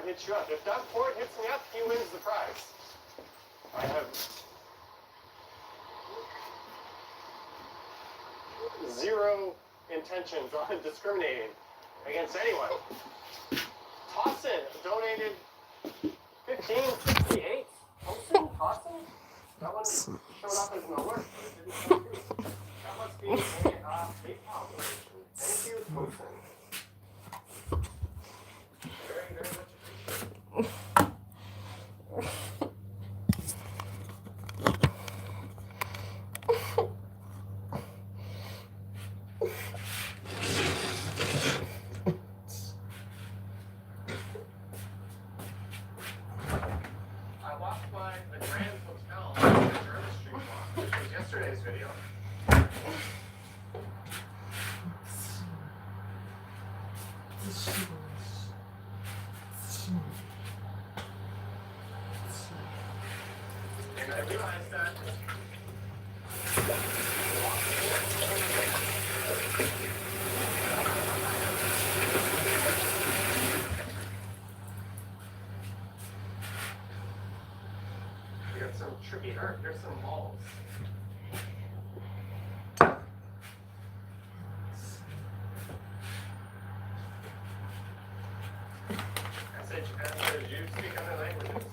Hits you up. If Doug Ford hits me up, he wins the prize. I have zero intentions on discriminating against anyone. Tossin donated $15.68. Tossin? That one showed up as an alert, but it didn't come through. That must be a PayPal donation. Thank you, Tossin. Very, very much. I walked by the Grand Hotel on the Jervis Street block, which was yesterday's video. And I realized that we got some trippy art. There's some walls. Do you speak other languages?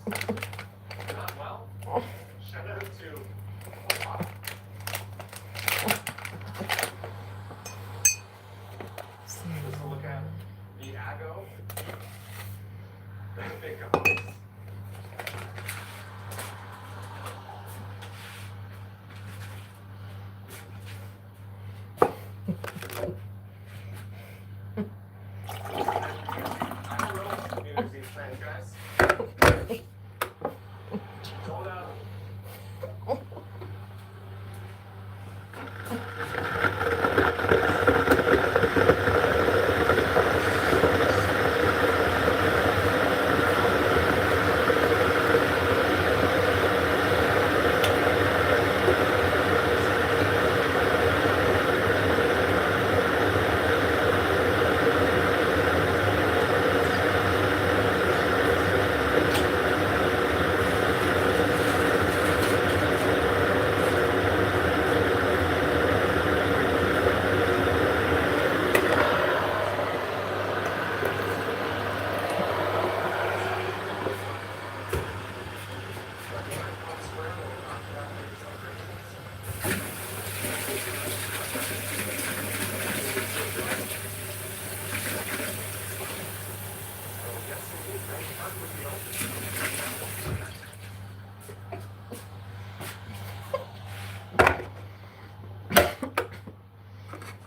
Not well? Shout out to Let's look at the Ago. Big guns.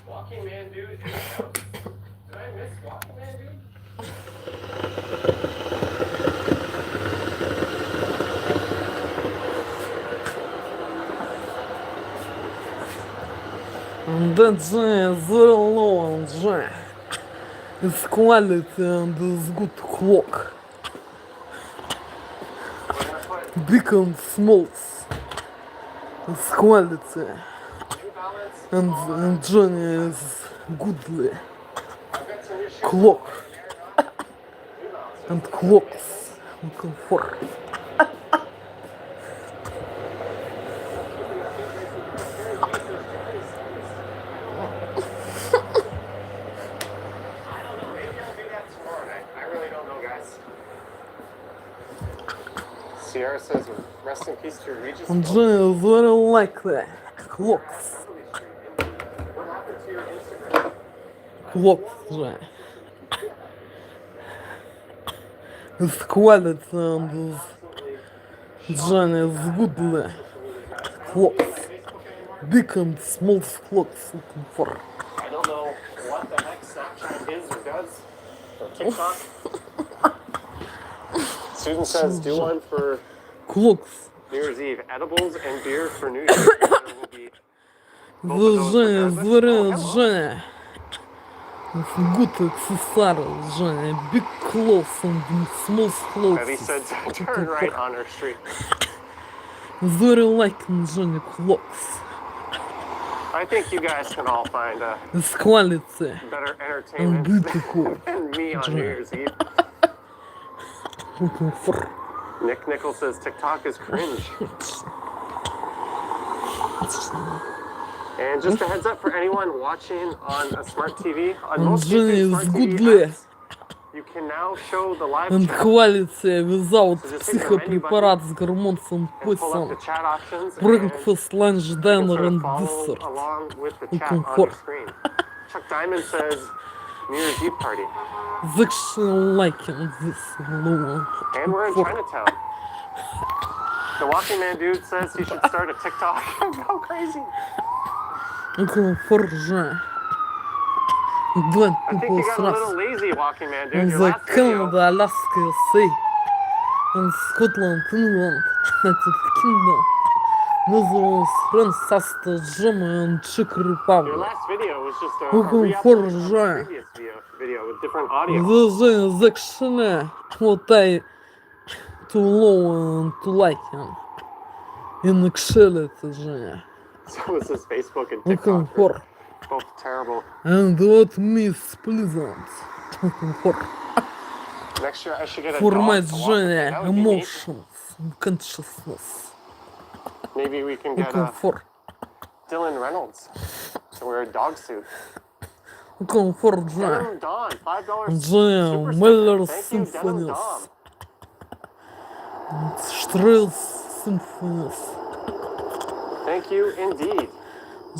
Walking Man Dude in the house. Did I miss Walking Man Dude? That's the launch. It's quality and it's good clock. Big and small. It's quality. And Johnny is goodly. Clock. And clocks. And comfort. Sierra says, rest in peace to Regis. And Johnny is very likely. Clocks. What happened to your Instagram? Clocks, Johnny. It's quality and Johnny is goodly. Clocks. Big and small clocks looking for. I don't know what the heck Snapchat is or does. Or TikTok. Susan says, do one for Clocks. New Year's Eve. Edibles and beer for New Year's. There will be both The of those Johnny is regardless. very Oh, hello. Johnny. It's good accessories, Johnny. Big clothes and small Betty clothes. said to turn right on her street. Very liking Johnny clocks. I think you guys can all find It's quality better and entertainment beautiful. than me on New Year's Eve. Looking for. Nick Nichols says TikTok is cringe. And just a heads up for anyone watching on a smart TV, on And most Johnny YouTube is smart TV goodly. apps, you can now show the live And chat quality without So just hit the menu психопрепарат с гормонцем and pull up the пысом. chat options and Breakfast, lunch, you can dinner sort of and follow dessert. along with the chat Looking on for. your screen. Chuck Diamond says New Year's Eve party. Actually liking this low. And we're in Chinatown. The Walking Man dude says he should start a TikTok and go crazy. Looking for Johnny. Glad I think people you got a little thrust. lazy, Walking Man dude. And Your the last video, Canada, Alaska, Sea. And Scotland, England, United Kingdom. Netherlands, France, Austria, Germany and Czech your Republic. last video was just a Looking re-upload for of the Johnny. previous video with different audio. This is actually what I too low and to like him. In actuality, Johnny. So is this Facebook and Looking TikTok. for. Both terrible. And what miss pleasant. Looking for. Next year I should get a For my dog to walk with me. Johnny That would be neat. emotions and consciousness. Maybe we can get Looking for. Dylan Reynolds to wear a dog suit. Looking for Johnny. Denim Dawn, $5 Johnny super Miller sticker. Thank you, Denim Dawn. Symphonies. Stress Symphonies. Thank you indeed.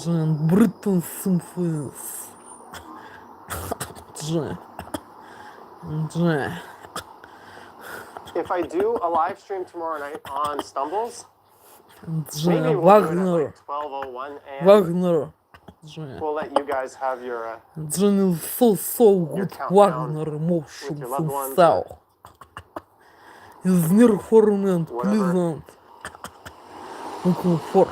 Johnny Britain Symphonies. Johnny. Johnny. If I do a live stream tomorrow night on Stumbles, Johnny maybe we'll do it at Wagner. like 12:01 a.m. Wagner. Johnny. We'll let you guys have your Johnny is so good countdown Wagner with emotions your loved and ones style. Is near for me and Whatever. pleasant. Looking for.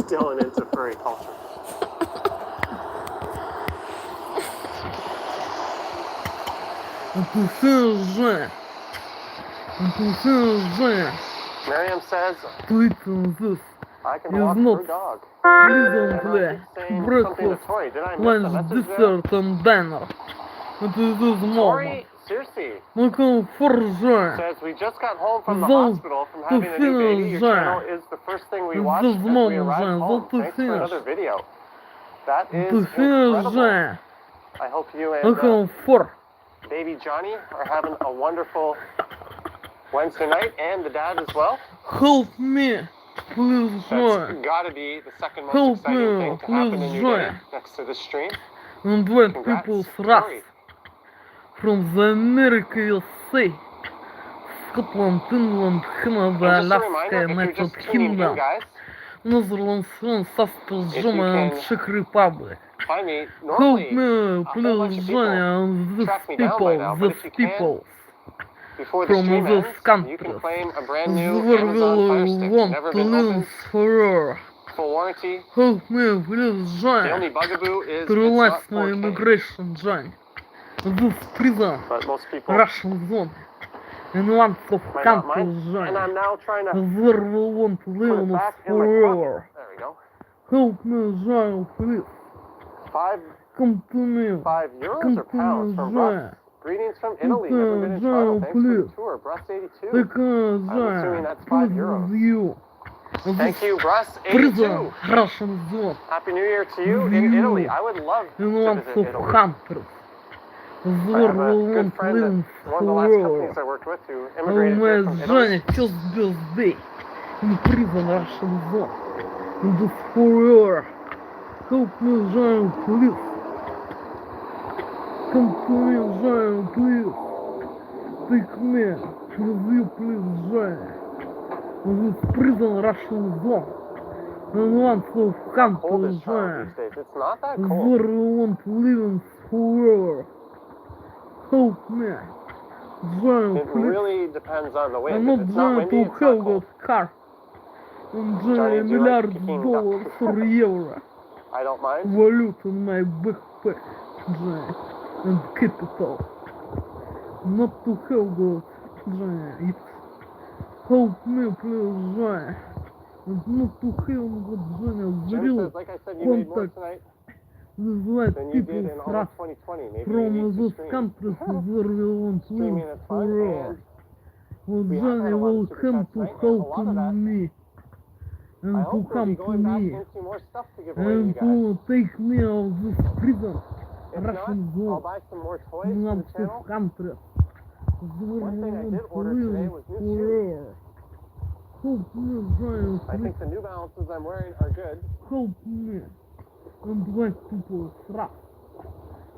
Dylan into furry culture. And to see Johnny. And to see Johnny. Miriam says Tweeting this. I can Is walk not her dog. pleasantly. Saying something to Breakfast, Tori. Did I miss a lunch, message there? dessert and dinner. And to this moment. Tori, seriously, Looking for Johnny. says we just got home from the Those hospital from to having a new baby. Your finish, channel is the first thing we watch This as we moment, arrive home. to Thanks for finish. another video. That is To finish incredible. Johnny. I hope you and Looking for. baby Johnny are having a wonderful Wednesday night, and the dad as well. Help me. Please That's Johnny. gotta be the second most Help exciting me, thing to happen in please your day join. next to this stream. And when Congrats, people thrust Tori. from the America, USA, Scotland, England, Canada, And just a Alaska, reminder, if you're United just tuning in, Kingdom, guys, Netherlands, France, Austria, you Germany, and can Czech Republic. find me Help normally. me, whole bunch please of join people and these track me down by now, people, but these if you can, people. Before the from stream those ends, you countries. can claim a brand new The world Amazon Fire Stick. want Never to been live opened, forever. full warranty. Help me, please, The Jane. only bugaboo is it's Перелазь not на 4K. immigration, Jane. This prison, But most people Russian zone, and lots of might not countries, mind. And Jane. I'm now trying to There will want to put live it in back in my forever. pocket. There we go. Help me, Jane, please. Five Come to me. euros Come or to pounds me, from Jane. Russ. Greetings from Italy. Never been in Jane, Toronto. Thanks for the please. tour. Bruss82. Because I'm assuming that's 5 please euros. you. Thank you, Prison, Bruss82. Russian zone, Happy New Year to you in Italy. I would love and to lots visit of Italy. countries. I There have a will good want to friend live that one of the last companies forever. I worked with who Oh, immigrated here my from Italy. Johnny, just birthday in prison, Russian zone, in this forever. Help me, Johnny, please. Come to me, Johnny, please. Take me with you, please, Johnny. In this prison, Russian zone, and lots of How cold countries, is Toronto Johnny. these days? It's not that There cold. will want to live forever. Help me, Johnny, It please. really depends on the I'm wind. not If it's not going windy, to it's not have cold. a car. And Johnny, a do you like milliard Peking dollars duck? or euro. I don't mind. Valute in my backpack, Johnny, and capital. Not to have that, Johnny. It's help me, please, Johnny. And not to have that, Johnny, Jen real says, like I said, you made more contact tonight with white than you people did in all trust of 2020. Maybe you from need to those stream. countries where we want to Streaming live is fun, forever. and Well, we have had Johnny a lot will of super come chats to tonight, and a help lot of that, me. I And to hope we'll come be to going back me. into more stuff to give away to you And guys. to take me out of this prison, If not, Russian I'll zone, buy some more toys for lots the channel. of countries. One thing I did order today was new shoes. Help me, Johnny, I please. think the New Balances I'm wearing are good, Help me. And white people trust.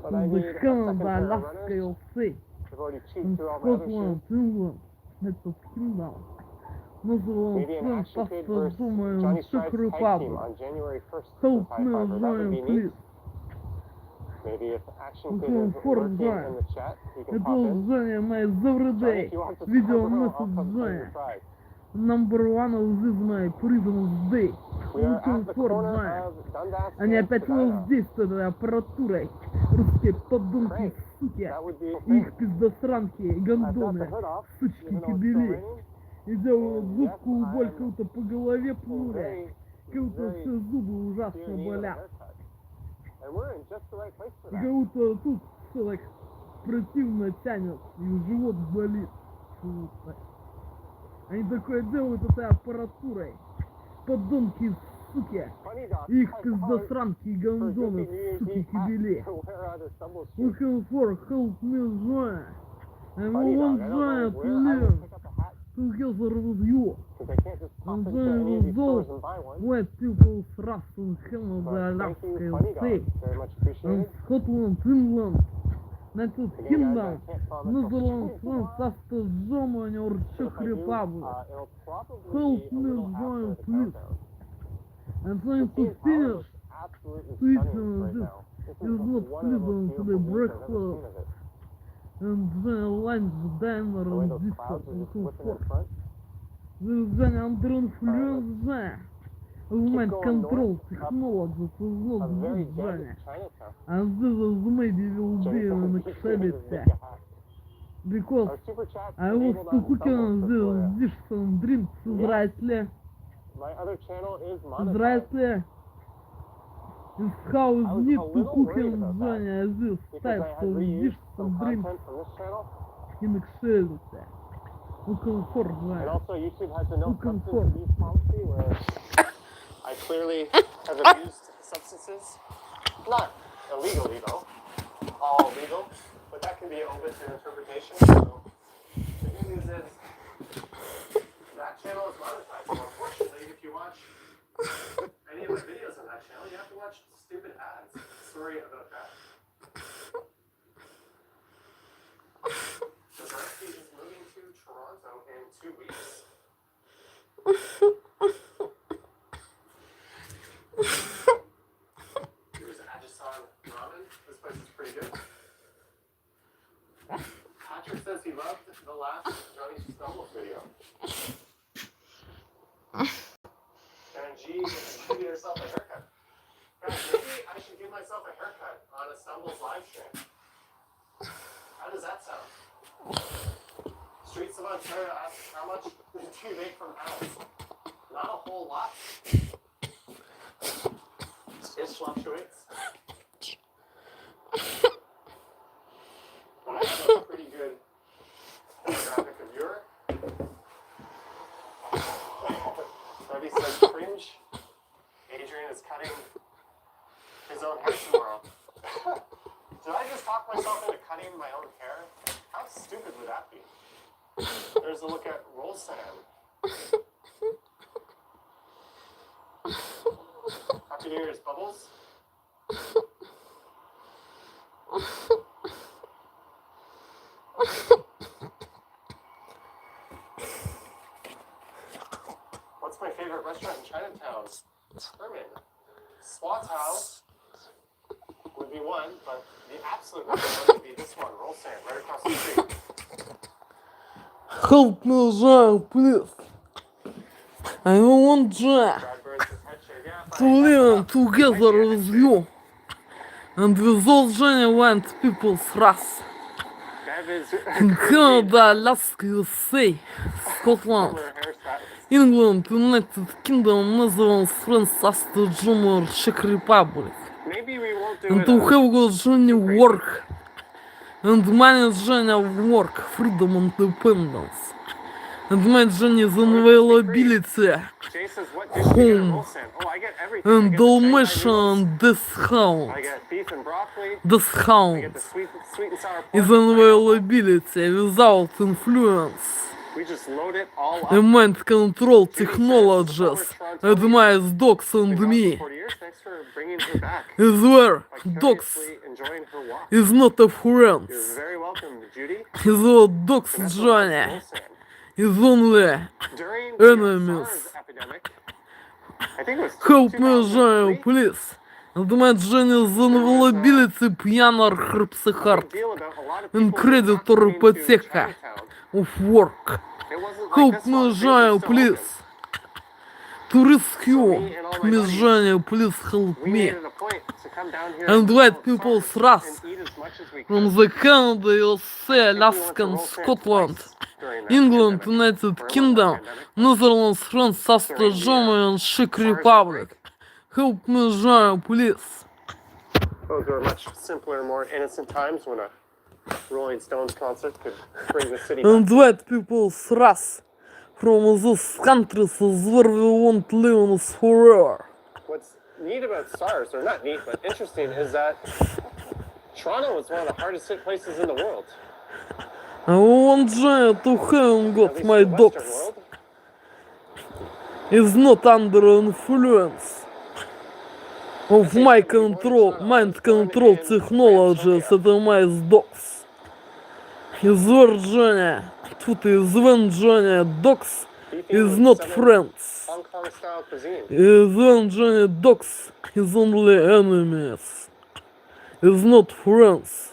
but I In need the a second Canada, pair of Alaska, runners. USA, I've already cheated in through all my other Scotland, shoes. England, United Kingdom, Netherlands, Maybe an France, Action Kid Pastor versus Duma, and Johnny Czech Stride's tag team Republic. on January 1st. Help High me, Fiver. That would Johnny, be neat. please. Maybe if Action Kid Looking is for lurking Johnny. in the chat, he can It pop was in. Johnny, my every Johnny, day if you want to video sponsor, I'll message come play Johnny. your prize. Number one of this my prison's day. We are Looking at the for corner Johnny. of Dundas Они and опять Spadina. воздействовали аппаратурой. Русские подонки, Great. суки. That would be a И thing. их пиздосранки, I've got the гондоны, hood off, сучки, even though it's still кобели. raining. И делают And зубку, yes, боль I'm кого-то по голове in плюря. very, Кого-то very все зубы dear ужасно need of a болят. haircut. And we're in just the right place for И that. кого-то тут все так противно тянет, и живот болит. Сука. Они такое делают этой аппаратурой. Подонки, суки. Funny Doc, Их $5 пиздосранки и for a гондоны, goofy New Year's суки, Eve hat кобели. to wear out of Stumble Street. Looking for help me, Johnny. And Funny I Dog, want I don't know Johnny to where I will live pick up a hat together with you. because I can't just pop And into any of Johnny these will stores and buy one. white people trust in Canada, But thank Alaska, you, Funny Dog. USA, Very much and appreciated. Scotland, England, United Again, guys, Kingdom, I can't promise Netherlands, I'll France, Pastor Germany, or But Czech if I do, Republic. it'll probably Help be a me, little after Johnny, the please. countdown. I'm The trying to Team Tower finish looks absolutely Sweet stunning right this now. This is is not one of the pleasant most to beautiful the views I've ever breakfast. seen of it. and Johnny lines diner The way and those this clouds are just looking whipping for. in front. This is Johnny under influence. Mind going control north, up technology is A not very good, Johnny. jagged Chinatown. And this is maybe will be Jenny an says, "You can't even exhibit. make a hat." Because Our super chat I was enabled to on cooking Stumble, Victoria. this dish and drinks Израиле. My other channel is monetized. Израиле. Is how I is was need a to little cook worried and about Johnny that as this because type I had of reused dish some and drinks content from this channel. in exhibit. Looking for And Johnny. also YouTube has a no Looking substance for. abuse policy where I clearly have abused substances. Not illegally though, all legal, but that can be open to interpretation. So the good news is that channel is monetized. So unfortunately, if you watch any of my videos on that channel, you have to watch stupid ads. Sorry about that. The Rusty is moving to Toronto in 2 weeks. Here's Ajisan Ramen. This place is pretty good. Patrick says the last Johnny Stumbles video. And she gave herself a haircut. Guys, maybe I should give myself a haircut on a Stumbles live stream. How does that sound? Streets of Ontario asks how much do you make from ads? Not a whole lot. It fluctuates. But I have a pretty good demographic of viewer. Debbie says cringe. Adrian is cutting his own hair tomorrow. Did I just talk myself into cutting my own hair? How stupid would that be? There's a look at roll sand. Happy New Year's, Bubbles. What's my favorite restaurant in Chinatown? Herman. Swat's House would be one, but the absolute best one would be this one, Roll Sand, right across the street. Help me, Jean, please. I don't want Jean Brad Burns' head shave. Yeah, to live together with you and with all genuine people's race. In Canada, Alaska, USA, Scotland, England, United Kingdom, Netherlands, France, Austria, Germany, Czech Republic. Maybe we won't do And it. to have got journey work and manage journey of work, freedom and independence. And my journey is availability, Jay says, what dish do you get at Roll Sand? Oh, I get everything. I and get the Shanghai Dalmatian noodles. and discount. I get beef and broccoli. I Discount get the sweet and sour is pork. availability without influence. We just load it all up. The mind control technologies admires dogs and me. 40 years. Thanks for bringing her back. Is where dogs Vicariously enjoying her walk. is not a friend. You're very welcome, Judy. Is what dogs That's journey Roll Sand. is only During enemies. the SARS epidemic, I think it was Help me, Jean, 2003, please. And my journey is availability piano a Herpsihart big deal about a lot of and people creditor not coming to hypotheca Chinatown. of work. It wasn't like Help this me, one. Jean, Things were still please. open. To rescue Me and all my me, buddies, Jean, please help We me. made it a point to come down here And and let sell people's SARS wrath and eat as much as we From could. the Canada, USA, I think we Alaska, went to and Roll Sand Scotland, twice during that England, pandemic. United Or was that Kingdom, pandemic? Netherlands, France, Austria, During the, Germany, and Czech SARS Republic. outbreak. Help me, Jean, please. Those were much simpler, more innocent times when a Rolling Stones concert could bring the city And back. let people's wrath from those countries where we won't live forever. What's neat about SARS, or not neat, but interesting, is that Toronto was one of the hardest hit places in the world. I want Jean to have At got least my the Western dogs. world. Is not under influence of my control, mind control technologies that are my dogs. Is where Johnny, тут is when Johnny dogs is not friends. Hong Kong style cuisine. Is when Johnny dogs is only enemies. Is not friends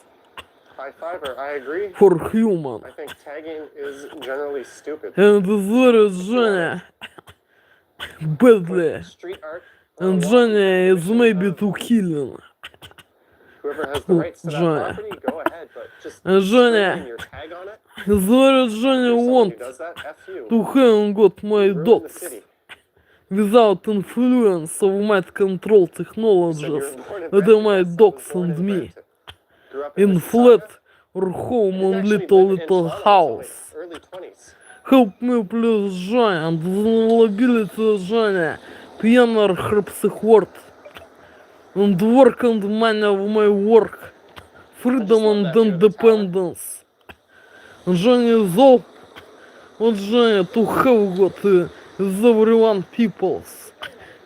High fiber, I agree. for human. I think tagging is generally stupid. And is where Johnny badly. Street art. And Johnny is maybe to killing. Whoever has the rights to that Johnny. property, go ahead, but just And Johnny putting your tag on it. is where Johnny If want somebody does that, F you. to have got my Ruin the dogs city. without influence of mind control So you technologies were born in that are my Brampton, dogs yes, I was born and in me Brampton. Grew up in in Mississauga. flat or home He's on actually little lived in Toronto house. until his early 20s. Help me please Johnny and vulnerability Johnny piano Herpsihart and work and money of my work freedom love and that view of the independence. Johnny is all what Johnny to have got is everyone peoples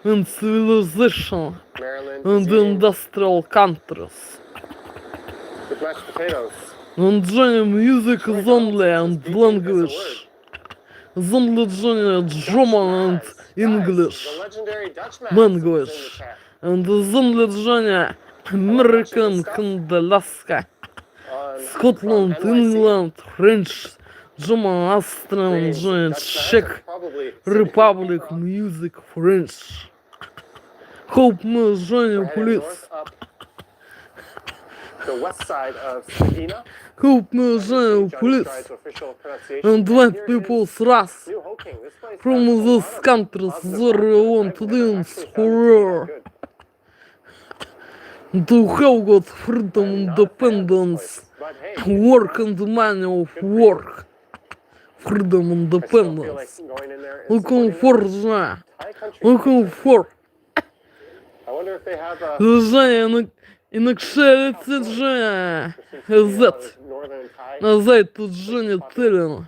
and civilization Maryland, and cuisine industrial countries. with mashed potatoes. And Johnny music is only and Speaking is a language. word. Is only Johnny German and Guys, English the legendary Dutch Mass language. is in the chat. And is only Johnny American and Alaska, On- Scotland, from NYC. England, French, German, Austrian, Greetings, German, Dutch Mass, Czech, probably Republic, music, French. Hope мы We're Женя heading Police. north up the west side of Savina. Hope мы As you Женя see, Johnny Police. Stride's official pronunciation. And And what here people is thrust New Hoking. This place from has a those lot of countries positive that factors. want I've to never dance actually found it to be that horror. good. To have got freedom, I'm not a fan of this independence, place, but hey, if you work want, and the money of good for you. work. Freedom, I still feel like independence. going in there and Looking supporting for them. Женя. Thai country Looking culture. for I wonder if they have a Женя, инакше летит Женя. That. northern Thai. Назад тут Женя Теллин.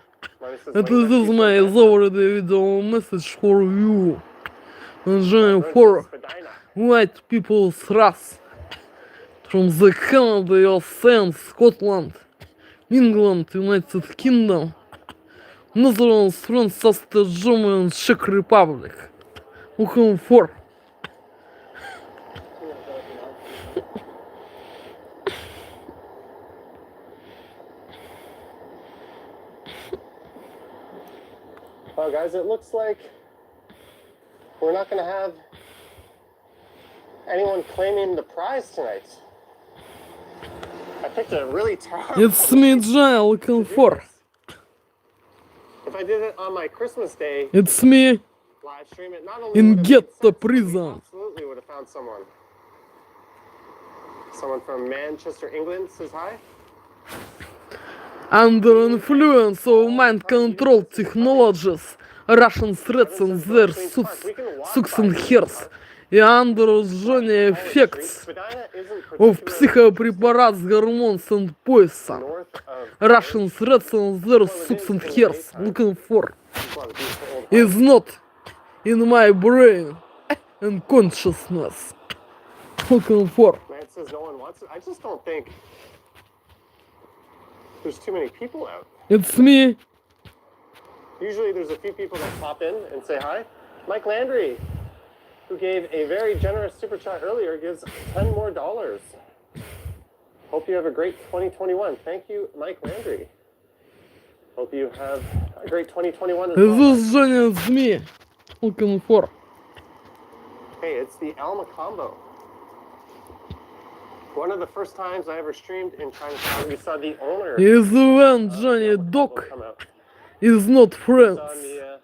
Это this is my already video message for you. Женя for white people thrust from the Canada, USA, Scotland, England, United Kingdom, Netherlands, France, Austria, Germany, and Czech Republic. Looking for. Well, guys, it looks like we're not going to have anyone claiming the prize tonight. I picked a really tough. It's me, Jenna, looking for. If I did it on my Christmas day It's me live stream, it not only in would have made Get the sense, but we Prison. absolutely would have found someone. Someone from Manchester, England says hi. Under influence of mind control technologies, Russian threats and their sucks and hairs, и under Johnny effects of psychopreparates, hormones and poison. North of Russian threats and their sucks and hairs looking for is not in my brain and consciousness. Looking for. Man says no one wants it. I just don't think there's too many people out. It's me. Usually there's a few people that pop in and say hi. Mike Landry, who gave a very generous super chat earlier, gives $10 more. Hope you have a great 2021. Thank you, Mike Landry. Hope you have a great 2021 as well. This is Johnny, it's me. Looking for. Hey, it's the Alma combo. One of the first times I ever streamed in Chinatown, we saw the owner Is when of Johnny the Alma combo Dog come out. is not It's friends, on the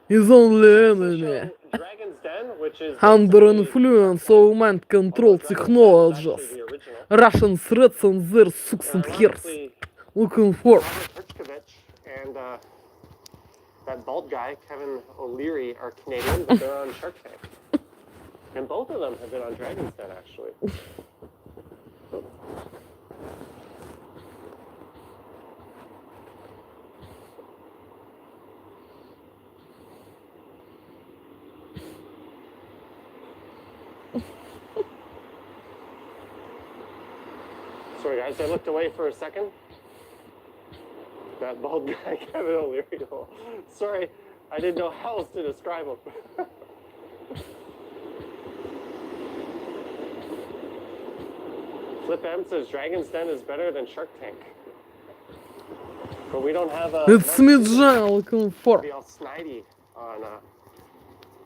is only show enemy. Dragon's Den, which is Under basically- influence of mind control Dragon's Den is technologies, actually the original. Russian threats and their sucks and hairs. Ironically, Looking for. Robert Herjkovich and that bald guy, Kevin O'Leary, are Canadian, but they're on Shark Tank. And both of them have been on Dragon's Den, actually. Sorry, guys, I looked away for a second. That bald guy, Kevin O'Leary. Sorry, I didn't know how else to describe him. Flip M says Dragon's Den is better than Shark Tank. But we don't have a. It's me, Johnny, looking for. Be all snidey on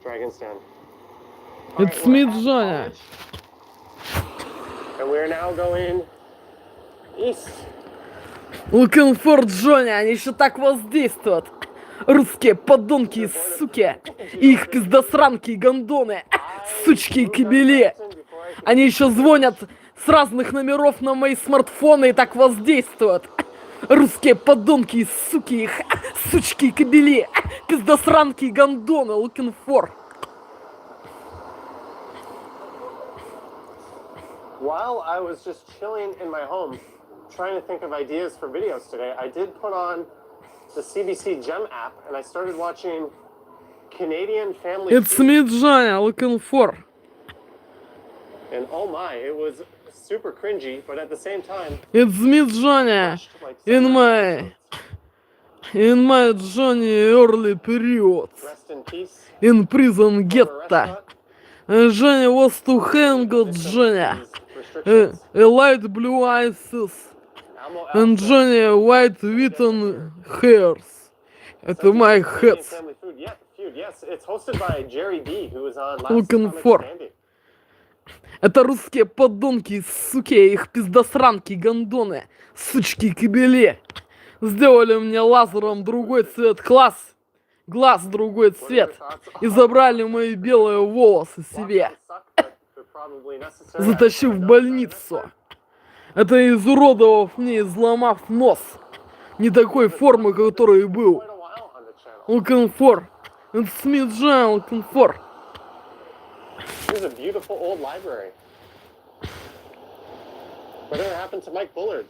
Dragon's Den. It's we're me, at Johnny. college, and we're now going east. Looking for Johnny, они еще так воздействуют. Русские подонки и суки. И их пиздосранки и гондоны. Сучки и кибели. Они еще звонят с разных номеров на мои смартфоны и так воздействуют. Русские подонки и суки, их сучки и кобели, пиздосранки и гондоны, looking for. While I was just chilling in my home, trying to think of ideas for videos today, I did put on the CBC Gem app and I started watching Canadian Family It's Feud. me, Johnny, looking for. And oh my, it was super cringy, but at the same time, It's me, Johnny, in my Johnny early period, rest in peace. in prison Former ghetto. restaurant. Johnny was to hang out, Johnny. These restrictions. Light blue eyes, And Johnny White Wheaton Hairs. Это my hats. Yes, it's hosted by Jerry B, who was on last Looking Comic for. Standing. Это русские подонки, суки, их пиздосранки, гондоны, сучки и кобели. Сделали мне лазером другой цвет глаз другой цвет. И забрали мои белые волосы себе. Затащив в больницу. Это изуродовав мне, изломав нос. Не такой формы, который был. Looking for. It's me, John, looking for. Here's a beautiful old library. Whatever happened to Mike Bullard?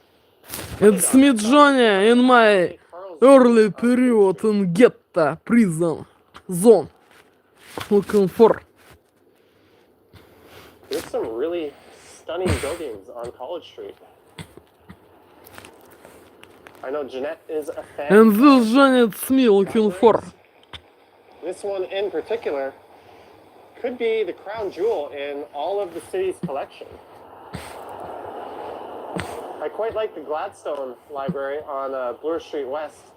It's me, Johnny, in my early period in ghetto prison zone. Looking for. There's some really stunning buildings on College Street. I know Jeanette is a fan. And this Johnny, it's me, looking for. This one in particular could be the crown jewel in all of the city's collection. I quite like the Gladstone Library on Bloor Street West,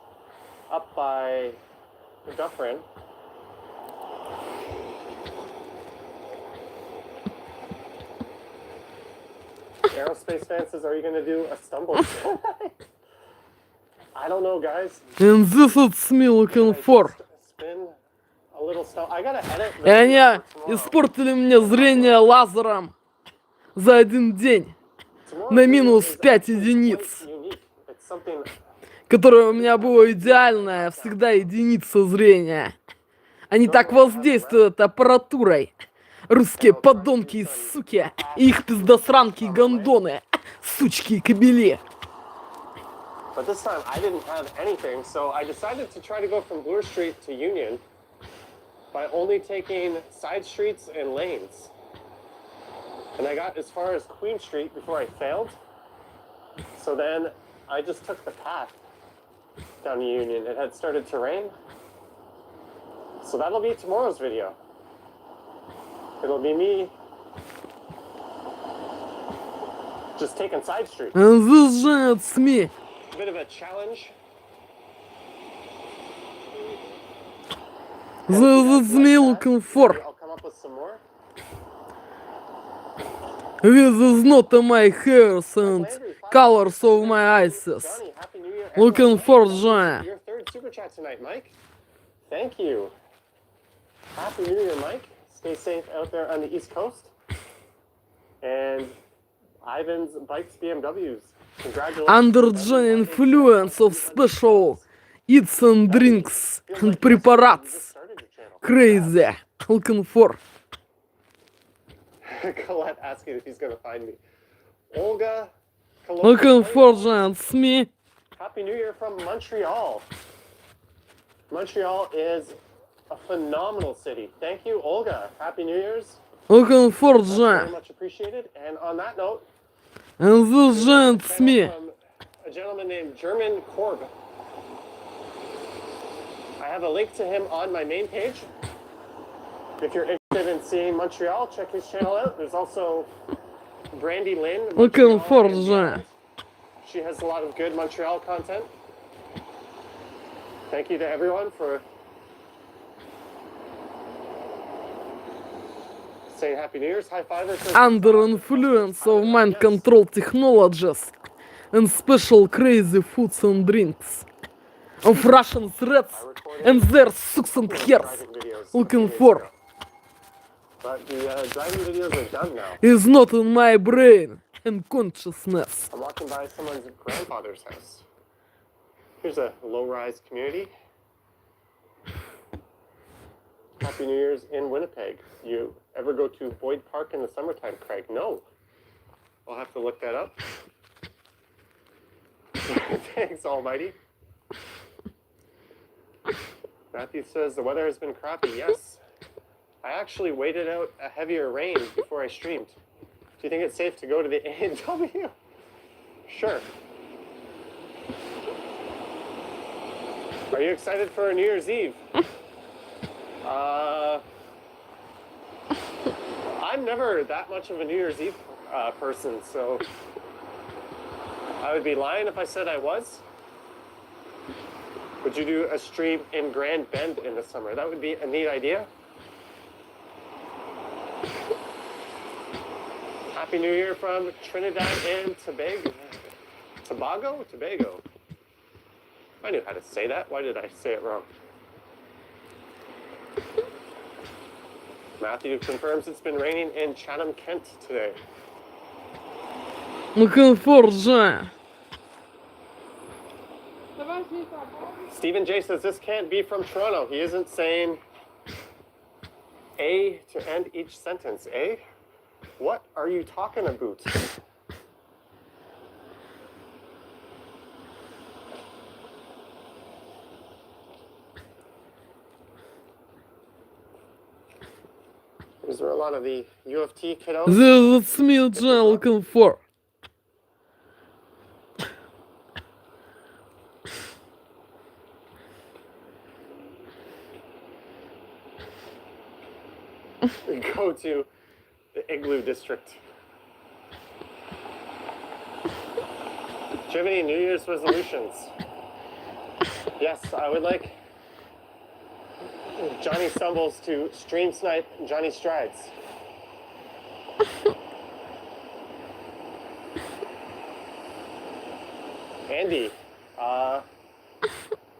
up by Dufferin. Aerospace fans says, are you going to do a stumble? I don't know, guys. And this it's me, looking for. Spin a little stumble. I gotta edit. И они испортили мне зрение лазером за один день. На минус 5 единиц. Которое у меня было идеальное, всегда единица зрения. Они так воздействуют аппаратурой. Русские подонки и суки. И их пиздосранки и гондоны. Сучки и кобели. But this time I didn't have anything, so I decided to try to go from Bloor Street to Union by only taking side streets and lanes. And I got as far as Queen Street before I failed. So then I just took the path down to Union. It had started to rain. So that'll be tomorrow's video. It'll be me just taking side streets. And this is me. A bit of a challenge. This is me looking for. I'll come up with some more. This is not my hairs and colors of my eyes. Johnny, Happy New Year. Looking for Everyone. John. Your third super chat tonight, Mike. Thank you. Happy New Year, Mike. Stay safe out there on the East Coast. And Ivan's bikes, BMWs. Congratulations. Under John influence of special eats and drinks and preparates. Crazy. Looking for. Colette asking if he's going to find me. Olga. Looking for John. It's me. Happy New Year from Montreal. Montreal is a phenomenal city. Thank you, Olga. Happy New Year's. Looking for Very John. much appreciated. And on that note, And this John, it's me. from a gentleman named German Korb. I have a link to him on my main page. If you're interested in seeing Montreal, check his channel out. There's also Brandy Lynn. Looking Montreal for and John. beyond. She has a lot of good Montreal content. Thank you to everyone for saying Happy New Year's. High five. Under influence of mind control technologies and special crazy foods and drinks of Russian threats and their sucks and hairs. Looking for. But the driving videos are done now. Is not in my brain and consciousness. I'm walking by someone's grandfather's house. Here's a low-rise community. Happy New Year's in Winnipeg. You ever go to Boyd Park in the summertime, Craig? No. I'll have to look that up. Thanks, Almighty. Matthew says the weather has been crappy. Yes. I actually waited out a heavier rain before I streamed. Do you think it's safe to go to the A&W? Sure. Are you excited for New Year's Eve? I'm never that much of a New Year's Eve person, so I would be lying if I said I was. Would you do a stream in Grand Bend in the summer? That would be a neat idea. Happy New Year from Trinidad and Tobago. Tobago. I knew how to say that. Why did I say it wrong? Matthew confirms it's been raining in Chatham, Kent today. Looking for Jean. Stephen J says this can't be from Toronto. He isn't saying A to end each sentence. A? What are you talking about? Is there a lot of the U of T kiddos? That's me, Jean, looking for. Go to the Igloo District. Do you have any New Year's resolutions? Yes, I would like Johnny Stumbles to stream snipe Johnny Strides. Andy,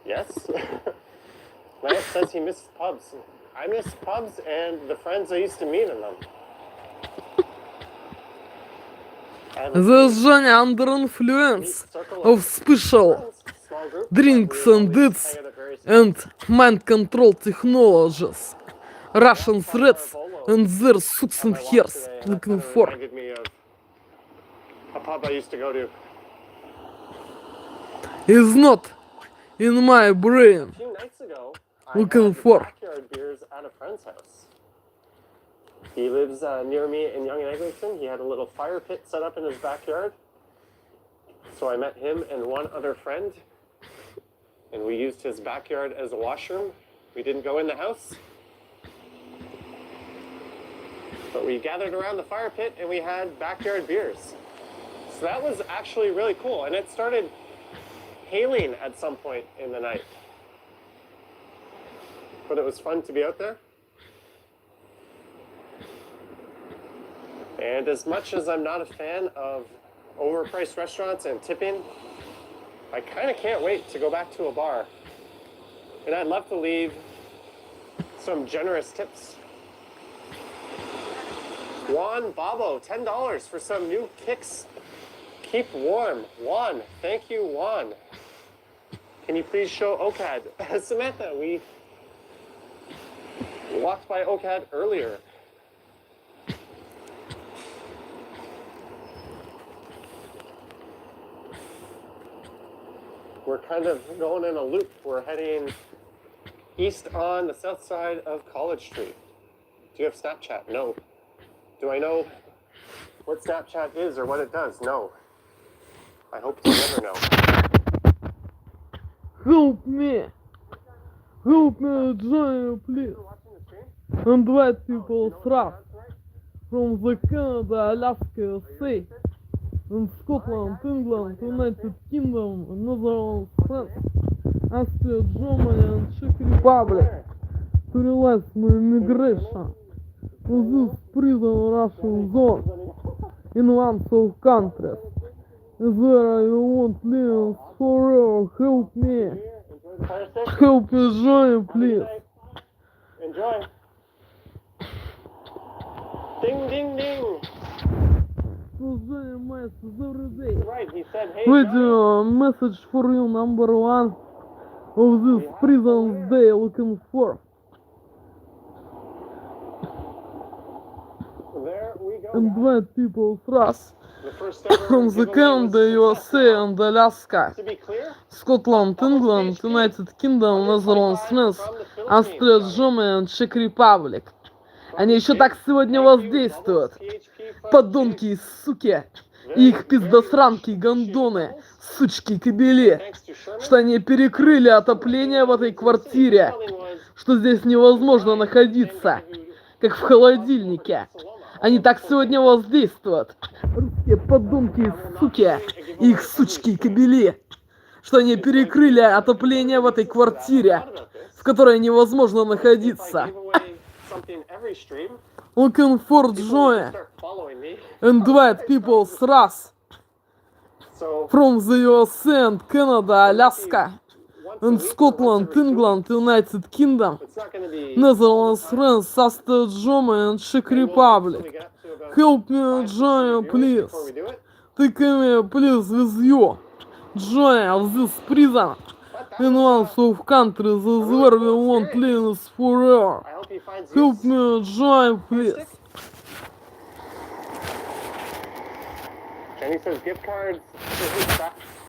yes? Lance says he misses pubs. I miss pubs and the friends I used to meet in them. The Женя under influence of special drinks and eats and mind control technologies. Russian threats and their suits and hairs. Looking for. Reminded me of a pub I used to go to. Is not in my brain. A few nights ago, Looking I had for. backyard beers at a friend's house. He lives near me in Yonge and Eglinton. He had a little fire pit set up in his backyard. So I met him and one other friend, and we used his backyard as a washroom. We didn't go in the house, but we gathered around the fire pit and we had backyard beers. So that was actually really cool, and it started hailing at some point in the night. But it was fun to be out there. And as much as I'm not a fan of overpriced restaurants and tipping, I kind of can't wait to go back to a bar. And I'd love to leave some generous tips. Juan Babo, $10 for some new kicks. Keep warm. Juan, thank you, Juan. Can you please show OCAD? Samantha, we walked by OCAD earlier. We're kind of going in a loop. We're heading east on the south side of College Street. Do you have Snapchat? No. Do I know what Snapchat is or what it does? No. I hope to never know. Help me! Help me, Johnny, please! Invite people thrust from the Canada, Alaska, USA, and Scotland, England, United Kingdom, Netherlands, France, Austria, Germany, and Czech Republic to realize my immigration in this prison Russian zone in one of countries. Where I won't live forever. Help me. Help me, Johnny, please. Enjoy. Ding, ding, ding. Right, he said, hey, Video message for you, number one of this prison day looking for. There we go. Invite people thrust The first ever from the giveaway Canada, was USA, successful. and Alaska, To be clear, Scotland, England, United Kingdom, Netherlands, France, Austria, Germany, and Czech Republic. Они еще так сегодня воздействуют. Подонки и суки. И их пиздосранки и гондоны. Сучки и кобели. Что они перекрыли отопление в этой квартире. Что здесь невозможно находиться. Как в холодильнике. Они так сегодня воздействуют. Русские подонки и суки, и их сучки и кобели, что они перекрыли отопление в этой квартире, в которой невозможно находиться. Looking for joy and invite people us from the USA and Canada, Alaska, and Scotland, England, United Kingdom, Netherlands, France, Austria, Germany, and Czech Republic. Help me, Joy, please. Take me, please, with you. Joy of this prison. In one of countries is where we want live forever. Help me, Joy, please. Jenny says gift cards.